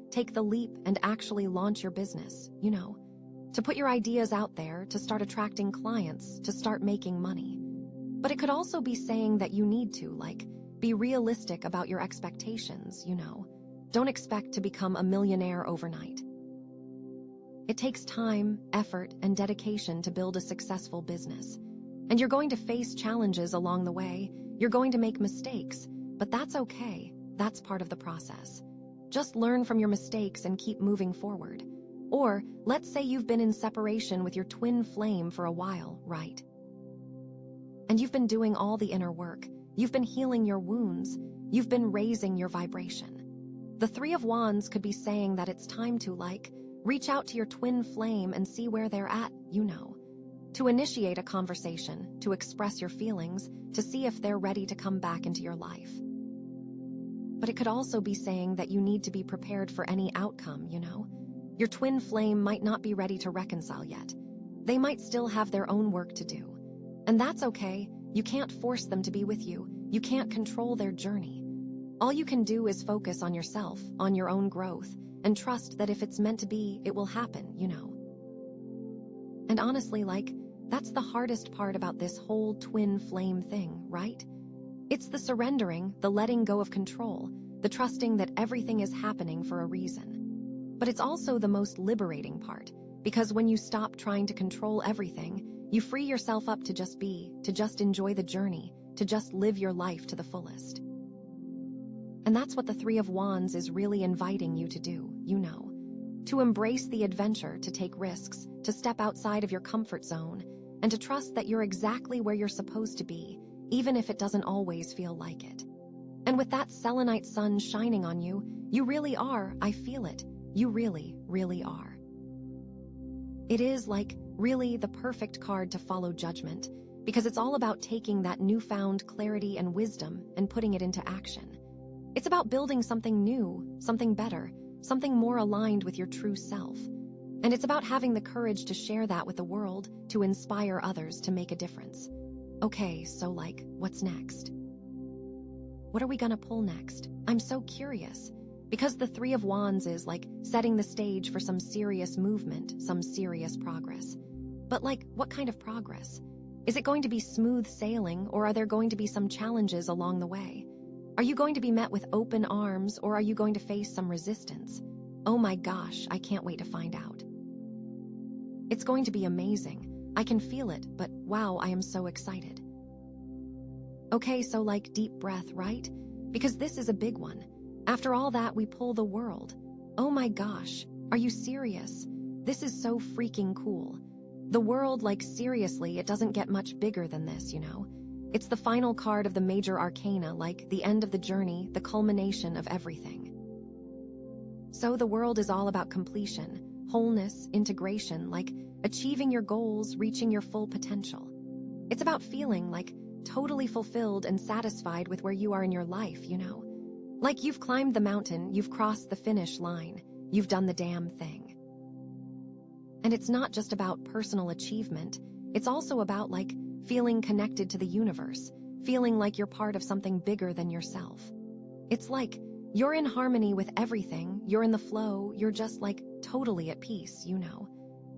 Speaker 1: take the leap and actually launch your business, to put your ideas out there, to start attracting clients, to start making money. But it could also be saying that you need to, be realistic about your expectations, Don't expect to become a millionaire overnight. It takes time, effort, and dedication to build a successful business. And you're going to face challenges along the way, you're going to make mistakes, but that's okay, that's part of the process. Just learn from your mistakes and keep moving forward. Or, let's say you've been in separation with your twin flame for a while, right? And you've been doing all the inner work, you've been healing your wounds, you've been raising your vibration. The Three of Wands could be saying that it's time to, reach out to your twin flame and see where they're at, to initiate a conversation, to express your feelings, to see if they're ready to come back into your life. But it could also be saying that you need to be prepared for any outcome, Your twin flame might not be ready to reconcile yet. They might still have their own work to do. And that's okay, you can't force them to be with you, you can't control their journey. All you can do is focus on yourself, on your own growth, and trust that if it's meant to be, it will happen, And honestly, that's the hardest part about this whole twin flame thing, right? It's the surrendering, the letting go of control, the trusting that everything is happening for a reason. But it's also the most liberating part, because when you stop trying to control everything, you free yourself up to just be, to just enjoy the journey, to just live your life to the fullest. And that's what the Three of Wands is really inviting you to do, to embrace the adventure, to take risks, to step outside of your comfort zone, and to trust that you're exactly where you're supposed to be, even if it doesn't always feel like it. And with that Selenite Sun shining on you, you really are, I feel it, you really, really are. It is, really the perfect card to follow Judgment, because it's all about taking that newfound clarity and wisdom and putting it into action. It's about building something new, something better, something more aligned with your true self. And it's about having the courage to share that with the world, to inspire others to make a difference. Okay, so what's next? What are we gonna pull next? I'm so curious. Because the Three of Wands is setting the stage for some serious movement, some serious progress. But what kind of progress? Is it going to be smooth sailing, or are there going to be some challenges along the way? Are you going to be met with open arms, or are you going to face some resistance? Oh my gosh, I can't wait to find out. It's going to be amazing. I can feel it, but wow, I am so excited. Okay, so deep breath, right? Because this is a big one. After all that, we pull the world. Oh my gosh, are you serious? This is so freaking cool. The world, seriously, it doesn't get much bigger than this, It's the final card of the major arcana, the end of the journey, the culmination of everything. So the world is all about completion, wholeness, integration, achieving your goals, reaching your full potential. It's about feeling totally fulfilled and satisfied with where you are in your life, You've climbed the mountain, you've crossed the finish line, you've done the damn thing. And it's not just about personal achievement, it's also about feeling connected to the universe, feeling like you're part of something bigger than yourself. It's you're in harmony with everything, you're in the flow, you're just totally at peace,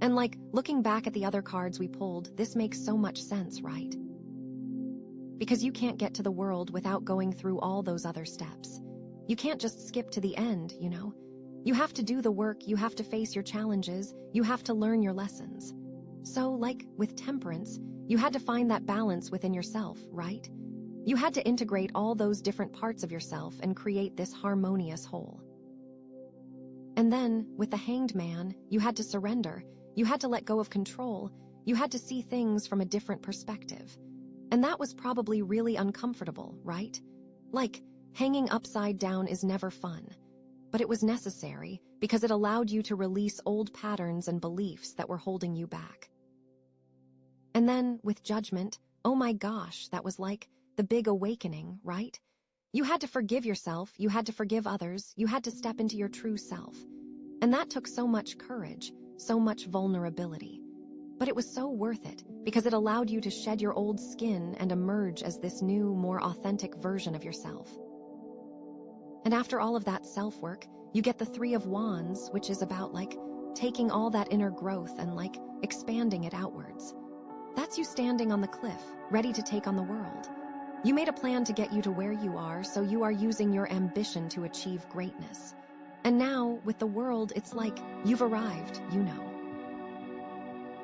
Speaker 1: And looking back at the other cards we pulled, this makes so much sense, right? Because you can't get to the world without going through all those other steps. You can't just skip to the end, You have to do the work, you have to face your challenges, you have to learn your lessons. So, with temperance, you had to find that balance within yourself, right? You had to integrate all those different parts of yourself and create this harmonious whole. And then, with the Hanged Man, you had to surrender, you had to let go of control, you had to see things from a different perspective. And that was probably really uncomfortable, right? Hanging upside down is never fun. But it was necessary because it allowed you to release old patterns and beliefs that were holding you back. And then, with Judgment, oh my gosh, that was the big awakening, right? You had to forgive yourself, you had to forgive others, you had to step into your true self. And that took so much courage, so much vulnerability. But it was so worth it because it allowed you to shed your old skin and emerge as this new, more authentic version of yourself. And after all of that self-work, you get the Three of Wands, which is about taking all that inner growth and expanding it outwards. That's you standing on the cliff, ready to take on the world. You made a plan to get you to where you are, so you are using your ambition to achieve greatness. And now, with the world, it's like you've arrived,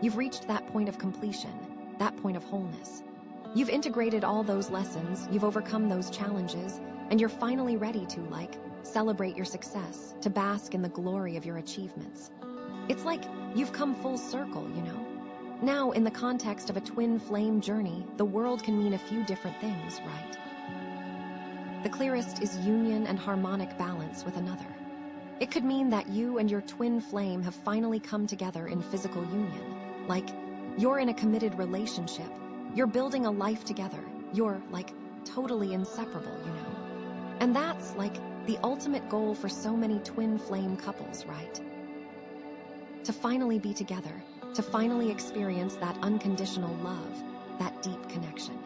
Speaker 1: You've reached that point of completion, that point of wholeness. You've integrated all those lessons, you've overcome those challenges, and you're finally ready to, celebrate your success, to bask in the glory of your achievements. It's like you've come full circle, Now, in the context of a twin flame journey, the world can mean a few different things, right? The clearest is union and harmonic balance with another. It could mean that you and your twin flame have finally come together in physical union. You're in a committed relationship. You're building a life together. You're, totally inseparable, And that's, the ultimate goal for so many twin flame couples, right? To finally be together, to finally experience that unconditional love, that deep connection.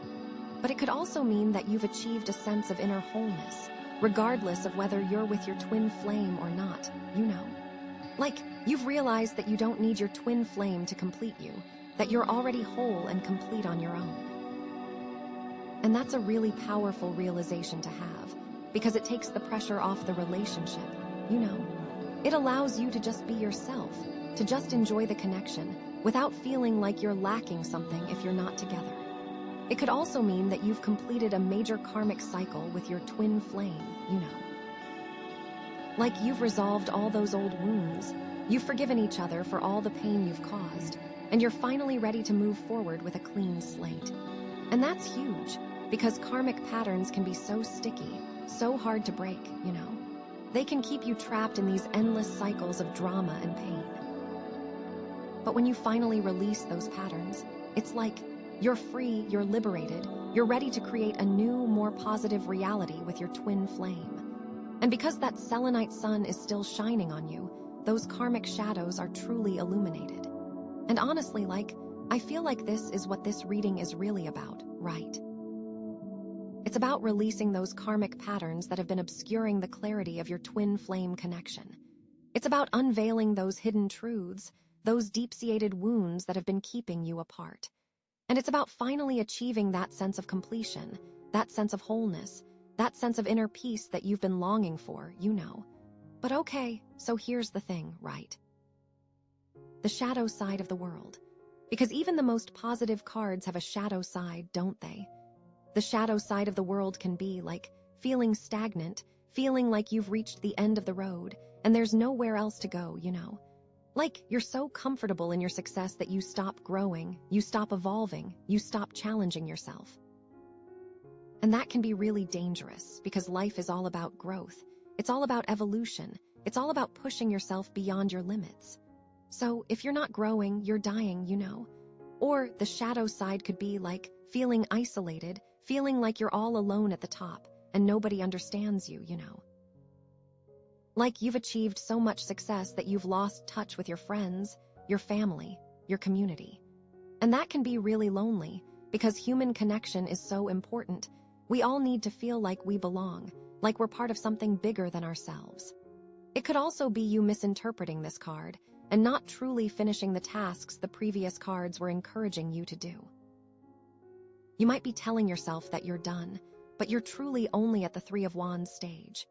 Speaker 1: But it could also mean that you've achieved a sense of inner wholeness, regardless of whether you're with your twin flame or not, You've realized that you don't need your twin flame to complete you, that you're already whole and complete on your own. And that's a really powerful realization to have, because it takes the pressure off the relationship, It allows you to just be yourself, to just enjoy the connection, without feeling like you're lacking something if you're not together. It could also mean that you've completed a major karmic cycle with your twin flame, You've resolved all those old wounds, you've forgiven each other for all the pain you've caused, and you're finally ready to move forward with a clean slate. And that's huge, because karmic patterns can be so sticky, so hard to break, They can keep you trapped in these endless cycles of drama and pain. But when you finally release those patterns, it's like you're free, you're liberated, you're ready to create a new, more positive reality with your twin flame. And because that Selenite sun is still shining on you, those karmic shadows are truly illuminated. And honestly, I feel like this is what this reading is really about, right? It's about releasing those karmic patterns that have been obscuring the clarity of your twin flame connection. It's about unveiling those hidden truths, those deep-seated wounds that have been keeping you apart. And it's about finally achieving that sense of completion, that sense of wholeness, that sense of inner peace that you've been longing for, But okay, so here's the thing, right? The shadow side of the world. Because even the most positive cards have a shadow side, don't they? The shadow side of the world can be feeling stagnant, feeling like you've reached the end of the road, and there's nowhere else to go, You're so comfortable in your success that you stop growing, you stop evolving, you stop challenging yourself. And that can be really dangerous because life is all about growth. It's all about evolution. It's all about pushing yourself beyond your limits. So if you're not growing, you're dying, Or the shadow side could be feeling isolated, feeling like you're all alone at the top and nobody understands you, You've achieved so much success that you've lost touch with your friends, your family, your community. And that can be really lonely because human connection is so important. We all need to feel like we belong, like we're part of something bigger than ourselves. It could also be you misinterpreting this card and not truly finishing the tasks the previous cards were encouraging you to do. You might be telling yourself that you're done, but you're truly only at the Three of Wands stage.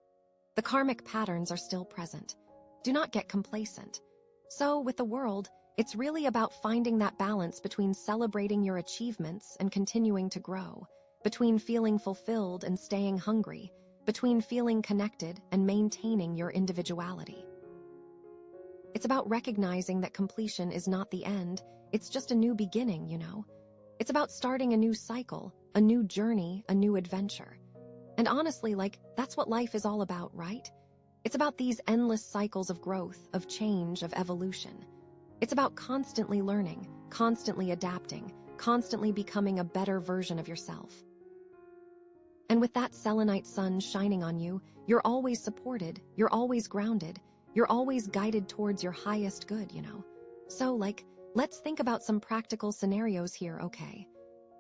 Speaker 1: The karmic patterns are still present. Do not get complacent. So, with the world, it's really about finding that balance between celebrating your achievements and continuing to grow, between feeling fulfilled and staying hungry, between feeling connected and maintaining your individuality. It's about recognizing that completion is not the end, it's just a new beginning, It's about starting a new cycle, a new journey, a new adventure. And honestly, that's what life is all about, right? It's about these endless cycles of growth, of change, of evolution. It's about constantly learning, constantly adapting, constantly becoming a better version of yourself. And with that Selenite sun shining on you, you're always supported, you're always grounded, you're always guided towards your highest good, So, let's think about some practical scenarios here, okay?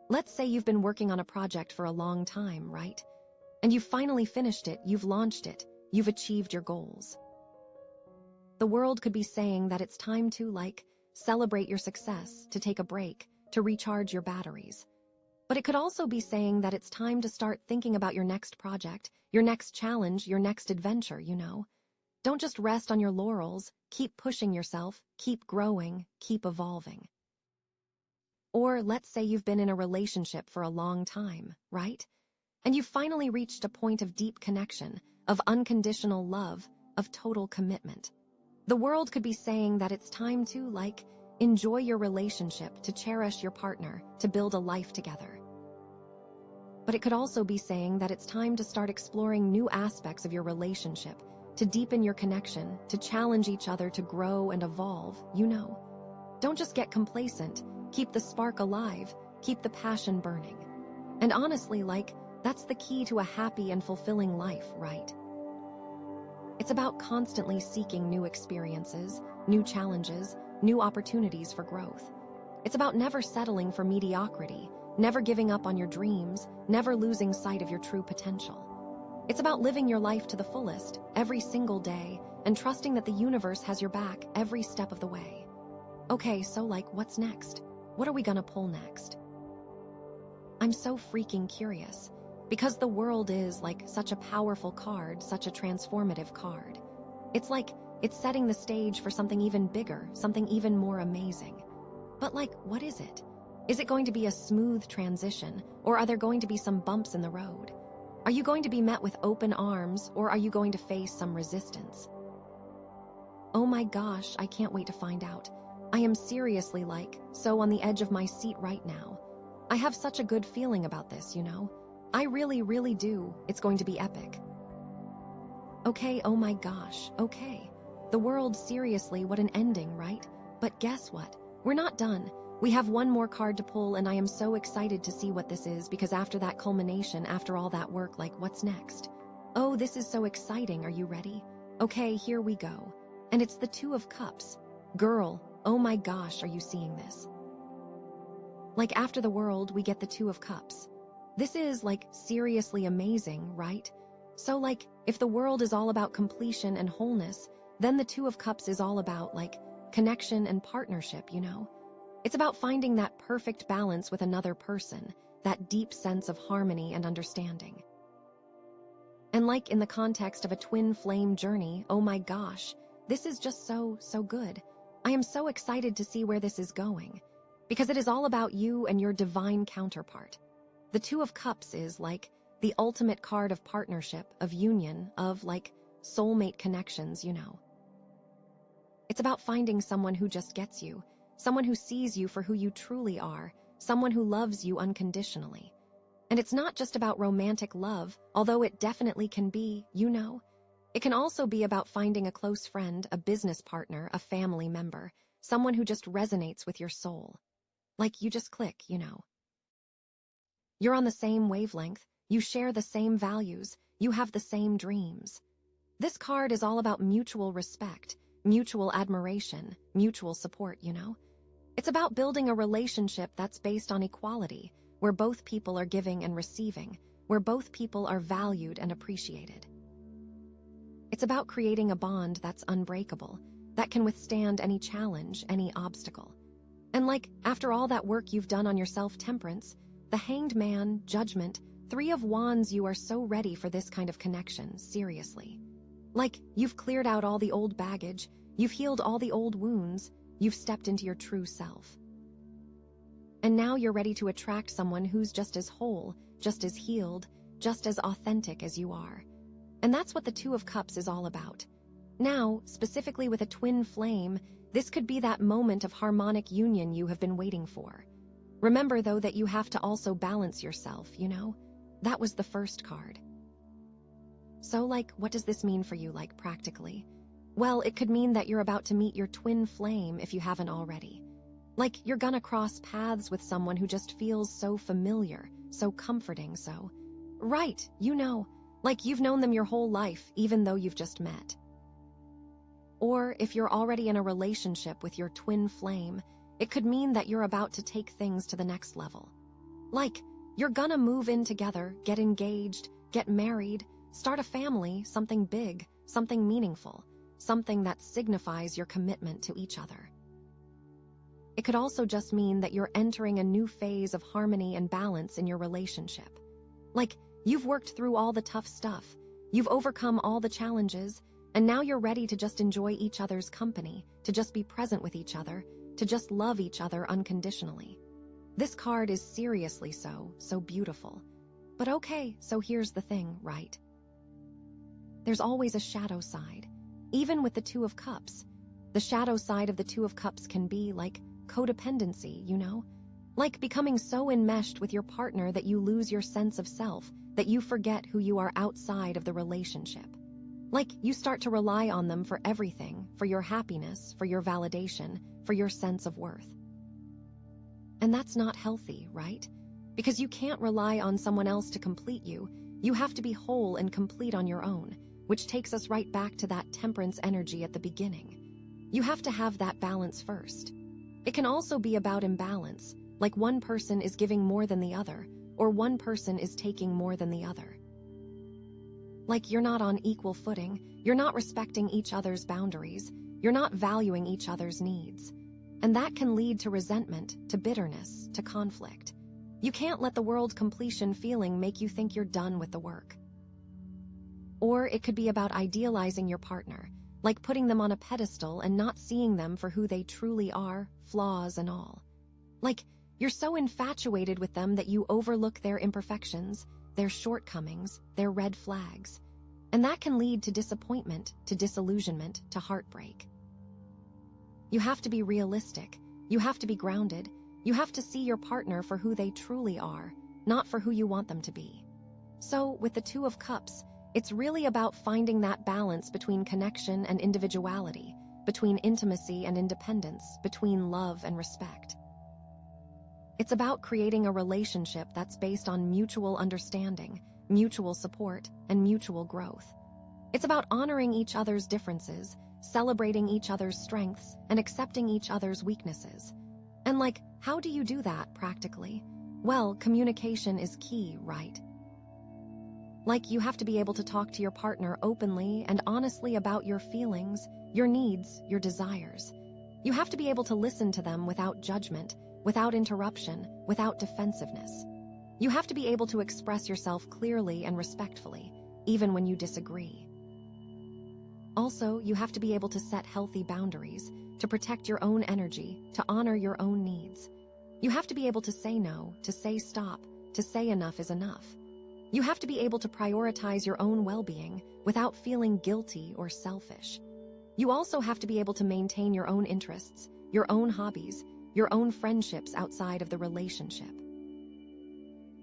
Speaker 1: Let's say you've been working on a project for a long time, right? And you've finally finished it, you've launched it, you've achieved your goals. The world could be saying that it's time to, celebrate your success, to take a break, to recharge your batteries. But it could also be saying that it's time to start thinking about your next project, your next challenge, your next adventure, you know? Don't just rest on your laurels, keep pushing yourself, keep growing, keep evolving. Or let's say you've been in a relationship for a long time, right? And you've finally reached a point of deep connection, of unconditional love, of total commitment. The world could be saying that it's time to, enjoy your relationship, to cherish your partner, to build a life together. But it could also be saying that it's time to start exploring new aspects of your relationship, to deepen your connection, to challenge each other, to grow and evolve, you know. Don't just get complacent, keep the spark alive, keep the passion burning. And honestly, that's the key to a happy and fulfilling life, right? It's about constantly seeking new experiences, new challenges, new opportunities for growth. It's about never settling for mediocrity, never giving up on your dreams, never losing sight of your true potential. It's about living your life to the fullest, every single day, and trusting that the universe has your back every step of the way. Okay, so what's next? What are we gonna pull next? I'm so freaking curious. Because the world is, such a powerful card, such a transformative card. It's setting the stage for something even bigger, something even more amazing. But what is it? Is it going to be a smooth transition, or are there going to be some bumps in the road? Are you going to be met with open arms, or are you going to face some resistance? Oh my gosh, I can't wait to find out. I am seriously so on the edge of my seat right now. I have such a good feeling about this, you know? I really, really do. It's going to be epic. Okay, oh my gosh, okay. The world, seriously, what an ending, right? But guess what? We're not done. We have one more card to pull, and I am so excited to see what this is, because after that culmination, after all that work, what's next? Oh, this is so exciting. Are you ready? Okay, here we go. And it's the Two of Cups. Girl, oh my gosh, are you seeing this? After the world, we get the Two of Cups. This is, seriously amazing, right? So, if the world is all about completion and wholeness, then the Two of Cups is all about, connection and partnership, you know? It's about finding that perfect balance with another person, that deep sense of harmony and understanding. And in the context of a twin flame journey, oh my gosh, this is just so good. I am so excited to see where this is going, because it is all about you and your divine counterpart. The Two of Cups is, the ultimate card of partnership, of union, of, soulmate connections, you know. It's about finding someone who just gets you, someone who sees you for who you truly are, someone who loves you unconditionally. And it's not just about romantic love, although it definitely can be, you know. It can also be about finding a close friend, a business partner, a family member, someone who just resonates with your soul. You just click, you know. You're on the same wavelength, you share the same values, you have the same dreams. This card is all about mutual respect, mutual admiration, mutual support, you know? It's about building a relationship that's based on equality, where both people are giving and receiving, where both people are valued and appreciated. It's about creating a bond that's unbreakable, that can withstand any challenge, any obstacle. And after all that work you've done on your self-temperance, the Hanged Man, Judgment, Three of Wands, you are so ready for this kind of connection, seriously. You've cleared out all the old baggage, you've healed all the old wounds, you've stepped into your true self. And now you're ready to attract someone who's just as whole, just as healed, just as authentic as you are. And that's what the Two of Cups is all about. Now, specifically with a twin flame, this could be that moment of harmonic union you have been waiting for. Remember, though, that you have to also balance yourself, you know? That was the first card. So, what does this mean for you, practically? Well, it could mean that you're about to meet your twin flame if you haven't already. You're gonna cross paths with someone who just feels so familiar, so comforting, so... Right, you know, you've known them your whole life, even though you've just met. Or if you're already in a relationship with your twin flame, it could mean that you're about to take things to the next level. Like, you're gonna move in together, get engaged, get married, start a family, something big, something meaningful, something that signifies your commitment to each other. It could also just mean that you're entering a new phase of harmony and balance in your relationship. Like, you've worked through all the tough stuff, you've overcome all the challenges, and now you're ready to just enjoy each other's company, to just be present with each other, to just love each other unconditionally. This card is seriously so beautiful. But okay, so here's the thing, right? There's always a shadow side. Even with the Two of Cups, the shadow side of the Two of Cups can be like codependency, you know? Like becoming so enmeshed with your partner that you lose your sense of self, that you forget who you are outside of the relationship. Like you start to rely on them for everything, for your happiness, for your validation, for your sense of worth. And that's not healthy, right? Because you can't rely on someone else to complete you. You have to be whole and complete on your own, which takes us right back to that temperance energy at the beginning. You have to have that balance first. It can also be about imbalance, like one person is giving more than the other, or one person is taking more than the other. Like you're not on equal footing, you're not respecting each other's boundaries, you're not valuing each other's needs. And that can lead to resentment, to bitterness, to conflict. You can't let the world completion feeling make you think you're done with the work. Or it could be about idealizing your partner, like putting them on a pedestal and not seeing them for who they truly are, flaws and all. Like, you're so infatuated with them that you overlook their imperfections, their shortcomings, their red flags. And that can lead to disappointment, to disillusionment, to heartbreak. You have to be realistic. You have to be grounded. You have to see your partner for who they truly are, not for who you want them to be. So, with the Two of Cups, it's really about finding that balance between connection and individuality, between intimacy and independence, between love and respect. It's about creating a relationship that's based on mutual understanding, mutual support, and mutual growth. It's about honoring each other's differences, celebrating each other's strengths, and accepting each other's weaknesses. And like, how do you do that practically? Well, communication is key, right? Like, you have to be able to talk to your partner openly and honestly about your feelings, your needs, your desires. You have to be able to listen to them without judgment, without interruption, without defensiveness. You have to be able to express yourself clearly and respectfully, even when you disagree. Also, you have to be able to set healthy boundaries, to protect your own energy, to honor your own needs. You have to be able to say no, to say stop, to say enough is enough. You have to be able to prioritize your own well-being without feeling guilty or selfish. You also have to be able to maintain your own interests, your own hobbies, your own friendships outside of the relationship.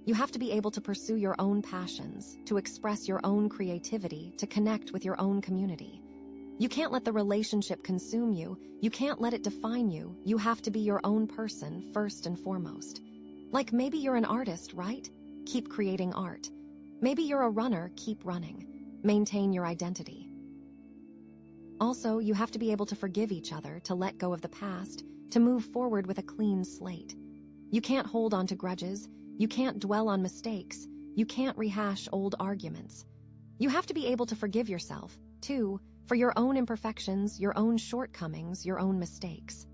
Speaker 1: You have to be able to pursue your own passions, to express your own creativity, to connect with your own community. You can't let the relationship consume you. You can't let it define you. You have to be your own person first and foremost. Like maybe you're an artist, right? Keep creating art. Maybe you're a runner, keep running. Maintain your identity. Also, you have to be able to forgive each other, to let go of the past, to move forward with a clean slate. You can't hold on to grudges. You can't dwell on mistakes. You can't rehash old arguments. You have to be able to forgive yourself, too, for your own imperfections, your own shortcomings, your own mistakes.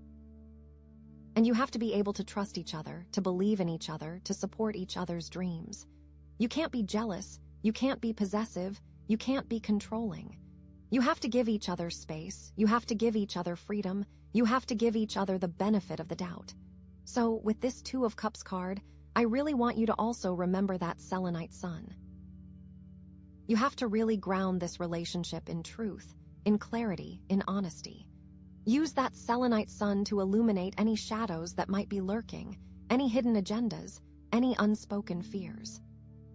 Speaker 1: And you have to be able to trust each other, to believe in each other, to support each other's dreams. You can't be jealous. You can't be possessive. You can't be controlling. You have to give each other space. You have to give each other freedom. You have to give each other the benefit of the doubt. So, with this Two of Cups card, I really want you to also remember that Selenite Sun. You have to really ground this relationship in truth, in clarity, in honesty. Use that Selenite Sun to illuminate any shadows that might be lurking, any hidden agendas, any unspoken fears.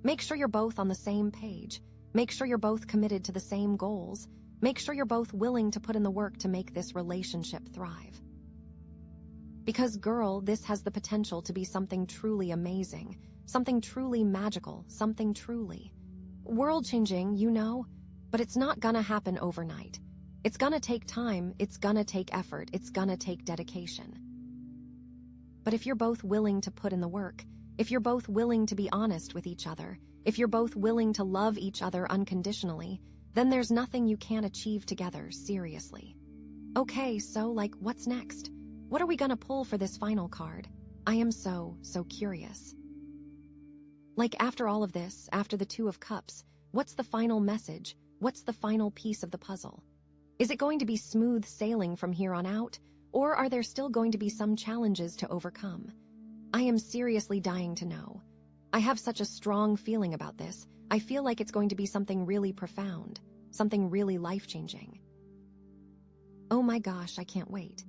Speaker 1: Make sure you're both on the same page. Make sure you're both committed to the same goals. Make sure you're both willing to put in the work to make this relationship thrive. Because, girl, this has the potential to be something truly amazing, something truly magical, something truly world-changing, you know, but it's not gonna happen overnight. It's gonna take time, it's gonna take effort, it's gonna take dedication. But if you're both willing to put in the work, if you're both willing to be honest with each other, if you're both willing to love each other unconditionally, then there's nothing you can't achieve together, seriously. Okay, so, what's next? What are we gonna pull for this final card? I am so curious. After all of this, after the Two of Cups, what's the final message? What's the final piece of the puzzle? Is it going to be smooth sailing from here on out, or are there still going to be some challenges to overcome? I am seriously dying to know. I have such a strong feeling about this. I feel like it's going to be something really profound, something really life-changing. Oh my gosh, I can't wait.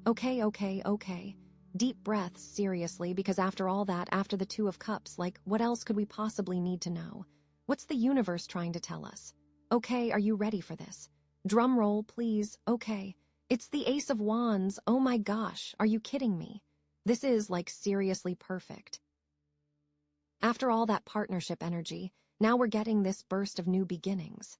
Speaker 1: Okay. Deep breaths, seriously, because after all that, after the Two of Cups, what else could we possibly need to know? What's the universe trying to tell us? Okay, are you ready for this? Drum roll, please. Okay. It's the Ace of Wands. Oh my gosh, are you kidding me? This is, seriously perfect. After all that partnership energy, now we're getting this burst of new beginnings.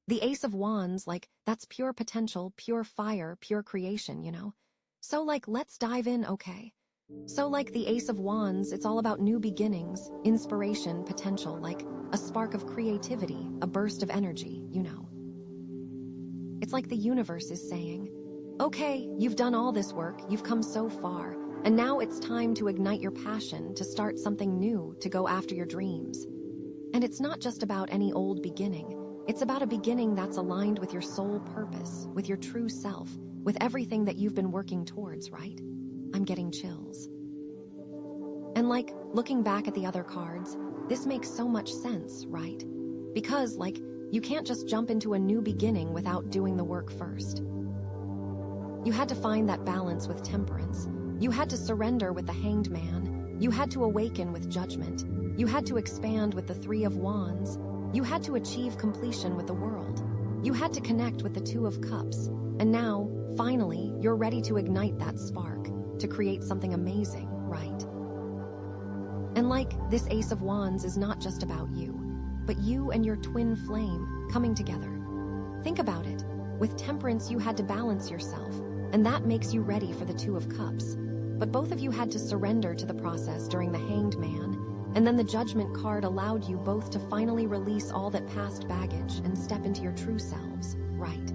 Speaker 1: The Ace of Wands, that's pure potential, pure fire, pure creation, you know? So, let's dive in, okay? So, the Ace of Wands, it's all about new beginnings, inspiration, potential, a spark of creativity, a burst of energy, you know? It's like the universe is saying, okay, you've done all this work, you've come so far, and now it's time to ignite your passion, to start something new, to go after your dreams. And it's not just about any old beginning. It's about a beginning that's aligned with your soul purpose, with your true self, with everything that you've been working towards, right? I'm getting chills. And looking back at the other cards, this makes so much sense, right? Because, you can't just jump into a new beginning without doing the work first. You had to find that balance with temperance. You had to surrender with the Hanged Man. You had to awaken with judgment. You had to expand with the Three of Wands. You had to achieve completion with the world. You had to connect with the Two of Cups. And now, finally, you're ready to ignite that spark, to create something amazing, right? And this Ace of Wands is not just about you, but you and your twin flame coming together. Think about it. With temperance, you had to balance yourself, and that makes you ready for the Two of Cups. But both of you had to surrender to the process during the Hanged Man, and then the Judgment card allowed you both to finally release all that past baggage and step into your true selves, right?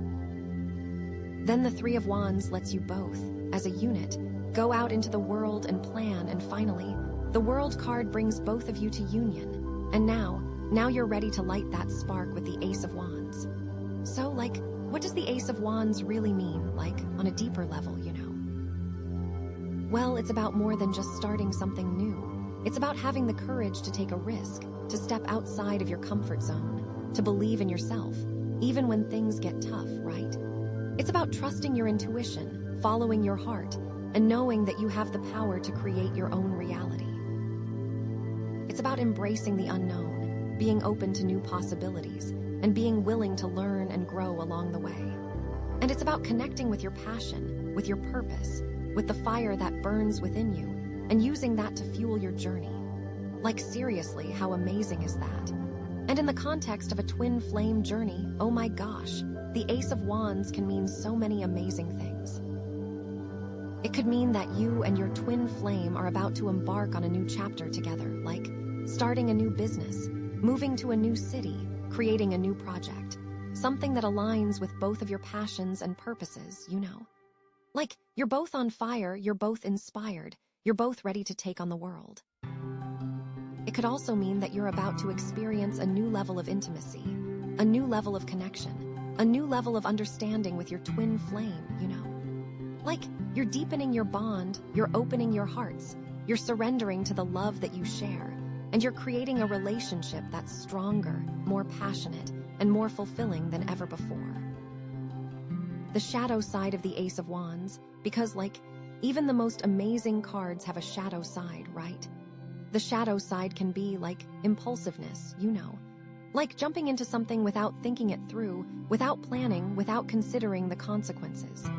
Speaker 1: Then the Three of Wands lets you both, as a unit, go out into the world and plan, and finally, the World card brings both of you to union. And now you're ready to light that spark with the Ace of Wands. So, what does the Ace of Wands really mean, on a deeper level, you know? Well, it's about more than just starting something new. It's about having the courage to take a risk, to step outside of your comfort zone, to believe in yourself, even when things get tough, right? It's about trusting your intuition, following your heart, and knowing that you have the power to create your own reality. It's about embracing the unknown, being open to new possibilities, and being willing to learn and grow along the way. And it's about connecting with your passion, with your purpose, with the fire that burns within you, and using that to fuel your journey. Seriously, how amazing is that? And in the context of a twin flame journey, oh my gosh, the Ace of Wands can mean so many amazing things. It could mean that you and your twin flame are about to embark on a new chapter together, starting a new business, moving to a new city, creating a new project, something that aligns with both of your passions and purposes, you know. You're both on fire, you're both inspired, you're both ready to take on the world. It could also mean that you're about to experience a new level of intimacy, a new level of connection, a new level of understanding with your twin flame, you know. You're deepening your bond, you're opening your hearts, you're surrendering to the love that you share, and you're creating a relationship that's stronger, more passionate, and more fulfilling than ever before. The shadow side of the Ace of Wands, because even the most amazing cards have a shadow side, right? The shadow side can be impulsiveness, you know. Jumping into something without thinking it through, without planning, without considering the consequences.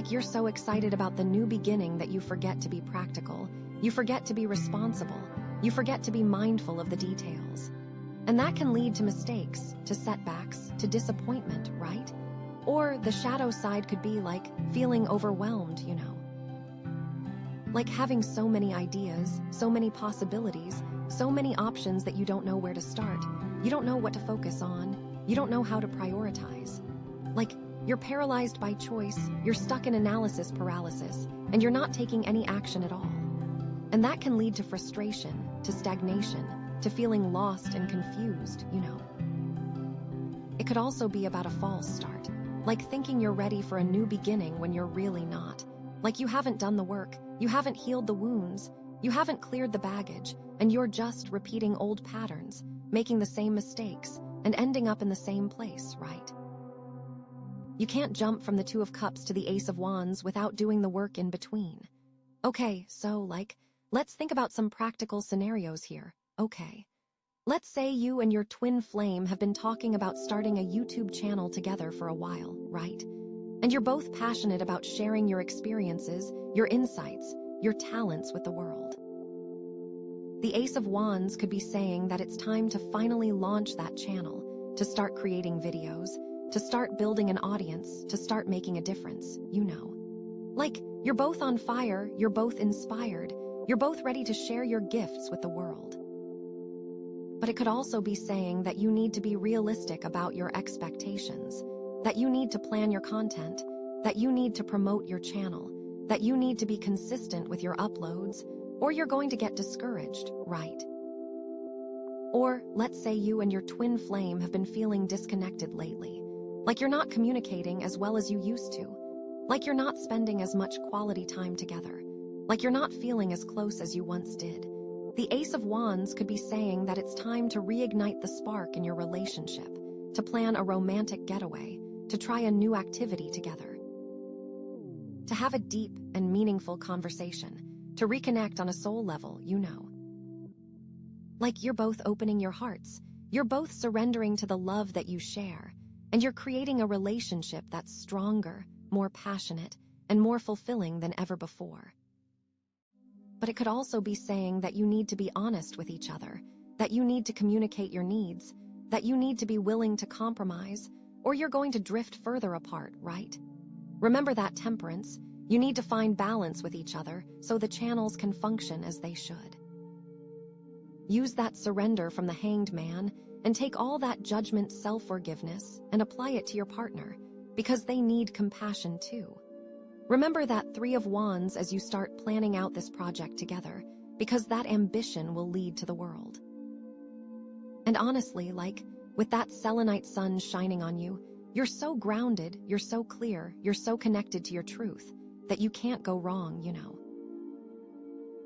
Speaker 1: You're so excited about the new beginning that you forget to be practical, you forget to be responsible, you forget to be mindful of the details. And that can lead to mistakes, to setbacks, to disappointment, right? Or the shadow side could be like feeling overwhelmed, like having so many ideas, so many possibilities, so many options that you don't know where to start. You don't know what to focus on. You don't know how to prioritize. Like, you're paralyzed by choice, you're stuck in analysis paralysis, and you're not taking any action at all. And that can lead to frustration, to stagnation, to feeling lost and confused, It could also be about a false start, like thinking you're ready for a new beginning when you're really not. Like you haven't done the work, you haven't healed the wounds, you haven't cleared the baggage, and you're just repeating old patterns, making the same mistakes, and ending up in the same place, right? You can't jump from the Two of Cups to the Ace of Wands without doing the work in between. Okay, so, let's think about some practical scenarios here. Okay. Let's say you and your twin flame have been talking about starting a YouTube channel together for a while, right? And you're both passionate about sharing your experiences, your insights, your talents with the world. The Ace of Wands could be saying that it's time to finally launch that channel, to start creating videos, to start building an audience, to start making a difference, Like, you're both on fire, you're both inspired, you're both ready to share your gifts with the world. But it could also be saying that you need to be realistic about your expectations, that you need to plan your content, that you need to promote your channel, that you need to be consistent with your uploads, or you're going to get discouraged, right? Or let's say you and your twin flame have been feeling disconnected lately, like you're not communicating as well as you used to, like you're not spending as much quality time together, like you're not feeling as close as you once did. The Ace of Wands could be saying that it's time to reignite the spark in your relationship, to plan a romantic getaway, to try a new activity together, to have a deep and meaningful conversation, to reconnect on a soul level, Like you're both opening your hearts, you're both surrendering to the love that you share, and you're creating a relationship that's stronger, more passionate, and more fulfilling than ever before. But it could also be saying that you need to be honest with each other, that you need to communicate your needs, that you need to be willing to compromise, or you're going to drift further apart, right? Remember that temperance. You need to find balance with each other so the channels can function as they should. Use that surrender from the Hanged Man and take all that judgment, self-forgiveness, and apply it to your partner, because they need compassion too. Remember that Three of Wands as you start planning out this project together, because that ambition will lead to the world. And honestly, with that Selenite Sun shining on you, you're so grounded, you're so clear, you're so connected to your truth, that you can't go wrong,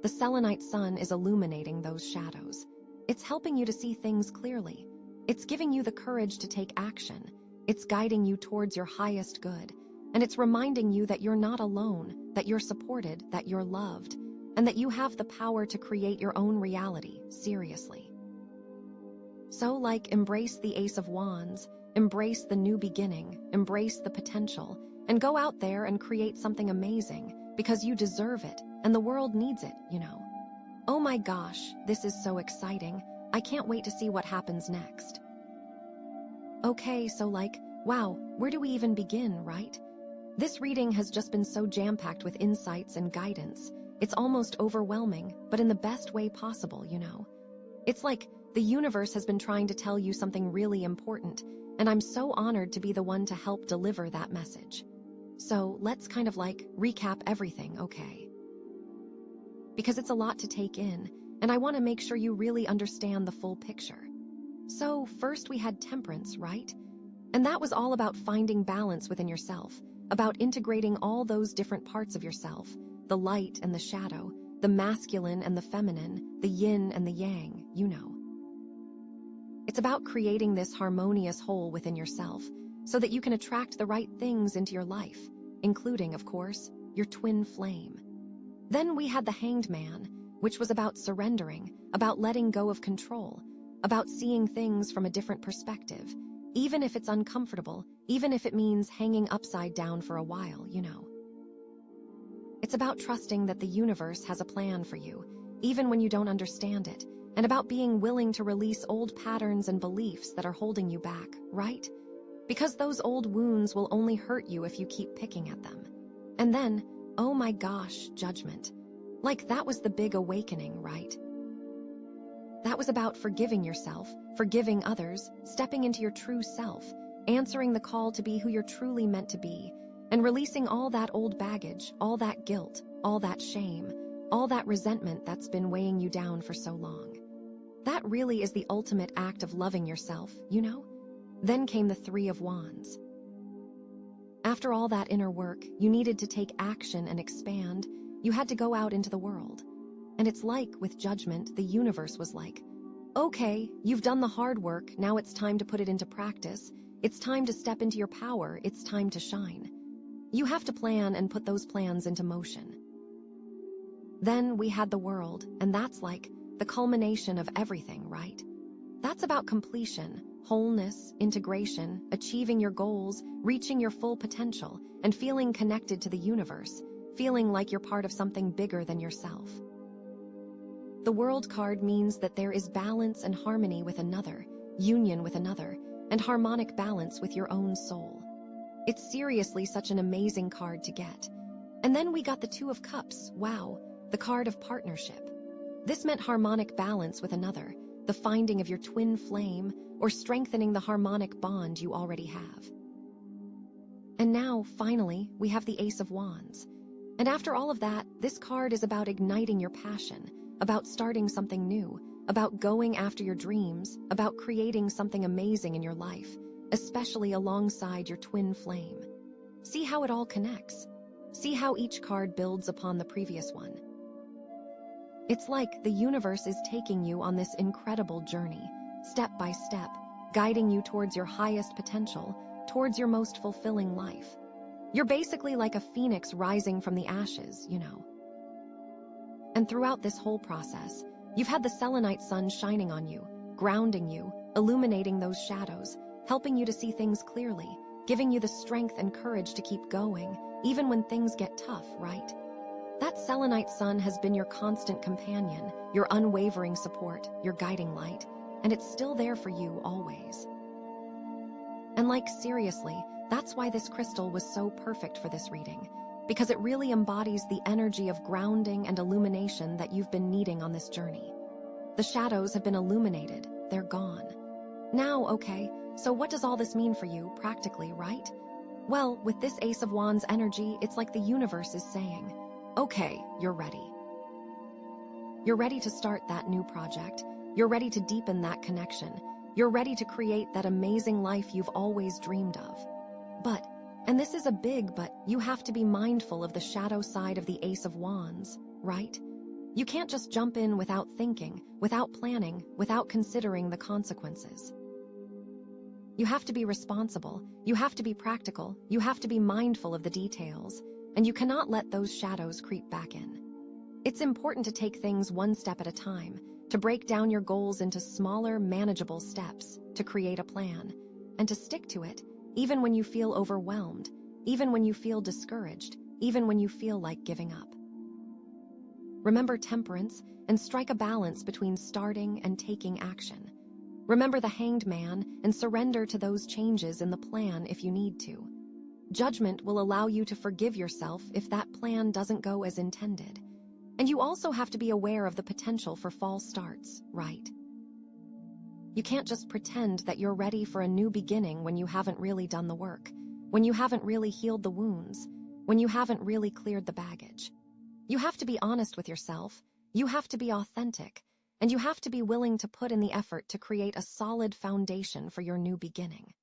Speaker 1: The Selenite Sun is illuminating those shadows. It's helping you to see things clearly. It's giving you the courage to take action. It's guiding you towards your highest good. And it's reminding you that you're not alone, that you're supported, that you're loved, and that you have the power to create your own reality, seriously. So, embrace the Ace of Wands, embrace the new beginning, embrace the potential, and go out there and create something amazing, because you deserve it, and the world needs it, Oh my gosh, this is so exciting. I can't wait to see what happens next. Okay, so wow, where do we even begin, right? This reading has just been so jam-packed with insights and guidance. It's almost overwhelming, but in the best way possible, It's like the universe has been trying to tell you something really important, and I'm so honored to be the one to help deliver that message. So let's recap everything, okay? Because it's a lot to take in, and I want to make sure you really understand the full picture. So first we had temperance, right? And that was all about finding balance within yourself, about integrating all those different parts of yourself, the light and the shadow, the masculine and the feminine, the yin and the yang, It's about creating this harmonious whole within yourself so that you can attract the right things into your life, including, of course, your twin flame. Then we had the Hanged Man, which was about surrendering, about letting go of control, about seeing things from a different perspective, even if it's uncomfortable, even if it means hanging upside down for a while, It's about trusting that the universe has a plan for you, even when you don't understand it, and about being willing to release old patterns and beliefs that are holding you back, right? Because those old wounds will only hurt you if you keep picking at them. And then, oh my gosh, judgment. Like that was the big awakening, right? That was about forgiving yourself, forgiving others, stepping into your true self, answering the call to be who you're truly meant to be, and releasing all that old baggage, all that guilt, all that shame, all that resentment that's been weighing you down for so long. That really is the ultimate act of loving yourself, you know? Then came the Three of Wands. After all that inner work, you needed to take action and expand. You had to go out into the world. And it's like, with judgment, the universe was like, okay, you've done the hard work, now it's time to put it into practice. It's time to step into your power, it's time to shine. You have to plan and put those plans into motion. Then we had the world, and that's like the culmination of everything, right? That's about completion, wholeness, integration, achieving your goals, reaching your full potential, and feeling connected to the universe, feeling like you're part of something bigger than yourself. The World card means that there is balance and harmony with another, union with another, and harmonic balance with your own soul. It's seriously such an amazing card to get. And then we got the Two of Cups, wow, the card of partnership. This meant harmonic balance with another, the finding of your twin flame, or strengthening the harmonic bond you already have. And now, finally, we have the Ace of Wands. And after all of that, this card is about igniting your passion, about starting something new, about going after your dreams, about creating something amazing in your life, especially alongside your twin flame. See how it all connects. See how each card builds upon the previous one. It's like the universe is taking you on this incredible journey, step by step, guiding you towards your highest potential, towards your most fulfilling life. You're basically like a phoenix rising from the ashes, you know. And throughout this whole process, you've had the Selenite Sun shining on you, grounding you, illuminating those shadows, helping you to see things clearly, giving you the strength and courage to keep going, even when things get tough, right? That Selenite Sun has been your constant companion, your unwavering support, your guiding light, and it's still there for you always. And like, seriously, that's why this crystal was so perfect for this reading, because it really embodies the energy of grounding and illumination that you've been needing on this journey. The shadows have been illuminated, they're gone. Now, okay, so what does all this mean for you, practically, right? Well, with this Ace of Wands energy, it's like the universe is saying, okay, you're ready. You're ready to start that new project. You're ready to deepen that connection. You're ready to create that amazing life you've always dreamed of. But, and this is a big but, you have to be mindful of the shadow side of the Ace of Wands, right? You can't just jump in without thinking, without planning, without considering the consequences. You have to be responsible, you have to be practical, you have to be mindful of the details, and you cannot let those shadows creep back in. It's important to take things one step at a time, to break down your goals into smaller, manageable steps, to create a plan, and to stick to it, even when you feel overwhelmed, even when you feel discouraged, even when you feel like giving up. Remember temperance and strike a balance between starting and taking action. Remember the Hanged Man and surrender to those changes in the plan if you need to. Judgment will allow you to forgive yourself if that plan doesn't go as intended. And you also have to be aware of the potential for false starts, right? You can't just pretend that you're ready for a new beginning when you haven't really done the work, when you haven't really healed the wounds, when you haven't really cleared the baggage. You have to be honest with yourself, you have to be authentic, and you have to be willing to put in the effort to create a solid foundation for your new beginning.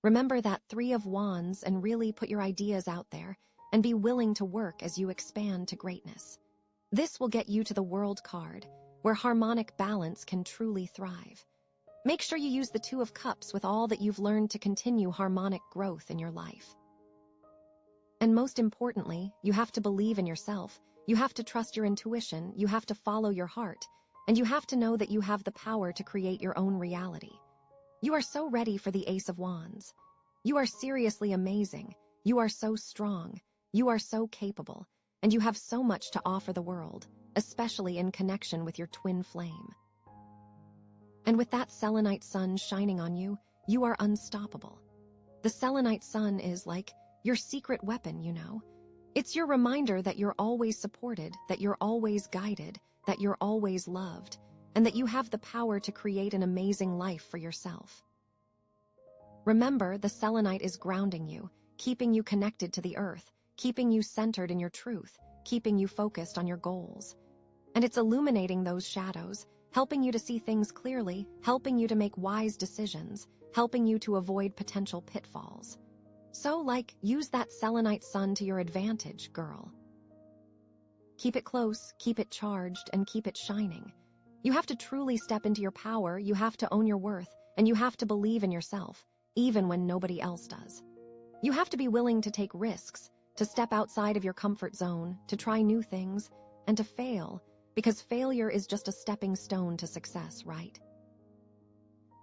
Speaker 1: Remember that Three of Wands and really put your ideas out there and be willing to work as you expand to greatness. This will get you to the World card, where harmonic balance can truly thrive. Make sure you use the Two of Cups with all that you've learned to continue harmonic growth in your life. And most importantly, you have to believe in yourself, you have to trust your intuition, you have to follow your heart, and you have to know that you have the power to create your own reality. You are so ready for the Ace of Wands. You are seriously amazing, you are so strong, you are so capable, and you have so much to offer the world. especially in connection with your twin flame. And with that Selenite Sun shining on you, you are unstoppable. The Selenite Sun is like your secret weapon, you know. It's your reminder that you're always supported, that you're always guided, that you're always loved, and that you have the power to create an amazing life for yourself. Remember, the selenite is grounding you, keeping you connected to the earth, keeping you centered in your truth, keeping you focused on your goals. And it's illuminating those shadows, helping you to see things clearly, helping you to make wise decisions, helping you to avoid potential pitfalls. So, use that Selenite Sun to your advantage, girl. Keep it close, keep it charged, and keep it shining. You have to truly step into your power, you have to own your worth, and you have to believe in yourself, even when nobody else does. You have to be willing to take risks, to step outside of your comfort zone, to try new things, and to fail, because failure is just a stepping stone to success, right?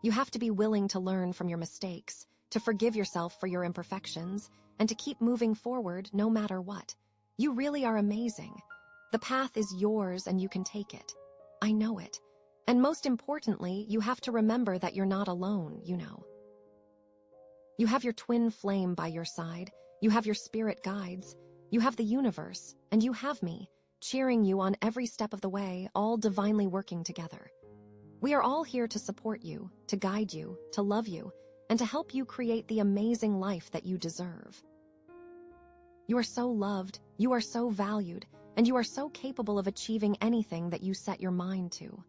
Speaker 1: You have to be willing to learn from your mistakes, to forgive yourself for your imperfections, and to keep moving forward no matter what. You really are amazing. The path is yours and you can take it. I know it. And most importantly, you have to remember that you're not alone, you know. You have your twin flame by your side, you have your spirit guides, you have the universe, and you have me, cheering you on every step of the way, all divinely working together. We are all here to support you, to guide you, to love you, and to help you create the amazing life that you deserve. You are so loved, you are so valued, and you are so capable of achieving anything that you set your mind to.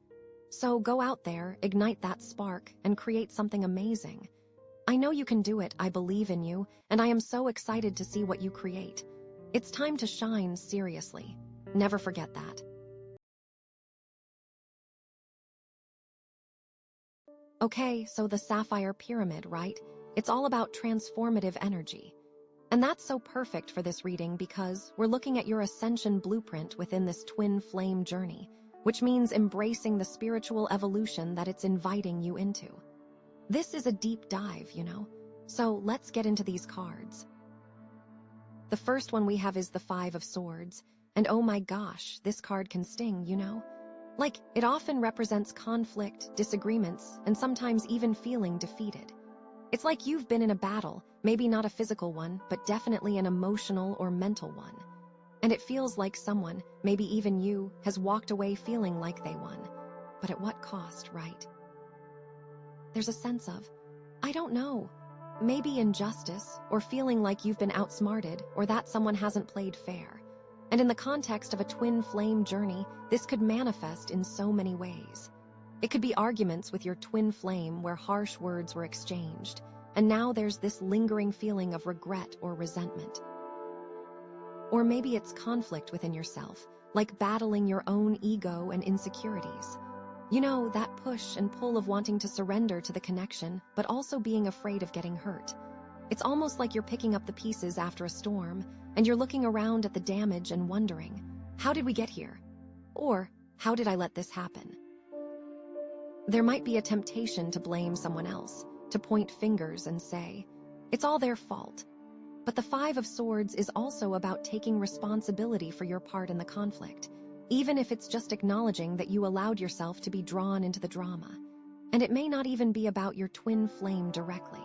Speaker 1: So go out there, ignite that spark, and create something amazing. I know you can do it, I believe in you, and I am so excited to see what you create. It's time to shine, seriously. Never forget that. Okay, so the Sapphire Pyramid, right? It's all about transformative energy. And that's so perfect for this reading because we're looking at your ascension blueprint within this twin flame journey, which means embracing the spiritual evolution that it's inviting you into. This is a deep dive, you know, so let's get into these cards. The first one we have is the Five of Swords, and oh my gosh, this card can sting, you know? It often represents conflict, disagreements, and sometimes even feeling defeated. It's like you've been in a battle, maybe not a physical one, but definitely an emotional or mental one. And it feels like someone, maybe even you, has walked away feeling like they won. But at what cost, right? There's a sense of, I don't know, maybe injustice, or feeling like you've been outsmarted, or that someone hasn't played fair. And in the context of a twin flame journey, this could manifest in so many ways. It could be arguments with your twin flame where harsh words were exchanged, and now there's this lingering feeling of regret or resentment. Or maybe it's conflict within yourself, like battling your own ego and insecurities. You know, that push and pull of wanting to surrender to the connection, but also being afraid of getting hurt. It's almost like you're picking up the pieces after a storm, and you're looking around at the damage and wondering, how did we get here? Or, how did I let this happen? There might be a temptation to blame someone else, to point fingers and say, it's all their fault. But the Five of Swords is also about taking responsibility for your part in the conflict, even if it's just acknowledging that you allowed yourself to be drawn into the drama. And it may not even be about your twin flame directly.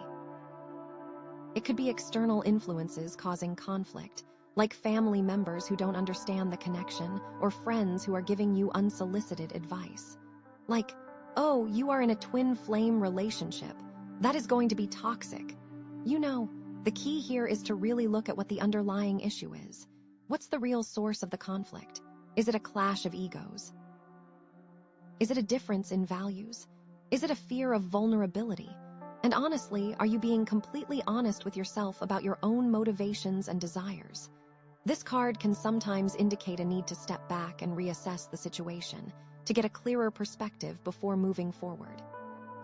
Speaker 1: It could be external influences causing conflict, like family members who don't understand the connection, or friends who are giving you unsolicited advice. Like, oh, you are in a twin flame relationship. That is going to be toxic. You know, the key here is to really look at what the underlying issue is. What's the real source of the conflict? Is it a clash of egos? Is it a difference in values? Is it a fear of vulnerability? And honestly, are you being completely honest with yourself about your own motivations and desires? This card can sometimes indicate a need to step back and reassess the situation, to get a clearer perspective before moving forward.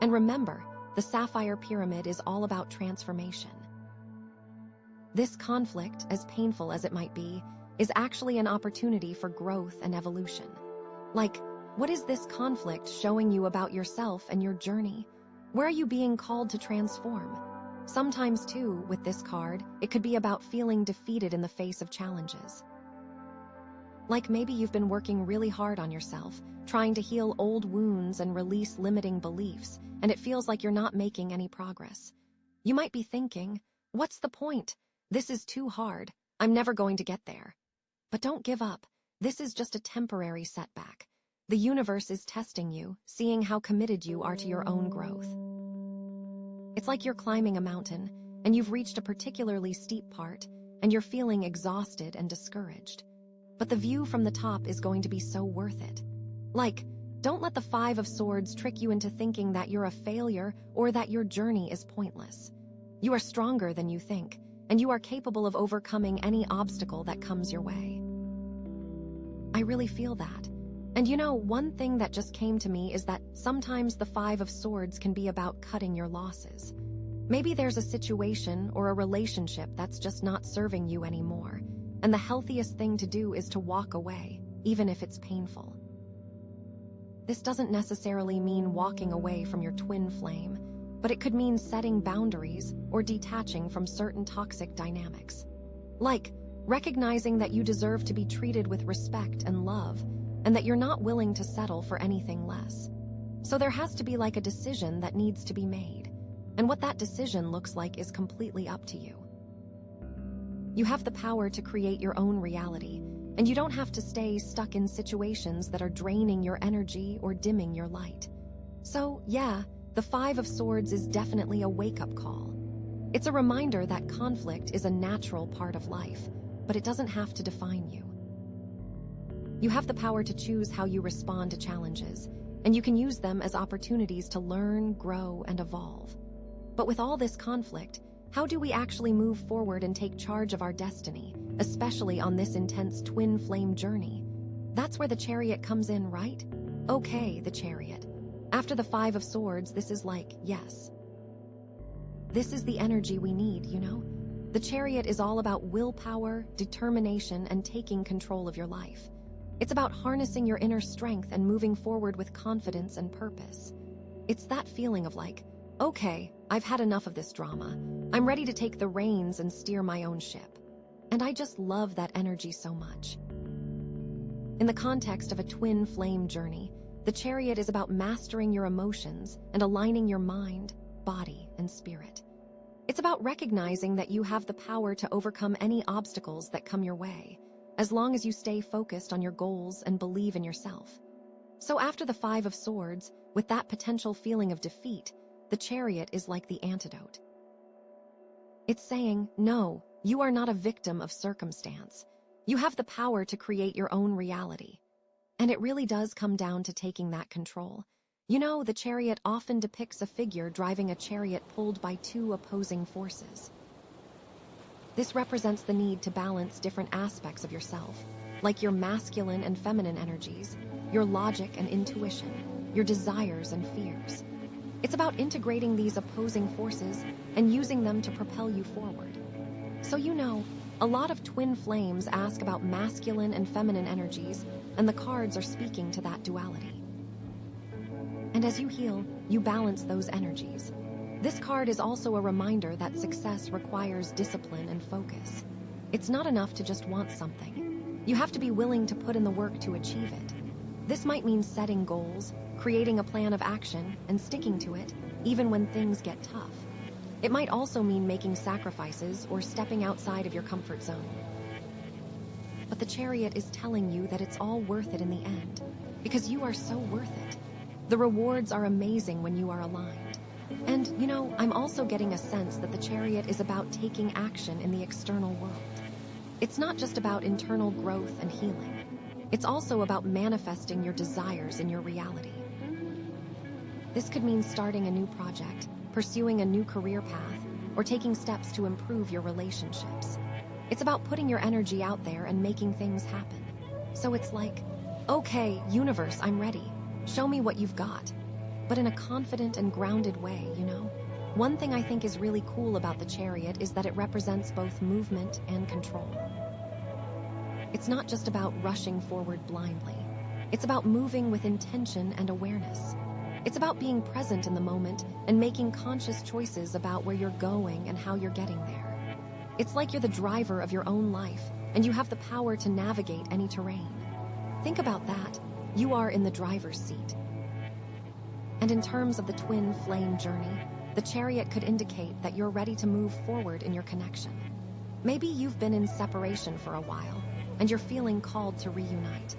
Speaker 1: And remember, the Sapphire Pyramid is all about transformation. This conflict, as painful as it might be, is actually an opportunity for growth and evolution. What is this conflict showing you about yourself and your journey? Where are you being called to transform? Sometimes, too, with this card, it could be about feeling defeated in the face of challenges. Like maybe you've been working really hard on yourself, trying to heal old wounds and release limiting beliefs, and it feels like you're not making any progress. You might be thinking, what's the point? This is too hard. I'm never going to get there. But don't give up. This is just a temporary setback. The universe is testing you, seeing how committed you are to your own growth. It's like you're climbing a mountain, and you've reached a particularly steep part, and you're feeling exhausted and discouraged. But the view from the top is going to be so worth it. Like, don't let the Five of Swords trick you into thinking that you're a failure or that your journey is pointless. You are stronger than you think, and you are capable of overcoming any obstacle that comes your way. I really feel that. And you know, one thing that just came to me is that sometimes the Five of Swords can be about cutting your losses. Maybe there's a situation or a relationship that's just not serving you anymore, and the healthiest thing to do is to walk away, even if it's painful. This doesn't necessarily mean walking away from your twin flame, but it could mean setting boundaries or detaching from certain toxic dynamics. Like, recognizing that you deserve to be treated with respect and love, and that you're not willing to settle for anything less. So there has to be like a decision that needs to be made, and what that decision looks like is completely up to you. You have the power to create your own reality, and you don't have to stay stuck in situations that are draining your energy or dimming your light. So, yeah, the Five of Swords is definitely a wake-up call. It's a reminder that conflict is a natural part of life, but it doesn't have to define you. You have the power to choose how you respond to challenges, and you can use them as opportunities to learn, grow, and evolve. But with all this conflict, how do we actually move forward and take charge of our destiny, especially on this intense twin flame journey? That's where the Chariot comes in, right? Okay, the Chariot. After the Five of Swords, this is like, yes. This is the energy we need, you know? The Chariot is all about willpower, determination, and taking control of your life. It's about harnessing your inner strength and moving forward with confidence and purpose. It's that feeling of like, okay, I've had enough of this drama. I'm ready to take the reins and steer my own ship. And I just love that energy so much. In the context of a twin flame journey, the Chariot is about mastering your emotions and aligning your mind, body, and spirit. It's about recognizing that you have the power to overcome any obstacles that come your way, as long as you stay focused on your goals and believe in yourself. So after the Five of Swords, with that potential feeling of defeat, the Chariot is like the antidote. It's saying, no, you are not a victim of circumstance. You have the power to create your own reality. And it really does come down to taking that control. You know, the Chariot often depicts a figure driving a chariot pulled by two opposing forces. This represents the need to balance different aspects of yourself, like your masculine and feminine energies, your logic and intuition, your desires and fears. It's about integrating these opposing forces and using them to propel you forward. So you know, a lot of twin flames ask about masculine and feminine energies, and the cards are speaking to that duality. And as you heal, you balance those energies. This card is also a reminder that success requires discipline and focus. It's not enough to just want something. You have to be willing to put in the work to achieve it. This might mean setting goals, creating a plan of action, and sticking to it, even when things get tough. It might also mean making sacrifices or stepping outside of your comfort zone. But the Chariot is telling you that it's all worth it in the end, because you are so worth it. The rewards are amazing when you are aligned. And, you know, I'm also getting a sense that the Chariot is about taking action in the external world. It's not just about internal growth and healing. It's also about manifesting your desires in your reality. This could mean starting a new project, pursuing a new career path, or taking steps to improve your relationships. It's about putting your energy out there and making things happen. So it's like, okay, universe, I'm ready. Show me what you've got. But in a confident and grounded way, you know? One thing I think is really cool about the Chariot is that it represents both movement and control. It's not just about rushing forward blindly. It's about moving with intention and awareness. It's about being present in the moment and making conscious choices about where you're going and how you're getting there. It's like you're the driver of your own life, and you have the power to navigate any terrain. Think about that. You are in the driver's seat. And in terms of the twin flame journey, the chariot could indicate that you're ready to move forward in your connection. Maybe you've been in separation for a while, and you're feeling called to reunite.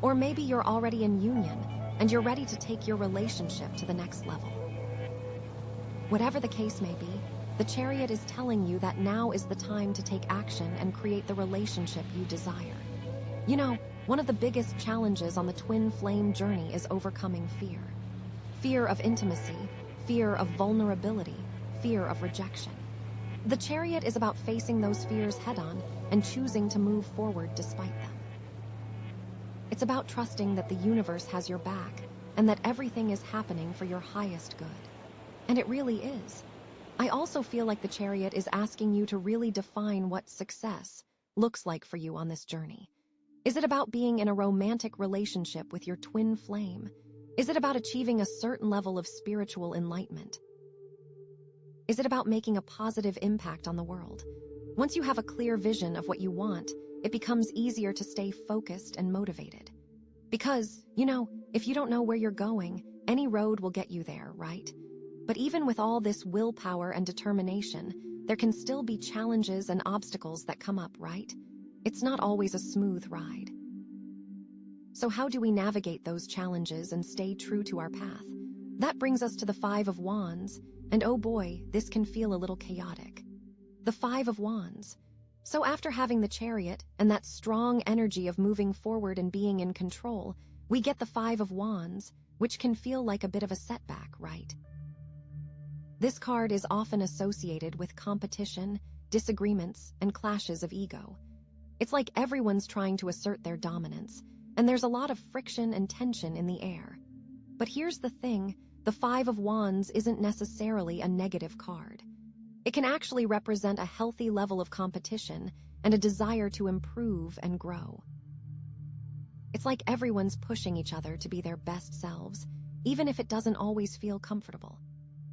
Speaker 1: Or maybe you're already in union, and you're ready to take your relationship to the next level. Whatever the case may be, the chariot is telling you that now is the time to take action and create the relationship you desire. You know, one of the biggest challenges on the twin flame journey is overcoming fear. Fear of intimacy, fear of vulnerability, fear of rejection. The chariot is about facing those fears head-on and choosing to move forward despite them. It's about trusting that the universe has your back and that everything is happening for your highest good. And it really is. I also feel like the chariot is asking you to really define what success looks like for you on this journey. Is it about being in a romantic relationship with your twin flame? Is it about achieving a certain level of spiritual enlightenment? Is it about making a positive impact on the world? Once you have a clear vision of what you want, it becomes easier to stay focused and motivated. Because, you know, if you don't know where you're going, any road will get you there, right? But even with all this willpower and determination, there can still be challenges and obstacles that come up, right? It's not always a smooth ride. So how do we navigate those challenges and stay true to our path? That brings us to the Five of Wands, and oh boy, this can feel a little chaotic. The Five of Wands. So after having the chariot and that strong energy of moving forward and being in control, we get the Five of Wands, which can feel like a bit of a setback, right? This card is often associated with competition, disagreements, and clashes of ego. It's like everyone's trying to assert their dominance, and there's a lot of friction and tension in the air. But here's the thing, the Five of Wands isn't necessarily a negative card. It can actually represent a healthy level of competition and a desire to improve and grow. It's like everyone's pushing each other to be their best selves, even if it doesn't always feel comfortable.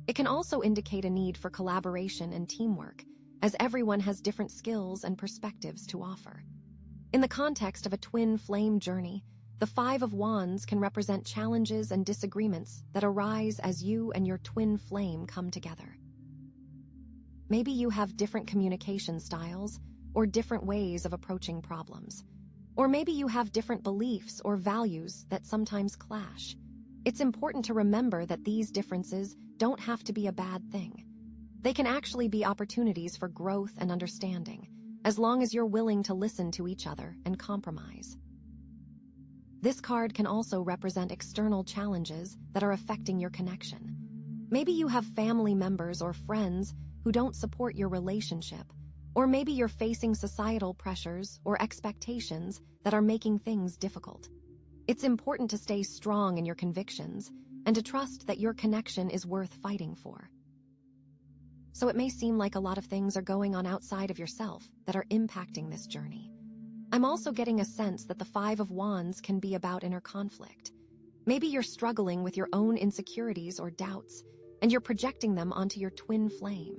Speaker 1: It can also indicate a need for collaboration and teamwork, as everyone has different skills and perspectives to offer. In the context of a twin flame journey, the Five of Wands can represent challenges and disagreements that arise as you and your twin flame come together. Maybe you have different communication styles or different ways of approaching problems. Or maybe you have different beliefs or values that sometimes clash. It's important to remember that these differences don't have to be a bad thing. They can actually be opportunities for growth and understanding, as long as you're willing to listen to each other and compromise. This card can also represent external challenges that are affecting your connection. Maybe you have family members or friends who don't support your relationship, or maybe you're facing societal pressures or expectations that are making things difficult. It's important to stay strong in your convictions and to trust that your connection is worth fighting for. So it may seem like a lot of things are going on outside of yourself that are impacting this journey. I'm also getting a sense that the Five of Wands can be about inner conflict. Maybe you're struggling with your own insecurities or doubts, and you're projecting them onto your twin flame.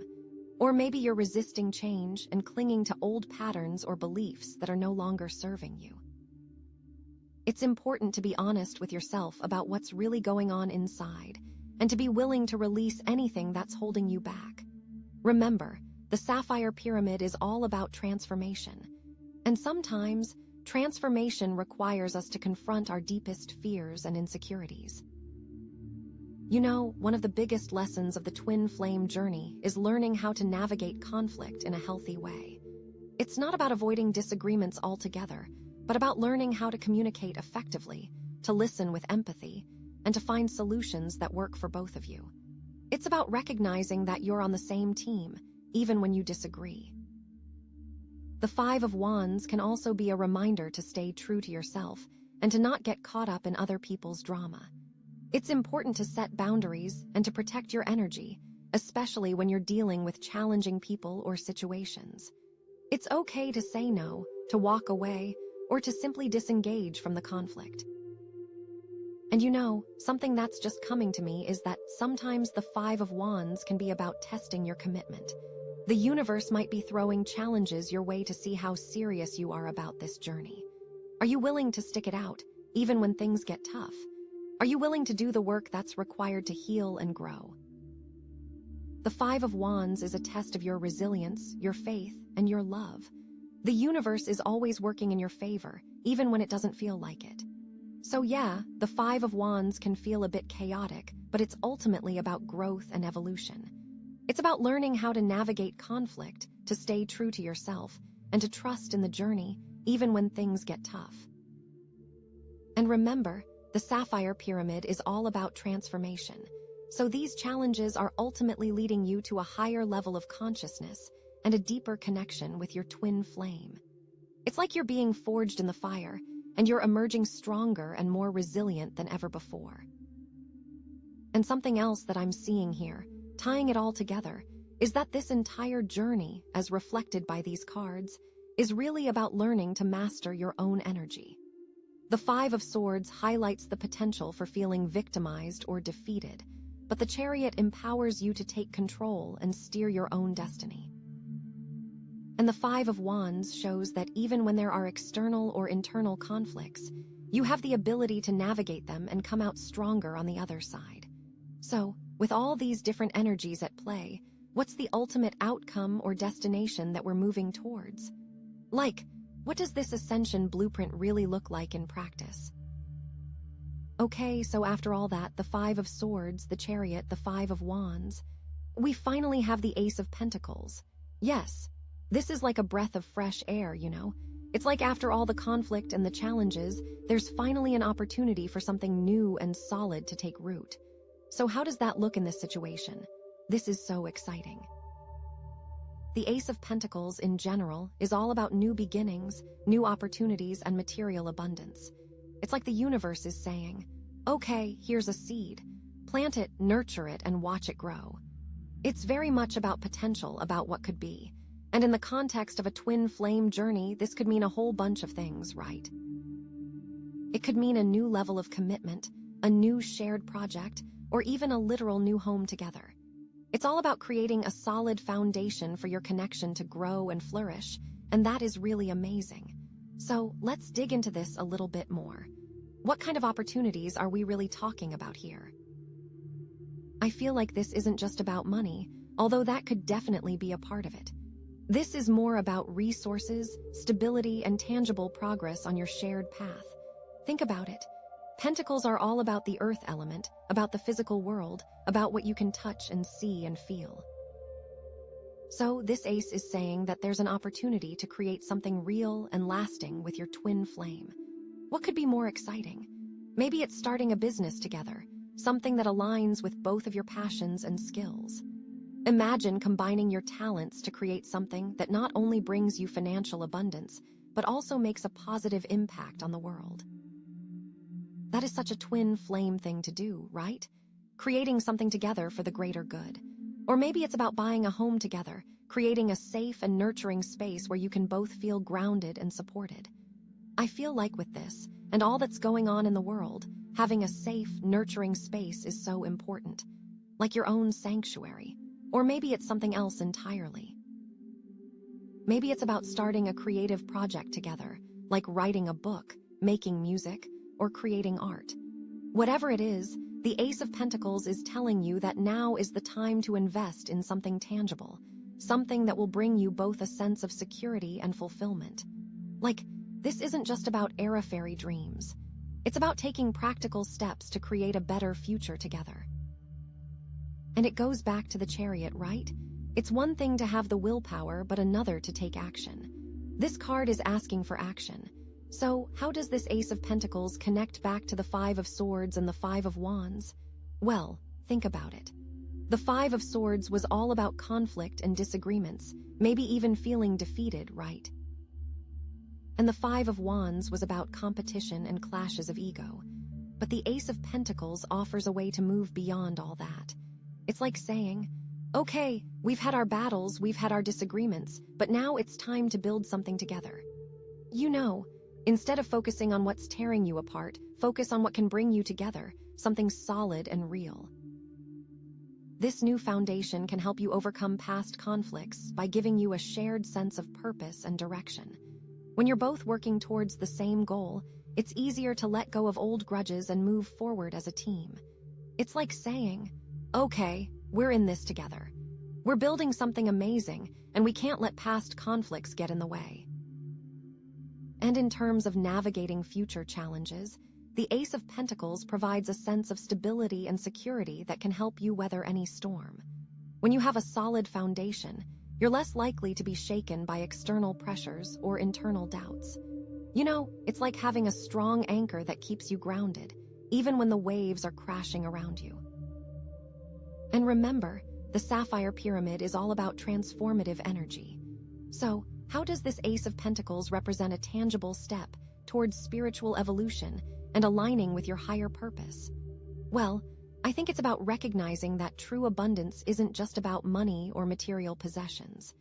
Speaker 1: Or maybe you're resisting change and clinging to old patterns or beliefs that are no longer serving you. It's important to be honest with yourself about what's really going on inside, and to be willing to release anything that's holding you back. Remember, the Sapphire Pyramid is all about transformation. And sometimes, transformation requires us to confront our deepest fears and insecurities. You know, one of the biggest lessons of the twin flame journey is learning how to navigate conflict in a healthy way. It's not about avoiding disagreements altogether, but about learning how to communicate effectively, to listen with empathy, and to find solutions that work for both of you. It's about recognizing that you're on the same team, even when you disagree. The Five of Wands can also be a reminder to stay true to yourself and to not get caught up in other people's drama. It's important to set boundaries and to protect your energy, especially when you're dealing with challenging people or situations. It's okay to say no, to walk away, or to simply disengage from the conflict. And you know, something that's just coming to me is that sometimes the Five of Wands can be about testing your commitment. The universe might be throwing challenges your way to see how serious you are about this journey. Are you willing to stick it out, even when things get tough? Are you willing to do the work that's required to heal and grow? The Five of Wands is a test of your resilience, your faith, and your love. The universe is always working in your favor, even when it doesn't feel like it. So yeah, the Five of Wands can feel a bit chaotic, but it's ultimately about growth and evolution. It's about learning how to navigate conflict, to stay true to yourself, and to trust in the journey, even when things get tough. And remember, the Sapphire Pyramid is all about transformation. So these challenges are ultimately leading you to a higher level of consciousness and a deeper connection with your twin flame. It's like you're being forged in the fire, and you're emerging stronger and more resilient than ever before. And something else that I'm seeing here, tying it all together, is that this entire journey, as reflected by these cards, is really about learning to master your own energy. The Five of Swords highlights the potential for feeling victimized or defeated, but the Chariot empowers you to take control and steer your own destiny. And the Five of Wands shows that even when there are external or internal conflicts, you have the ability to navigate them and come out stronger on the other side. So, with all these different energies at play, what's the ultimate outcome or destination that we're moving towards? Like, what does this ascension blueprint really look like in practice? Okay, so after all that, the Five of Swords, the Chariot, the Five of Wands, we finally have the Ace of Pentacles. Yes, this is like a breath of fresh air, you know? It's like after all the conflict and the challenges, there's finally an opportunity for something new and solid to take root. So how does that look in this situation? This is so exciting. The Ace of Pentacles, in general, is all about new beginnings, new opportunities, and material abundance. It's like the universe is saying, okay, here's a seed. Plant it, nurture it, and watch it grow. It's very much about potential, about what could be. And in the context of a twin flame journey, this could mean a whole bunch of things, right? It could mean a new level of commitment, a new shared project, or even a literal new home together. It's all about creating a solid foundation for your connection to grow and flourish, and that is really amazing. So let's dig into this a little bit more. What kind of opportunities are we really talking about here? I feel like this isn't just about money, although that could definitely be a part of it. This is more about resources, stability, and tangible progress on your shared path. Think about it. Pentacles are all about the earth element, about the physical world, about what you can touch and see and feel. So this ace is saying that there's an opportunity to create something real and lasting with your twin flame. What could be more exciting? Maybe it's starting a business together, something that aligns with both of your passions and skills. Imagine combining your talents to create something that not only brings you financial abundance, but also makes a positive impact on the world. That is such a twin flame thing to do, right? Creating something together for the greater good. Or maybe it's about buying a home together, creating a safe and nurturing space where you can both feel grounded and supported. I feel like with this, and all that's going on in the world, having a safe, nurturing space is so important. Like your own sanctuary. Or maybe it's something else entirely. Maybe it's about starting a creative project together, like writing a book, making music, or creating art. Whatever it is, the Ace of Pentacles is telling you that now is the time to invest in something tangible, something that will bring you both a sense of security and fulfillment. Like, this isn't just about airy-fairy dreams. It's about taking practical steps to create a better future together. And it goes back to the Chariot, right? It's one thing to have the willpower, but another to take action. This card is asking for action. So, how does this Ace of Pentacles connect back to the Five of Swords and the Five of Wands? Well, think about it. The Five of Swords was all about conflict and disagreements, maybe even feeling defeated, right? And the Five of Wands was about competition and clashes of ego. But the Ace of Pentacles offers a way to move beyond all that. It's like saying, okay, we've had our battles, we've had our disagreements, but now it's time to build something together. You know, instead of focusing on what's tearing you apart, focus on what can bring you together, something solid and real. This new foundation can help you overcome past conflicts by giving you a shared sense of purpose and direction. When you're both working towards the same goal, it's easier to let go of old grudges and move forward as a team. It's like saying, okay, we're in this together. We're building something amazing, and we can't let past conflicts get in the way. And in terms of navigating future challenges, the Ace of Pentacles provides a sense of stability and security that can help you weather any storm. When you have a solid foundation, you're less likely to be shaken by external pressures or internal doubts. You know, it's like having a strong anchor that keeps you grounded, even when the waves are crashing around you. And remember, the Sapphire Pyramid is all about transformative energy. So, how does this Ace of Pentacles represent a tangible step towards spiritual evolution and aligning with your higher purpose? Well, I think it's about recognizing that true abundance isn't just about money or material possessions.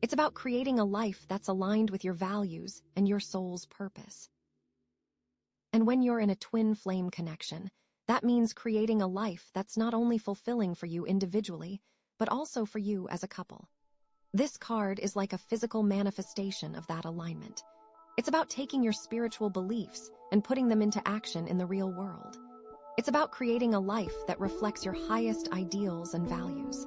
Speaker 1: It's about creating a life that's aligned with your values and your soul's purpose. And when you're in a twin flame connection, that means creating a life that's not only fulfilling for you individually, but also for you as a couple. This card is like a physical manifestation of that alignment. It's about taking your spiritual beliefs and putting them into action in the real world. It's about creating a life that reflects your highest ideals and values.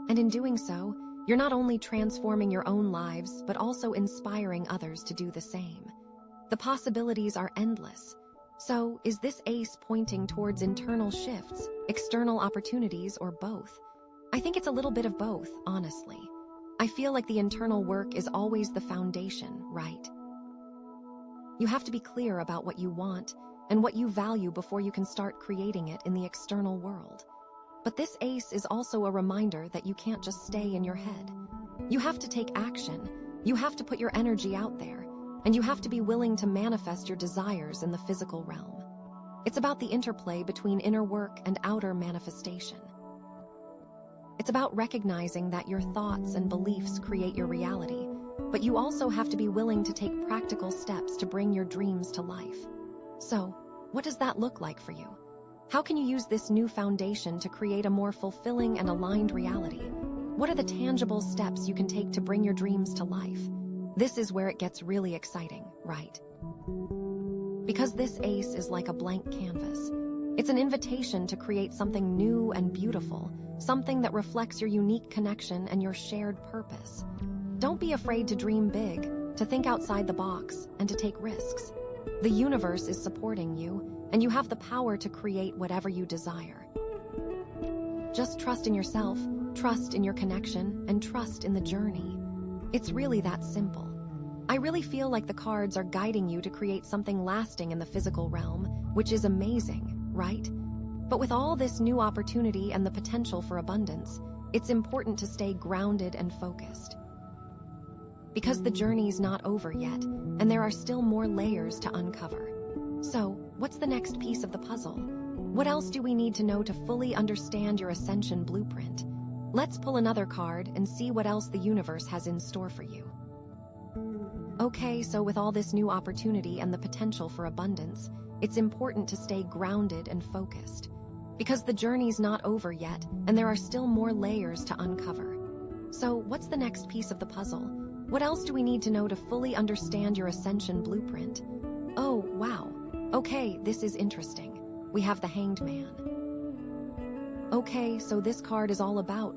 Speaker 1: And in doing so, you're not only transforming your own lives, but also inspiring others to do the same. The possibilities are endless. So, is this ace pointing towards internal shifts, external opportunities, or both? I think it's a little bit of both, honestly. I feel like the internal work is always the foundation, right? You have to be clear about what you want and what you value before you can start creating it in the external world. But this ace is also a reminder that you can't just stay in your head. You have to take action, you have to put your energy out there, and you have to be willing to manifest your desires in the physical realm. It's about the interplay between inner work and outer manifestation. It's about recognizing that your thoughts and beliefs create your reality, but you also have to be willing to take practical steps to bring your dreams to life. So, what does that look like for you? How can you use this new foundation to create a more fulfilling and aligned reality? What are the tangible steps you can take to bring your dreams to life? This is where it gets really exciting, right? Because this ace is like a blank canvas. It's an invitation to create something new and beautiful, something that reflects your unique connection and your shared purpose. Don't be afraid to dream big, to think outside the box, and to take risks. The universe is supporting you, and you have the power to create whatever you desire. Just trust in yourself, trust in your connection, and trust in the journey. It's really that simple. I really feel like the cards are guiding you to create something lasting in the physical realm, which is amazing, right? But with all this new opportunity and the potential for abundance, it's important to stay grounded and focused. Because the journey's not over yet, and there are still more layers to uncover. So, what's the next piece of the puzzle? What else do we need to know to fully understand your ascension blueprint? Let's pull another card and see what else the universe has in store for you. Okay, so with all this new opportunity and the potential for abundance, it's important to stay grounded and focused. Because the journey's not over yet, and there are still more layers to uncover. So, what's the next piece of the puzzle? What else do we need to know to fully understand your ascension blueprint? Oh, wow. Okay, this is interesting. We have the Hanged Man. Okay, so this card is all about,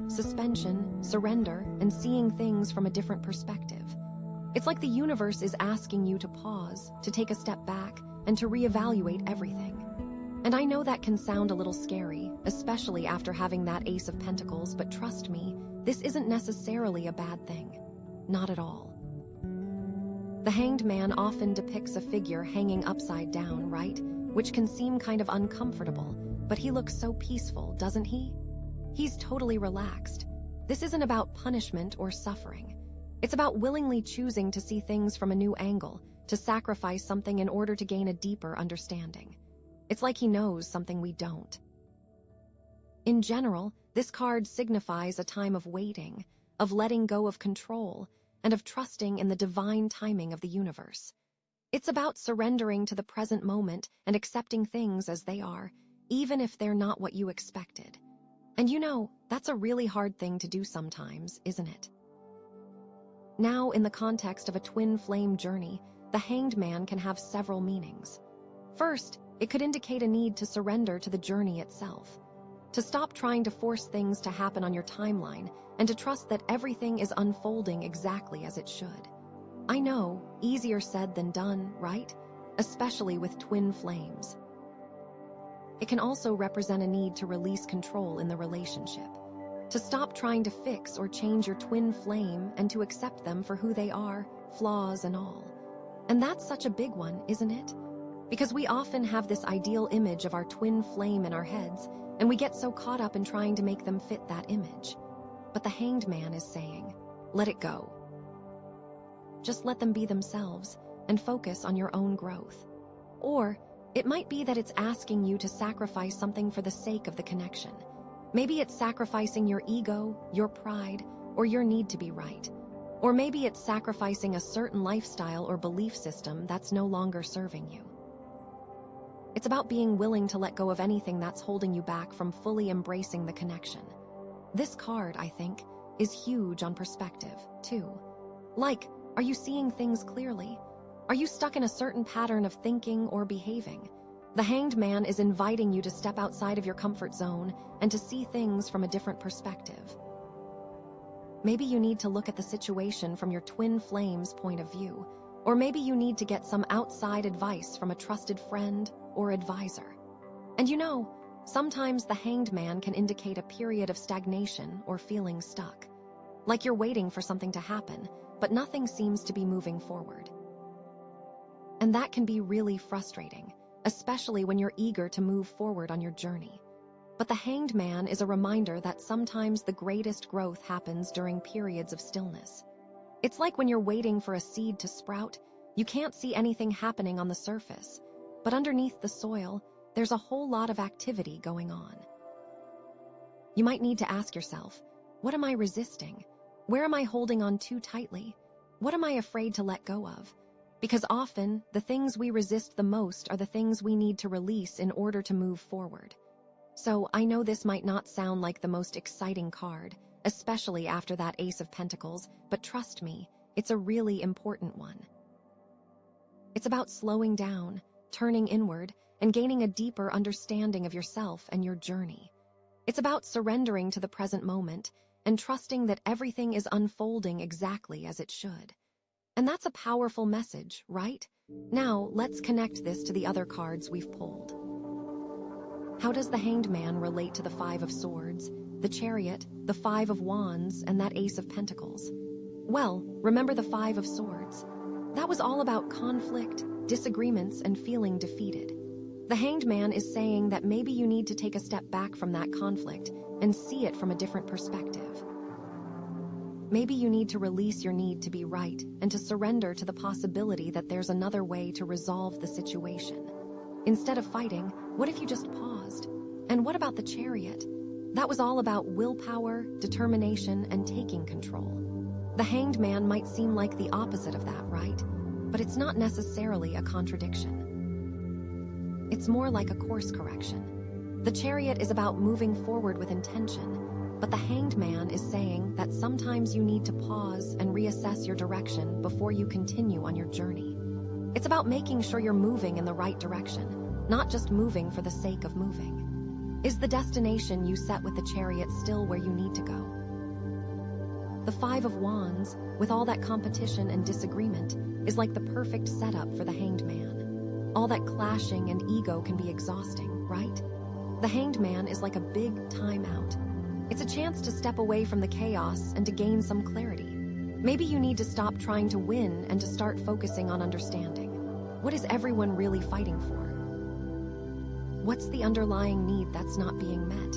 Speaker 1: suspension, surrender, and seeing things from a different perspective. It's like the universe is asking you to pause, to take a step back, and to reevaluate everything. And I know that can sound a little scary, especially after having that Ace of Pentacles, but trust me, this isn't necessarily a bad thing. Not at all. The Hanged Man often depicts a figure hanging upside down, right? Which can seem kind of uncomfortable, but he looks so peaceful, doesn't he? He's totally relaxed. This isn't about punishment or suffering. It's about willingly choosing to see things from a new angle, to sacrifice something in order to gain a deeper understanding. It's like he knows something we don't. In general, this card signifies a time of waiting, of letting go of control, and of trusting in the divine timing of the universe. It's about surrendering to the present moment and accepting things as they are, even if they're not what you expected. And you know, that's a really hard thing to do sometimes, isn't it? Now, in the context of a twin flame journey, the Hanged Man can have several meanings. First, it could indicate a need to surrender to the journey itself, to stop trying to force things to happen on your timeline and to trust that everything is unfolding exactly as it should. I know, easier said than done, right? Especially with twin flames. It can also represent a need to release control in the relationship, to stop trying to fix or change your twin flame and to accept them for who they are, flaws and all. And that's such a big one, isn't it? Because we often have this ideal image of our twin flame in our heads, and we get so caught up in trying to make them fit that image. But the Hanged Man is saying, let it go. Just let them be themselves and focus on your own growth. Or it might be that it's asking you to sacrifice something for the sake of the connection. Maybe it's sacrificing your ego, your pride, or your need to be right. Or maybe it's sacrificing a certain lifestyle or belief system that's no longer serving you. It's about being willing to let go of anything that's holding you back from fully embracing the connection. This card, I think, is huge on perspective, too. Like, are you seeing things clearly? Are you stuck in a certain pattern of thinking or behaving? The Hanged Man is inviting you to step outside of your comfort zone and to see things from a different perspective. Maybe you need to look at the situation from your twin flame's point of view, or maybe you need to get some outside advice from a trusted friend or advisor. And you know, sometimes the Hanged Man can indicate a period of stagnation or feeling stuck. Like you're waiting for something to happen, but nothing seems to be moving forward. And that can be really frustrating, especially when you're eager to move forward on your journey. But the Hanged Man is a reminder that sometimes the greatest growth happens during periods of stillness. It's like when you're waiting for a seed to sprout, you can't see anything happening on the surface, but underneath the soil, there's a whole lot of activity going on. You might need to ask yourself, what am I resisting? Where am I holding on too tightly? What am I afraid to let go of? Because often, the things we resist the most are the things we need to release in order to move forward. So I know this might not sound like the most exciting card, especially after that Ace of Pentacles, but trust me, it's a really important one. It's about slowing down, turning inward, and gaining a deeper understanding of yourself and your journey. It's about surrendering to the present moment and trusting that everything is unfolding exactly as it should. And that's a powerful message, right? Now, let's connect this to the other cards we've pulled. How does the Hanged Man relate to the Five of Swords, the Chariot, the Five of Wands, and that Ace of Pentacles? Well, remember the Five of Swords. That was all about conflict, disagreements, and feeling defeated. The Hanged Man is saying that maybe you need to take a step back from that conflict and see it from a different perspective. Maybe you need to release your need to be right and to surrender to the possibility that there's another way to resolve the situation. Instead of fighting, what if you just paused? And what about the Chariot? That was all about willpower, determination, and taking control. The Hanged Man might seem like the opposite of that, right? But it's not necessarily a contradiction. It's more like a course correction. The Chariot is about moving forward with intention, but the Hanged Man is saying that sometimes you need to pause and reassess your direction before you continue on your journey. It's about making sure you're moving in the right direction, not just moving for the sake of moving. Is the destination you set with the Chariot still where you need to go? The Five of Wands, with all that competition and disagreement, is like the perfect setup for the Hanged Man. All that clashing and ego can be exhausting, right? The Hanged Man is like a big timeout. It's a chance to step away from the chaos and to gain some clarity. Maybe you need to stop trying to win and to start focusing on understanding. What is everyone really fighting for? What's the underlying need that's not being met?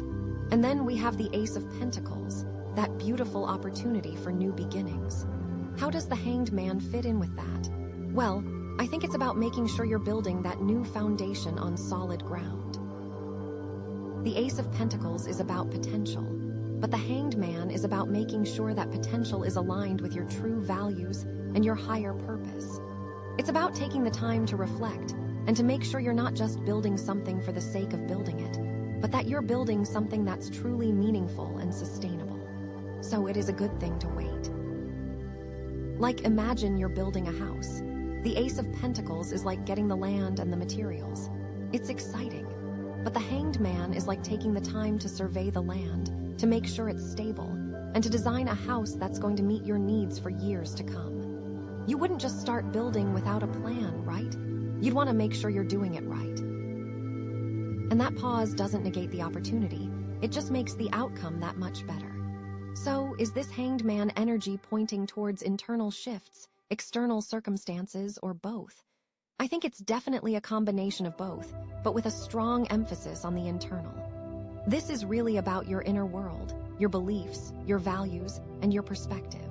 Speaker 1: And then we have the Ace of Pentacles, that beautiful opportunity for new beginnings. How does the Hanged Man fit in with that? Well, I think it's about making sure you're building that new foundation on solid ground. The Ace of Pentacles is about potential, but the Hanged Man is about making sure that potential is aligned with your true values and your higher purpose. It's about taking the time to reflect and to make sure you're not just building something for the sake of building it, but that you're building something that's truly meaningful and sustainable. So it is a good thing to wait. Like imagine you're building a house. The Ace of Pentacles is like getting the land and the materials. It's exciting. But the Hanged Man is like taking the time to survey the land, to make sure it's stable, and to design a house that's going to meet your needs for years to come. You wouldn't just start building without a plan, right? You'd want to make sure you're doing it right. And that pause doesn't negate the opportunity, it just makes the outcome that much better. So, is this Hanged Man energy pointing towards internal shifts, external circumstances, or both? I think it's definitely a combination of both, but with a strong emphasis on the internal. This is really about your inner world, your beliefs, your values, and your perspective.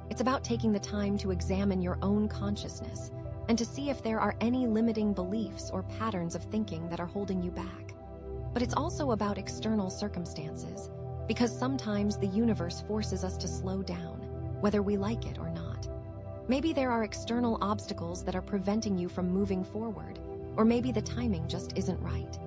Speaker 1: It's about taking the time to examine your own consciousness and to see if there are any limiting beliefs or patterns of thinking that are holding you back. But it's also about external circumstances, because sometimes the universe forces us to slow down, whether we like it or not. Maybe there are external obstacles that are preventing you from moving forward, or maybe the timing just isn't right.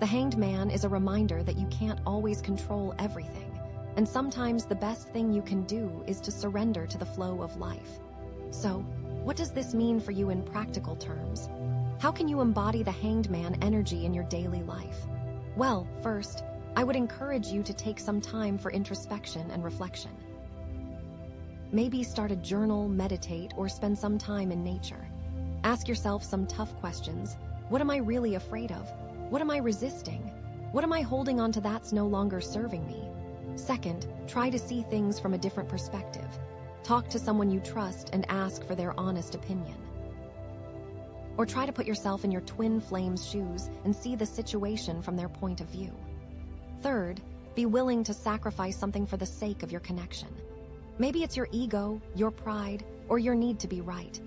Speaker 1: The Hanged Man is a reminder that you can't always control everything, and sometimes the best thing you can do is to surrender to the flow of life. So, what does this mean for you in practical terms? How can you embody the Hanged Man energy in your daily life? Well, first, I would encourage you to take some time for introspection and reflection. Maybe start a journal, meditate, or spend some time in nature. Ask yourself some tough questions. What am I really afraid of? What am I resisting? What am I holding on to that's no longer serving me? Second, try to see things from a different perspective. Talk to someone you trust and ask for their honest opinion. Or try to put yourself in your twin flame's shoes and see the situation from their point of view. Third, be willing to sacrifice something for the sake of your connection. Maybe it's your ego, your pride, or your need to be right.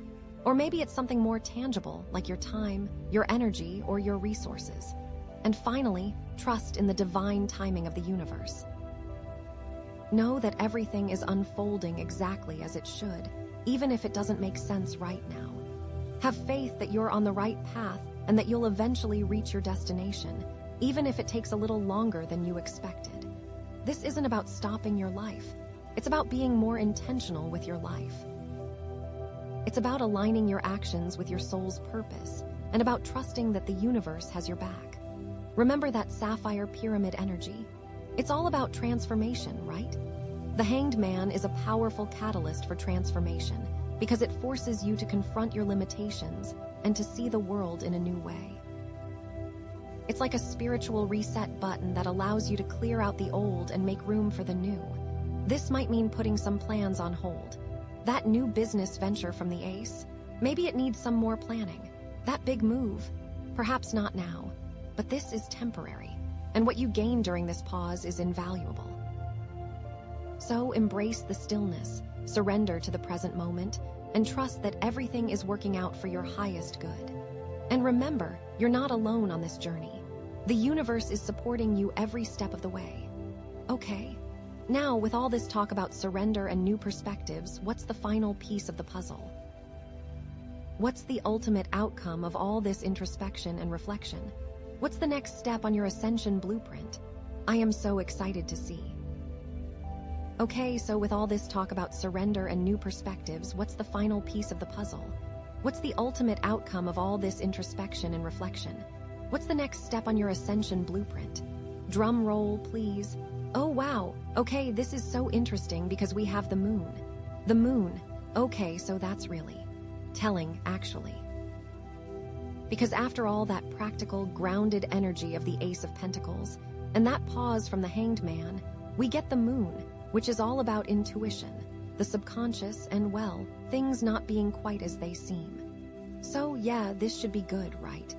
Speaker 1: Or maybe it's something more tangible, like your time, your energy, or your resources. And finally, trust in the divine timing of the universe. Know that everything is unfolding exactly as it should, even if it doesn't make sense right now. Have faith that you're on the right path and that you'll eventually reach your destination, even if it takes a little longer than you expected. This isn't about stopping your life. It's about being more intentional with your life. It's about aligning your actions with your soul's purpose and about trusting that the universe has your back. Remember that Sapphire pyramid energy? It's all about transformation, right? The Hanged Man is a powerful catalyst for transformation because it forces you to confront your limitations and to see the world in a new way. It's like a spiritual reset button that allows you to clear out the old and make room for the new. This might mean putting some plans on hold. That new business venture from the Ace, maybe it needs some more planning. That big move, perhaps not now, but this is temporary, and what you gain during this pause is invaluable. So embrace the stillness, surrender to the present moment, and trust that everything is working out for your highest good. And remember, you're not alone on this journey. The universe is supporting you every step of the way. Okay. Now, with all this talk about surrender and new perspectives, what's the final piece of the puzzle? What's the ultimate outcome of all this introspection and reflection? What's the next step on your ascension blueprint? I am so excited to see. Okay, so with all this talk about surrender and new perspectives, what's the final piece of the puzzle? What's the ultimate outcome of all this introspection and reflection? What's the next step on your ascension blueprint? Drum roll, please. Oh wow, okay, this is so interesting because we have the moon. The moon, okay, so that's really telling, actually. Because after all that practical, grounded energy of the Ace of Pentacles, and that pause from the Hanged Man, we get the moon, which is all about intuition, the subconscious, and well, things not being quite as they seem. So yeah, this should be good, right?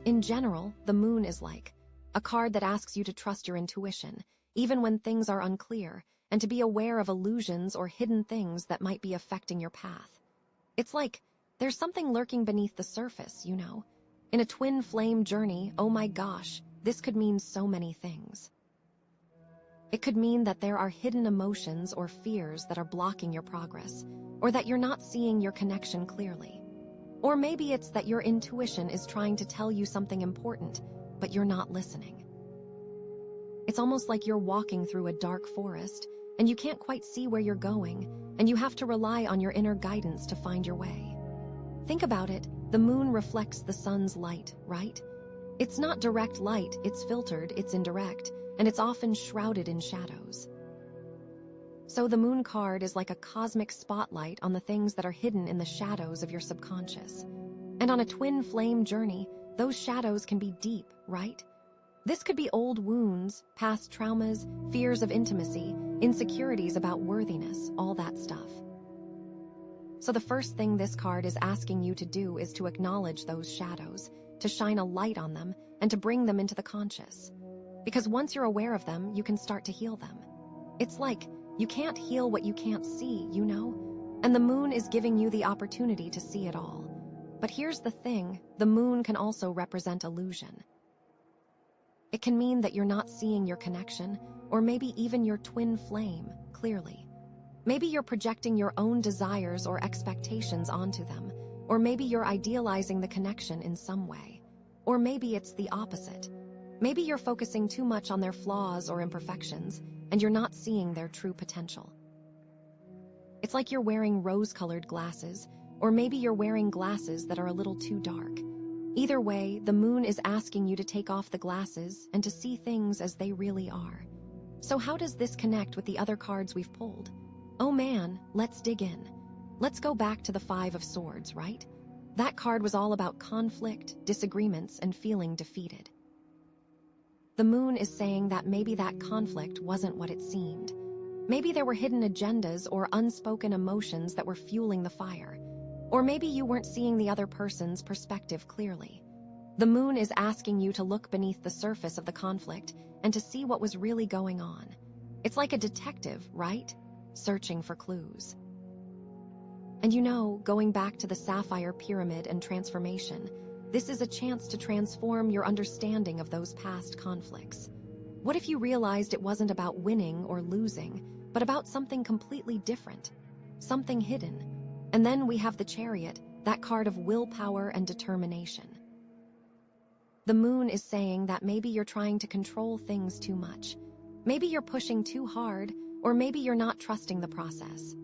Speaker 1: In general, the moon is like a card that asks you to trust your intuition, even when things are unclear, and to be aware of illusions or hidden things that might be affecting your path. It's like there's something lurking beneath the surface, you know? In a twin flame journey, oh my gosh, this could mean so many things. It could mean that there are hidden emotions or fears that are blocking your progress, or that you're not seeing your connection clearly. Or maybe it's that your intuition is trying to tell you something important, but you're not listening. It's almost like you're walking through a dark forest, and you can't quite see where you're going, and you have to rely on your inner guidance to find your way. Think about it, the moon reflects the sun's light, right? It's not direct light, it's filtered, it's indirect, and it's often shrouded in shadows. So the moon card is like a cosmic spotlight on the things that are hidden in the shadows of your subconscious. And on a twin flame journey, those shadows can be deep, right? This could be old wounds, past traumas, fears of intimacy, insecurities about worthiness, all that stuff. So the first thing this card is asking you to do is to acknowledge those shadows, to shine a light on them, and to bring them into the conscious. Because once you're aware of them, you can start to heal them. It's like, you can't heal what you can't see, you know? And the moon is giving you the opportunity to see it all. But here's the thing, the moon can also represent illusion. It can mean that you're not seeing your connection, or maybe even your twin flame, clearly. Maybe you're projecting your own desires or expectations onto them, or maybe you're idealizing the connection in some way. Or maybe it's the opposite. Maybe you're focusing too much on their flaws or imperfections, and you're not seeing their true potential. It's like you're wearing rose-colored glasses, or maybe you're wearing glasses that are a little too dark. Either way, the moon is asking you to take off the glasses and to see things as they really are. So how does this connect with the other cards we've pulled? Oh man, let's dig in. Let's go back to the Five of Swords, right? That card was all about conflict, disagreements, and feeling defeated. The moon is saying that maybe that conflict wasn't what it seemed. Maybe there were hidden agendas or unspoken emotions that were fueling the fire. Or maybe you weren't seeing the other person's perspective clearly. The moon is asking you to look beneath the surface of the conflict and to see what was really going on. It's like a detective, right? Searching for clues. And you know, going back to the Sapphire pyramid and transformation, this is a chance to transform your understanding of those past conflicts. What if you realized it wasn't about winning or losing, but about something completely different? Something hidden. And then we have the Chariot, that card of willpower and determination. The moon is saying that maybe you're trying to control things too much. Maybe you're pushing too hard, or maybe you're not trusting the process.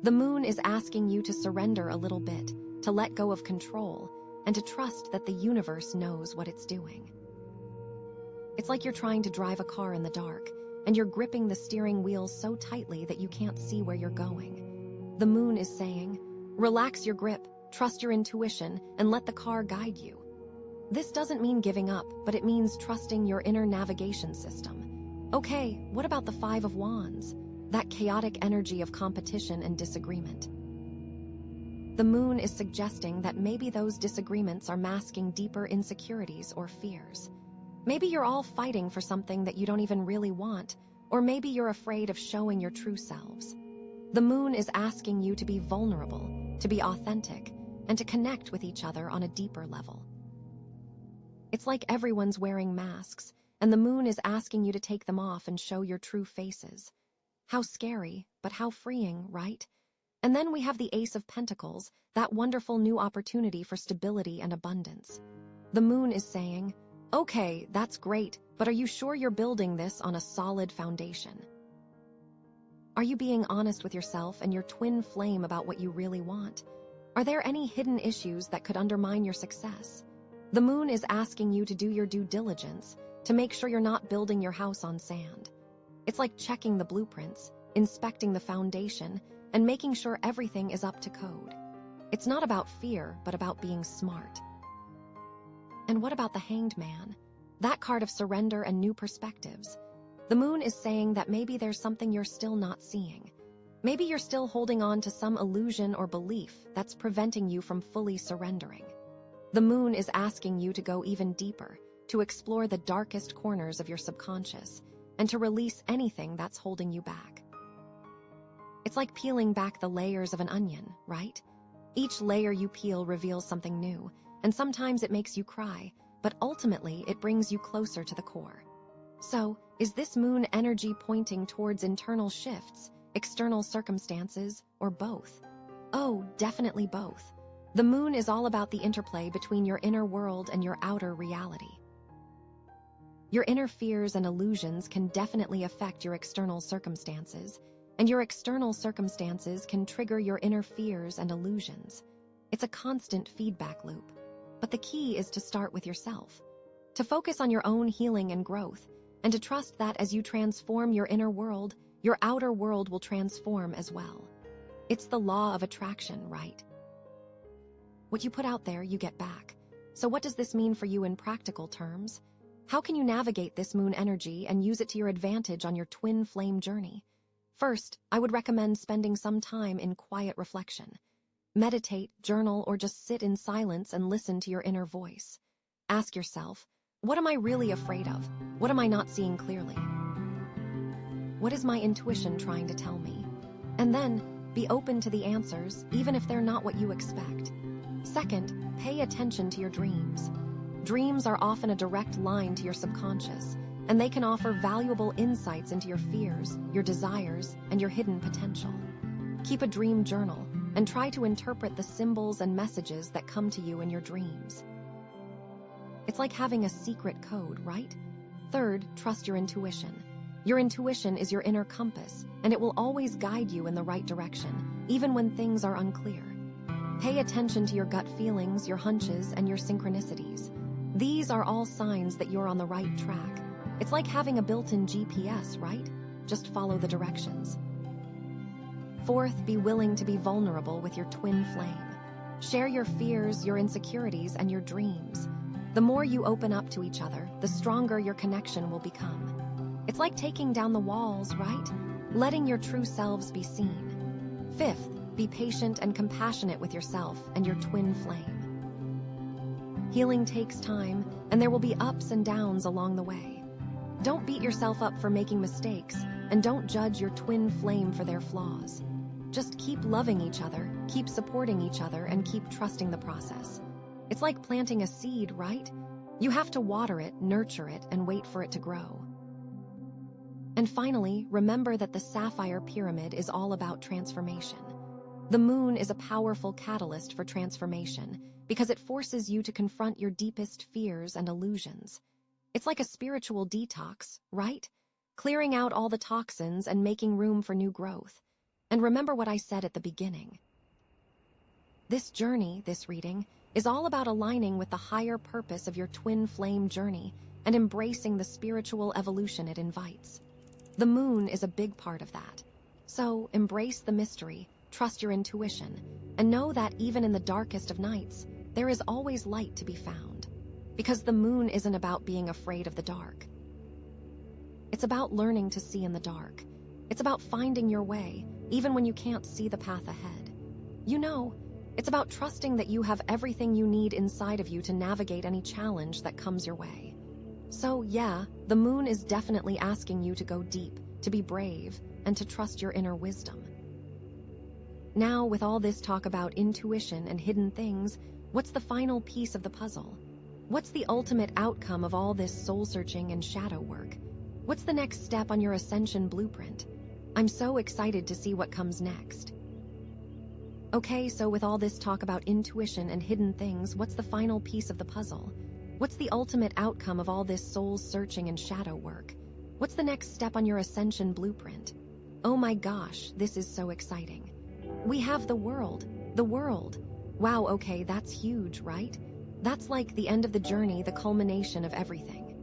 Speaker 1: The moon is asking you to surrender a little bit, to let go of control, and to trust that the universe knows what it's doing. It's like you're trying to drive a car in the dark, and you're gripping the steering wheel so tightly that you can't see where you're going. The moon is saying, relax your grip, trust your intuition, and let the car guide you. This doesn't mean giving up, but it means trusting your inner navigation system. Okay, what about the Five of Wands? That chaotic energy of competition and disagreement. The moon is suggesting that maybe those disagreements are masking deeper insecurities or fears. Maybe you're all fighting for something that you don't even really want, or maybe you're afraid of showing your true selves. The moon is asking you to be vulnerable, to be authentic, and to connect with each other on a deeper level. It's like everyone's wearing masks, and the moon is asking you to take them off and show your true faces. How scary, but how freeing, right? And then we have the Ace of Pentacles, that wonderful new opportunity for stability and abundance. The moon is saying, okay, that's great, but are you sure you're building this on a solid foundation? Are you being honest with yourself and your twin flame about what you really want? Are there any hidden issues that could undermine your success? The moon is asking you to do your due diligence, to make sure you're not building your house on sand. It's like checking the blueprints, inspecting the foundation, and making sure everything is up to code. It's not about fear, but about being smart. And what about the Hanged Man? That card of surrender and new perspectives. The moon is saying that maybe there's something you're still not seeing. Maybe you're still holding on to some illusion or belief that's preventing you from fully surrendering. The moon is asking you to go even deeper, to explore the darkest corners of your subconscious, and to release anything that's holding you back. It's like peeling back the layers of an onion, right? Each layer you peel reveals something new, and sometimes it makes you cry, but ultimately it brings you closer to the core. So, is this moon energy pointing towards internal shifts, external circumstances, or both? Oh, definitely both. The moon is all about the interplay between your inner world and your outer reality. Your inner fears and illusions can definitely affect your external circumstances, and your external circumstances can trigger your inner fears and illusions. It's a constant feedback loop. But the key is to start with yourself, to focus on your own healing and growth, and to trust that as you transform your inner world, your outer world will transform as well. It's the law of attraction, right? What you put out there, you get back. So what does this mean for you in practical terms? How can you navigate this moon energy and use it to your advantage on your twin flame journey? First, I would recommend spending some time in quiet reflection. Meditate, journal, or just sit in silence and listen to your inner voice. Ask yourself, what am I really afraid of? What am I not seeing clearly? What is my intuition trying to tell me? And then, be open to the answers, even if they're not what you expect. Second, pay attention to your dreams. Dreams are often a direct line to your subconscious, and they can offer valuable insights into your fears, your desires, and your hidden potential. Keep a dream journal and try to interpret the symbols and messages that come to you in your dreams. It's like having a secret code, right? Third, trust your intuition. Your intuition is your inner compass, and it will always guide you in the right direction, even when things are unclear. Pay attention to your gut feelings, your hunches, and your synchronicities. These are all signs that you're on the right track. It's like having a built-in GPS, right? Just follow the directions. Fourth, be willing to be vulnerable with your twin flame. Share your fears, your insecurities, and your dreams. The more you open up to each other, the stronger your connection will become. It's like taking down the walls, right? Letting your true selves be seen. Fifth, be patient and compassionate with yourself and your twin flame. Healing takes time, and there will be ups and downs along the way. Don't beat yourself up for making mistakes, and don't judge your twin flame for their flaws. Just keep loving each other, keep supporting each other, and keep trusting the process. It's like planting a seed, right? You have to water it, nurture it, and wait for it to grow. And finally, remember that the Sapphire Pyramid is all about transformation. The moon is a powerful catalyst for transformation because it forces you to confront your deepest fears and illusions. It's like a spiritual detox, right? Clearing out all the toxins and making room for new growth. And remember what I said at the beginning. This journey, this reading, is all about aligning with the higher purpose of your twin flame journey and embracing the spiritual evolution it invites. The moon is a big part of that. So embrace the mystery, trust your intuition, and know that even in the darkest of nights, there is always light to be found. Because the moon isn't about being afraid of the dark. It's about learning to see in the dark. It's about finding your way, even when you can't see the path ahead. You know, it's about trusting that you have everything you need inside of you to navigate any challenge that comes your way. So yeah, the moon is definitely asking you to go deep, to be brave, and to trust your inner wisdom. Now, with all this talk about intuition and hidden things, what's the final piece of the puzzle? What's the ultimate outcome of all this soul-searching and shadow work? What's the next step on your ascension blueprint? I'm so excited to see what comes next. Okay, so with all this talk about intuition and hidden things, what's the final piece of the puzzle? What's the ultimate outcome of all this soul-searching and shadow work? What's the next step on your ascension blueprint? Oh my gosh, this is so exciting. We have the world. The world. Wow, okay, that's huge, right? That's like the end of the journey, the culmination of everything.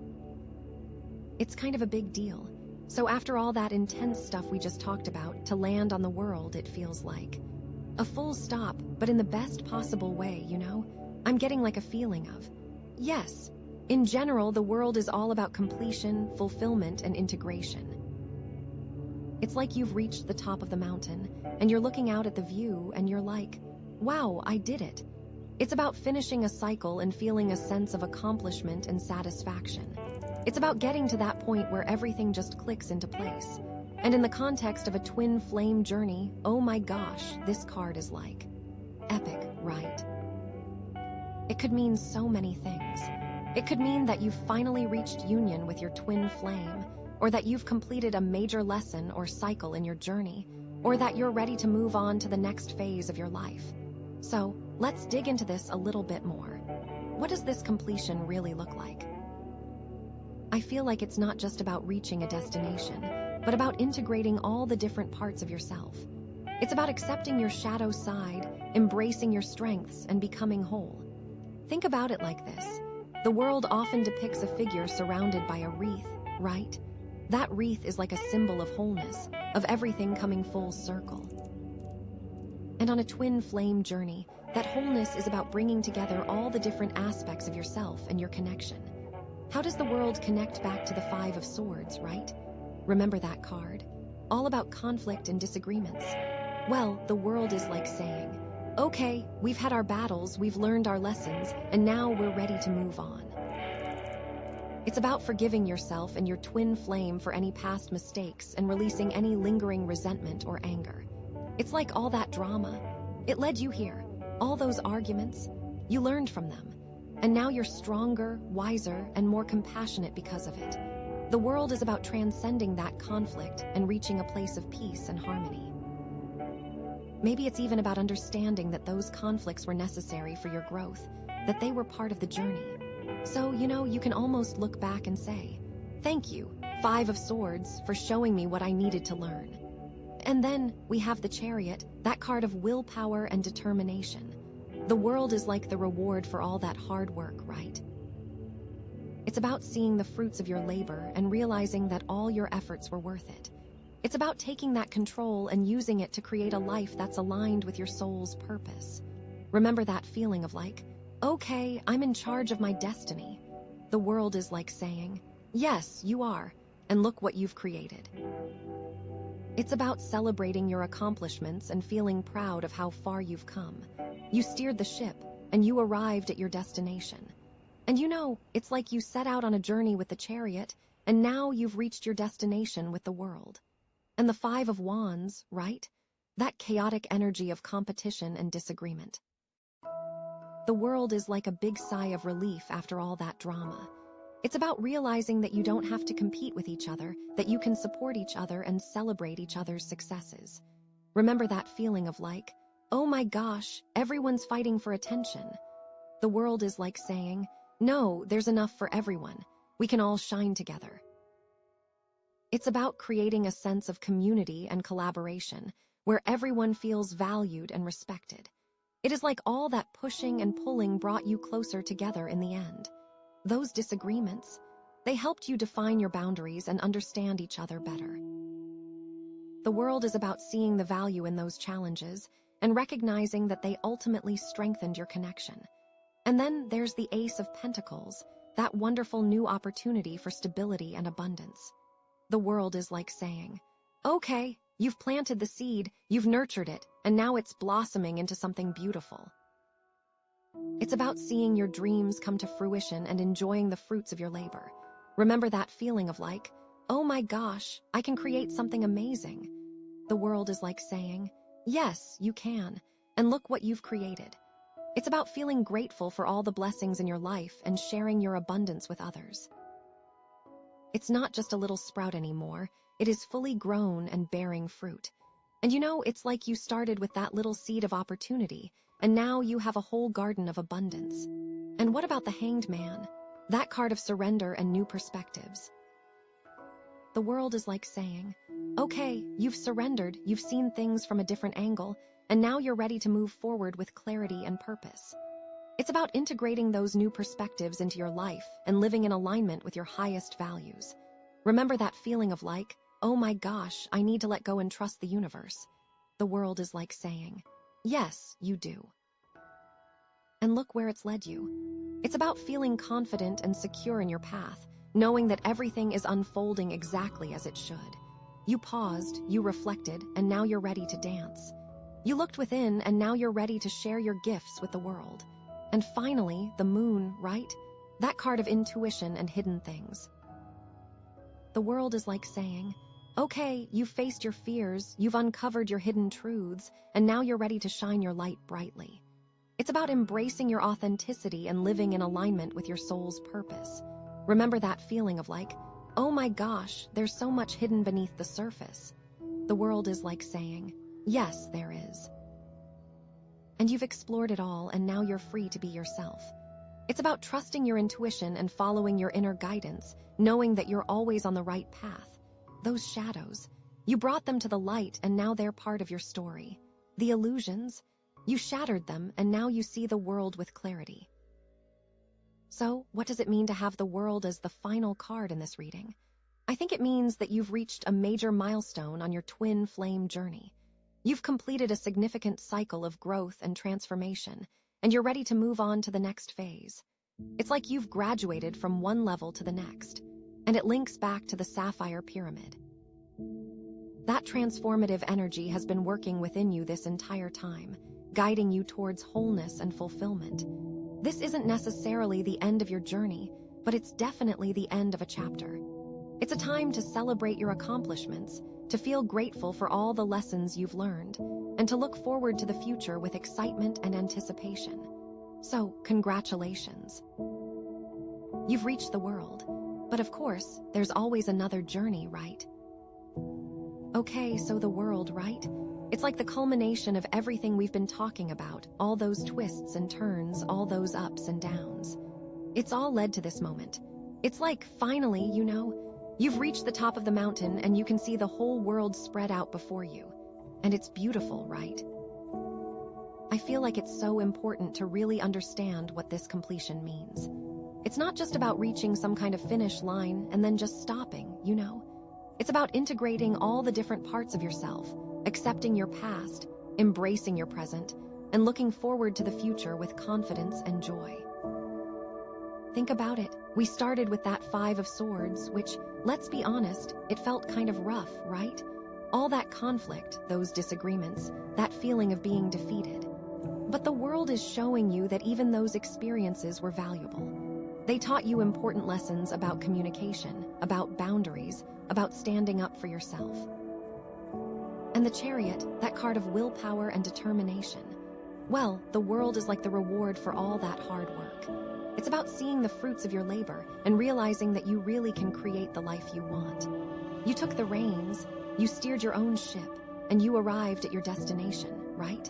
Speaker 1: It's kind of a big deal. So after all that intense stuff we just talked about, to land on the world, it feels like a full stop, but in the best possible way, you know? I'm getting like a feeling of, yes, in general, the world is all about completion, fulfillment, and integration. It's like you've reached the top of the mountain, and you're looking out at the view, and you're like, wow, I did it. It's about finishing a cycle and feeling a sense of accomplishment and satisfaction. It's about getting to that point where everything just clicks into place. And in the context of a twin flame journey, oh my gosh, this card is like epic, right? It could mean so many things. It could mean that you've finally reached union with your twin flame, or that you've completed a major lesson or cycle in your journey, or that you're ready to move on to the next phase of your life. So, let's dig into this a little bit more. What does this completion really look like? I feel like it's not just about reaching a destination. but about integrating all the different parts of yourself. It's about accepting your shadow side, embracing your strengths, and becoming whole. Think about it like this. The world often depicts a figure surrounded by a wreath, right? That wreath is like a symbol of wholeness, of everything coming full circle. And on a twin flame journey, that wholeness is about bringing together all the different aspects of yourself and your connection. How does the world connect back to the Five of Swords, right? Remember that card? All about conflict and disagreements. Well, the world is like saying, okay, we've had our battles, we've learned our lessons, and now we're ready to move on. It's about forgiving yourself and your twin flame for any past mistakes and releasing any lingering resentment or anger. It's like all that drama. It led you here. All those arguments, you learned from them. And now you're stronger, wiser, and more compassionate because of it. The world is about transcending that conflict and reaching a place of peace and harmony. Maybe it's even about understanding that those conflicts were necessary for your growth, that they were part of the journey. So, you can almost look back and say, thank you, Five of Swords, for showing me what I needed to learn. And then we have the Chariot, that card of willpower and determination. The world is like the reward for all that hard work, right? It's about seeing the fruits of your labor and realizing that all your efforts were worth it. It's about taking that control and using it to create a life that's aligned with your soul's purpose. Remember that feeling of like, okay, I'm in charge of my destiny. The world is like saying, yes, you are, and look what you've created. It's about celebrating your accomplishments and feeling proud of how far you've come. You steered the ship, and you arrived at your destination. And it's like you set out on a journey with the Chariot, and now you've reached your destination with the world. And the Five of Wands, right? That chaotic energy of competition and disagreement. The world is like a big sigh of relief after all that drama. It's about realizing that you don't have to compete with each other, that you can support each other and celebrate each other's successes. Remember that feeling of like, oh my gosh, everyone's fighting for attention. The world is like saying, no, there's enough for everyone. We can all shine together. It's about creating a sense of community and collaboration, where everyone feels valued and respected. It is like all that pushing and pulling brought you closer together in the end. Those disagreements, they helped you define your boundaries and understand each other better. The world is about seeing the value in those challenges and recognizing that they ultimately strengthened your connection. And then there's the Ace of Pentacles, that wonderful new opportunity for stability and abundance. The world is like saying, okay, you've planted the seed, you've nurtured it, and now it's blossoming into something beautiful. It's about seeing your dreams come to fruition and enjoying the fruits of your labor. Remember that feeling of like, oh my gosh, I can create something amazing. The world is like saying, yes, you can, and look what you've created. It's about feeling grateful for all the blessings in your life and sharing your abundance with others. It's not just a little sprout anymore, it is fully grown and bearing fruit. And it's like you started with that little seed of opportunity, and now you have a whole garden of abundance. And what about the Hanged Man? That card of surrender and new perspectives. The world is like saying, okay, you've surrendered, you've seen things from a different angle, and now you're ready to move forward with clarity and purpose. It's about integrating those new perspectives into your life and living in alignment with your highest values. Remember that feeling of like, oh my gosh, I need to let go and trust the universe. The world is like saying, yes, you do. And look where it's led you. It's about feeling confident and secure in your path, knowing that everything is unfolding exactly as it should. You paused, you reflected, and now you're ready to dance. You looked within, and now you're ready to share your gifts with the world. And finally, the moon, right? That card of intuition and hidden things. The world is like saying, okay, you've faced your fears, you've uncovered your hidden truths, and now you're ready to shine your light brightly. It's about embracing your authenticity and living in alignment with your soul's purpose. Remember that feeling of like, oh my gosh, there's so much hidden beneath the surface. The world is like saying, yes, there is. And you've explored it all, and now you're free to be yourself. It's about trusting your intuition and following your inner guidance, knowing that you're always on the right path. those shadows. You brought them to the light and now they're part of your story. The illusions, you shattered them and now you see the world with clarity. So, what does it mean to have the world as the final card in this reading? I think it means that you've reached a major milestone on your twin flame journey. You've completed a significant cycle of growth and transformation, and you're ready to move on to the next phase. It's like you've graduated from one level to the next, and it links back to the Sapphire pyramid. That transformative energy has been working within you this entire time, guiding you towards wholeness and fulfillment. This isn't necessarily the end of your journey, but it's definitely the end of a chapter. It's a time to celebrate your accomplishments, to feel grateful for all the lessons you've learned, and to look forward to the future with excitement and anticipation. So, congratulations. You've reached the world, but of course, there's always another journey, right? Okay, so the world, right? It's like the culmination of everything we've been talking about, all those twists and turns, all those ups and downs. It's all led to this moment. It's like, finally, you've reached the top of the mountain and you can see the whole world spread out before you. And it's beautiful, right? I feel like it's so important to really understand what this completion means. It's not just about reaching some kind of finish line and then just stopping, It's about integrating all the different parts of yourself, accepting your past, embracing your present, and looking forward to the future with confidence and joy. Think about it. We started with that 5 of Swords, which, let's be honest, it felt kind of rough, right? All that conflict, those disagreements, that feeling of being defeated. But the world is showing you that even those experiences were valuable. They taught you important lessons about communication, about boundaries, about standing up for yourself. And the Chariot, that card of willpower and determination. Well, the world is like the reward for all that hard work. It's about seeing the fruits of your labor and realizing that you really can create the life you want. You took the reins, you steered your own ship, and you arrived at your destination, right?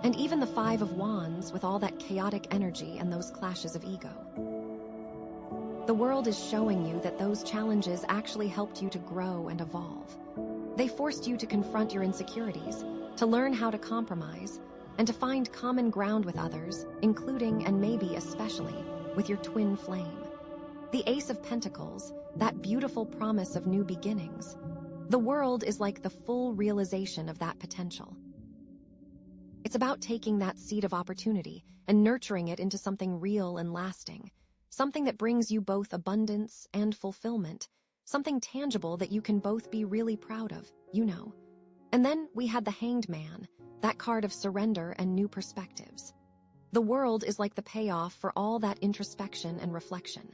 Speaker 1: And even the 5 of Wands with all that chaotic energy and those clashes of ego. The world is showing you that those challenges actually helped you to grow and evolve. They forced you to confront your insecurities, to learn how to compromise, and to find common ground with others, including and maybe especially with your twin flame. The Ace of Pentacles, that beautiful promise of new beginnings. The world is like the full realization of that potential. It's about taking that seed of opportunity and nurturing it into something real and lasting, something that brings you both abundance and fulfillment, something tangible that you can both be really proud of, And then we had the Hanged Man, that card of surrender and new perspectives. The world is like the payoff for all that introspection and reflection.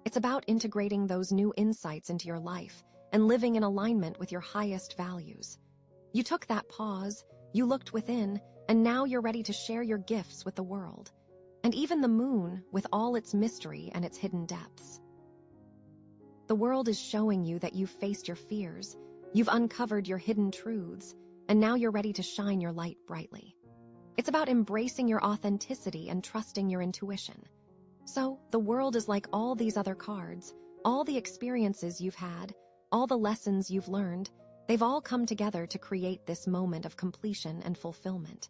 Speaker 1: It's about integrating those new insights into your life and living in alignment with your highest values. You took that pause, you looked within, and now you're ready to share your gifts with the world. And even the moon, with all its mystery and its hidden depths. The world is showing you that you've faced your fears, you've uncovered your hidden truths, and now you're ready to shine your light brightly. It's about embracing your authenticity and trusting your intuition. So, the world is like all these other cards, all the experiences you've had, all the lessons you've learned, they've all come together to create this moment of completion and fulfillment.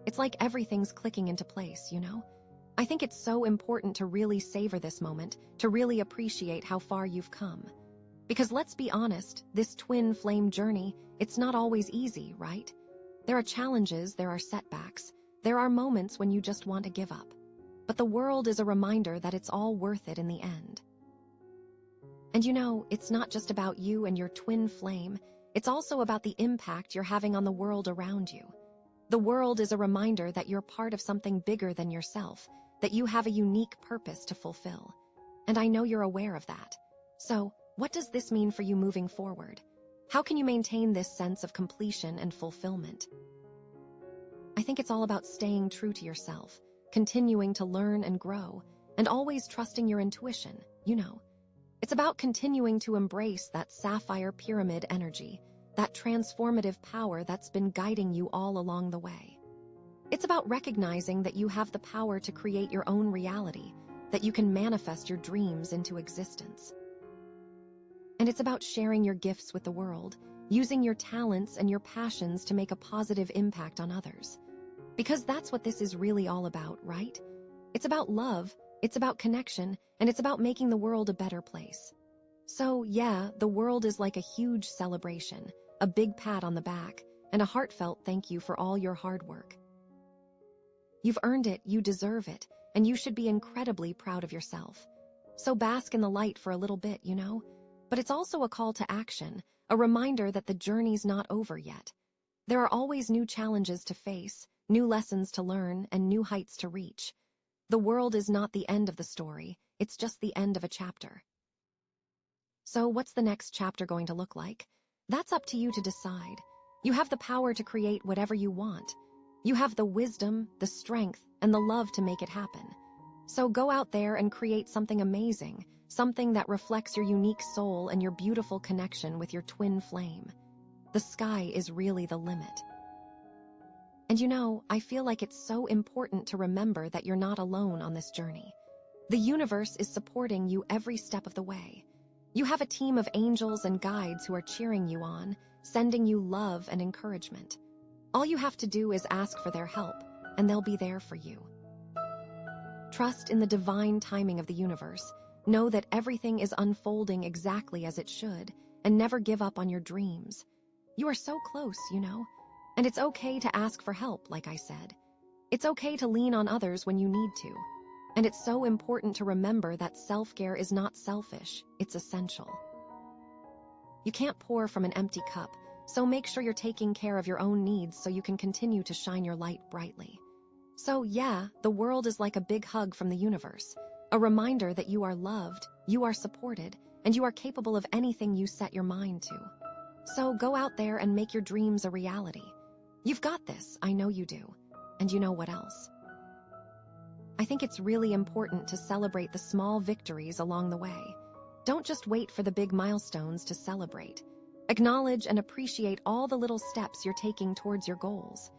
Speaker 1: It's like everything's clicking into place, I think it's so important to really savor this moment, to really appreciate how far you've come. Because let's be honest, this twin flame journey, it's not always easy, right? There are challenges, there are setbacks, there are moments when you just want to give up. But the world is a reminder that it's all worth it in the end. And it's not just about you and your twin flame, it's also about the impact you're having on the world around you. The world is a reminder that you're part of something bigger than yourself, that you have a unique purpose to fulfill. And I know you're aware of that. So, what does this mean for you moving forward? How can you maintain this sense of completion and fulfillment? I think it's all about staying true to yourself, continuing to learn and grow, and always trusting your intuition, It's about continuing to embrace that Sapphire pyramid energy, that transformative power that's been guiding you all along the way. It's about recognizing that you have the power to create your own reality, that you can manifest your dreams into existence. And it's about sharing your gifts with the world, using your talents and your passions to make a positive impact on others. Because that's what this is really all about, right? It's about love, it's about connection, and it's about making the world a better place. So, yeah, the world is like a huge celebration, a big pat on the back, and a heartfelt thank you for all your hard work. You've earned it, you deserve it, and you should be incredibly proud of yourself. So bask in the light for a little bit, you know? But it's also a call to action, a reminder that the journey's not over yet. There are always new challenges to face, new lessons to learn, and new heights to reach. The world is not the end of the story, it's just the end of a chapter. So what's the next chapter going to look like? That's up to you to decide. You have the power to create whatever you want. You have the wisdom, the strength, and the love to make it happen. So go out there and create something amazing, something that reflects your unique soul and your beautiful connection with your twin flame. The sky is really the limit. And you know, I feel like it's so important to remember that you're not alone on this journey. The universe is supporting you every step of the way. You have a team of angels and guides who are cheering you on, sending you love and encouragement. All you have to do is ask for their help, and they'll be there for you. Trust in the divine timing of the universe. Know that everything is unfolding exactly as it should, and never give up on your dreams. You are so close, you know? And it's okay to ask for help, like I said. It's okay to lean on others when you need to. And it's so important to remember that self-care is not selfish, it's essential. You can't pour from an empty cup, so make sure you're taking care of your own needs so you can continue to shine your light brightly. So yeah, the world is like a big hug from the universe, a reminder that you are loved, you are supported, and you are capable of anything you set your mind to. So go out there and make your dreams a reality. You've got this, I know you do. And you know what else? I think it's really important to celebrate the small victories along the way. Don't just wait for the big milestones to celebrate. Acknowledge and appreciate all the little steps you're taking towards your goals.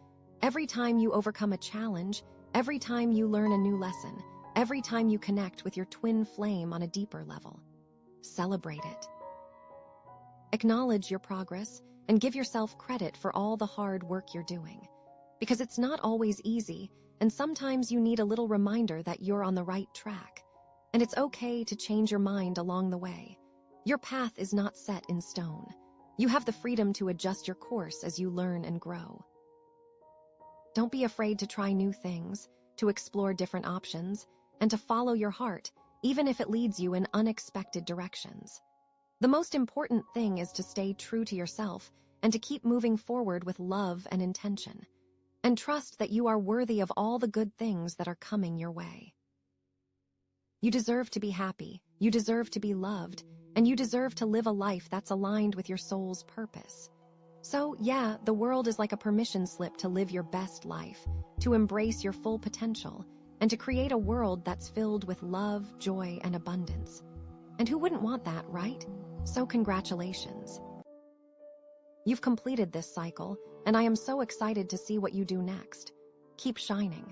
Speaker 1: Every time you overcome a challenge, every time you learn a new lesson, every time you connect with your twin flame on a deeper level. Celebrate it. Acknowledge your progress and give yourself credit for all the hard work you're doing. Because it's not always easy, and sometimes you need a little reminder that you're on the right track. And it's okay to change your mind along the way. Your path is not set in stone. You have the freedom to adjust your course as you learn and grow. Don't be afraid to try new things, to explore different options, and to follow your heart, even if it leads you in unexpected directions. The most important thing is to stay true to yourself and to keep moving forward with love and intention. And trust that you are worthy of all the good things that are coming your way. You deserve to be happy, you deserve to be loved, and you deserve to live a life that's aligned with your soul's purpose. So, yeah, the world is like a permission slip to live your best life, to embrace your full potential, and to create a world that's filled with love, joy, and abundance. And who wouldn't want that, right? So congratulations. You've completed this cycle, and I am so excited to see what you do next. Keep shining.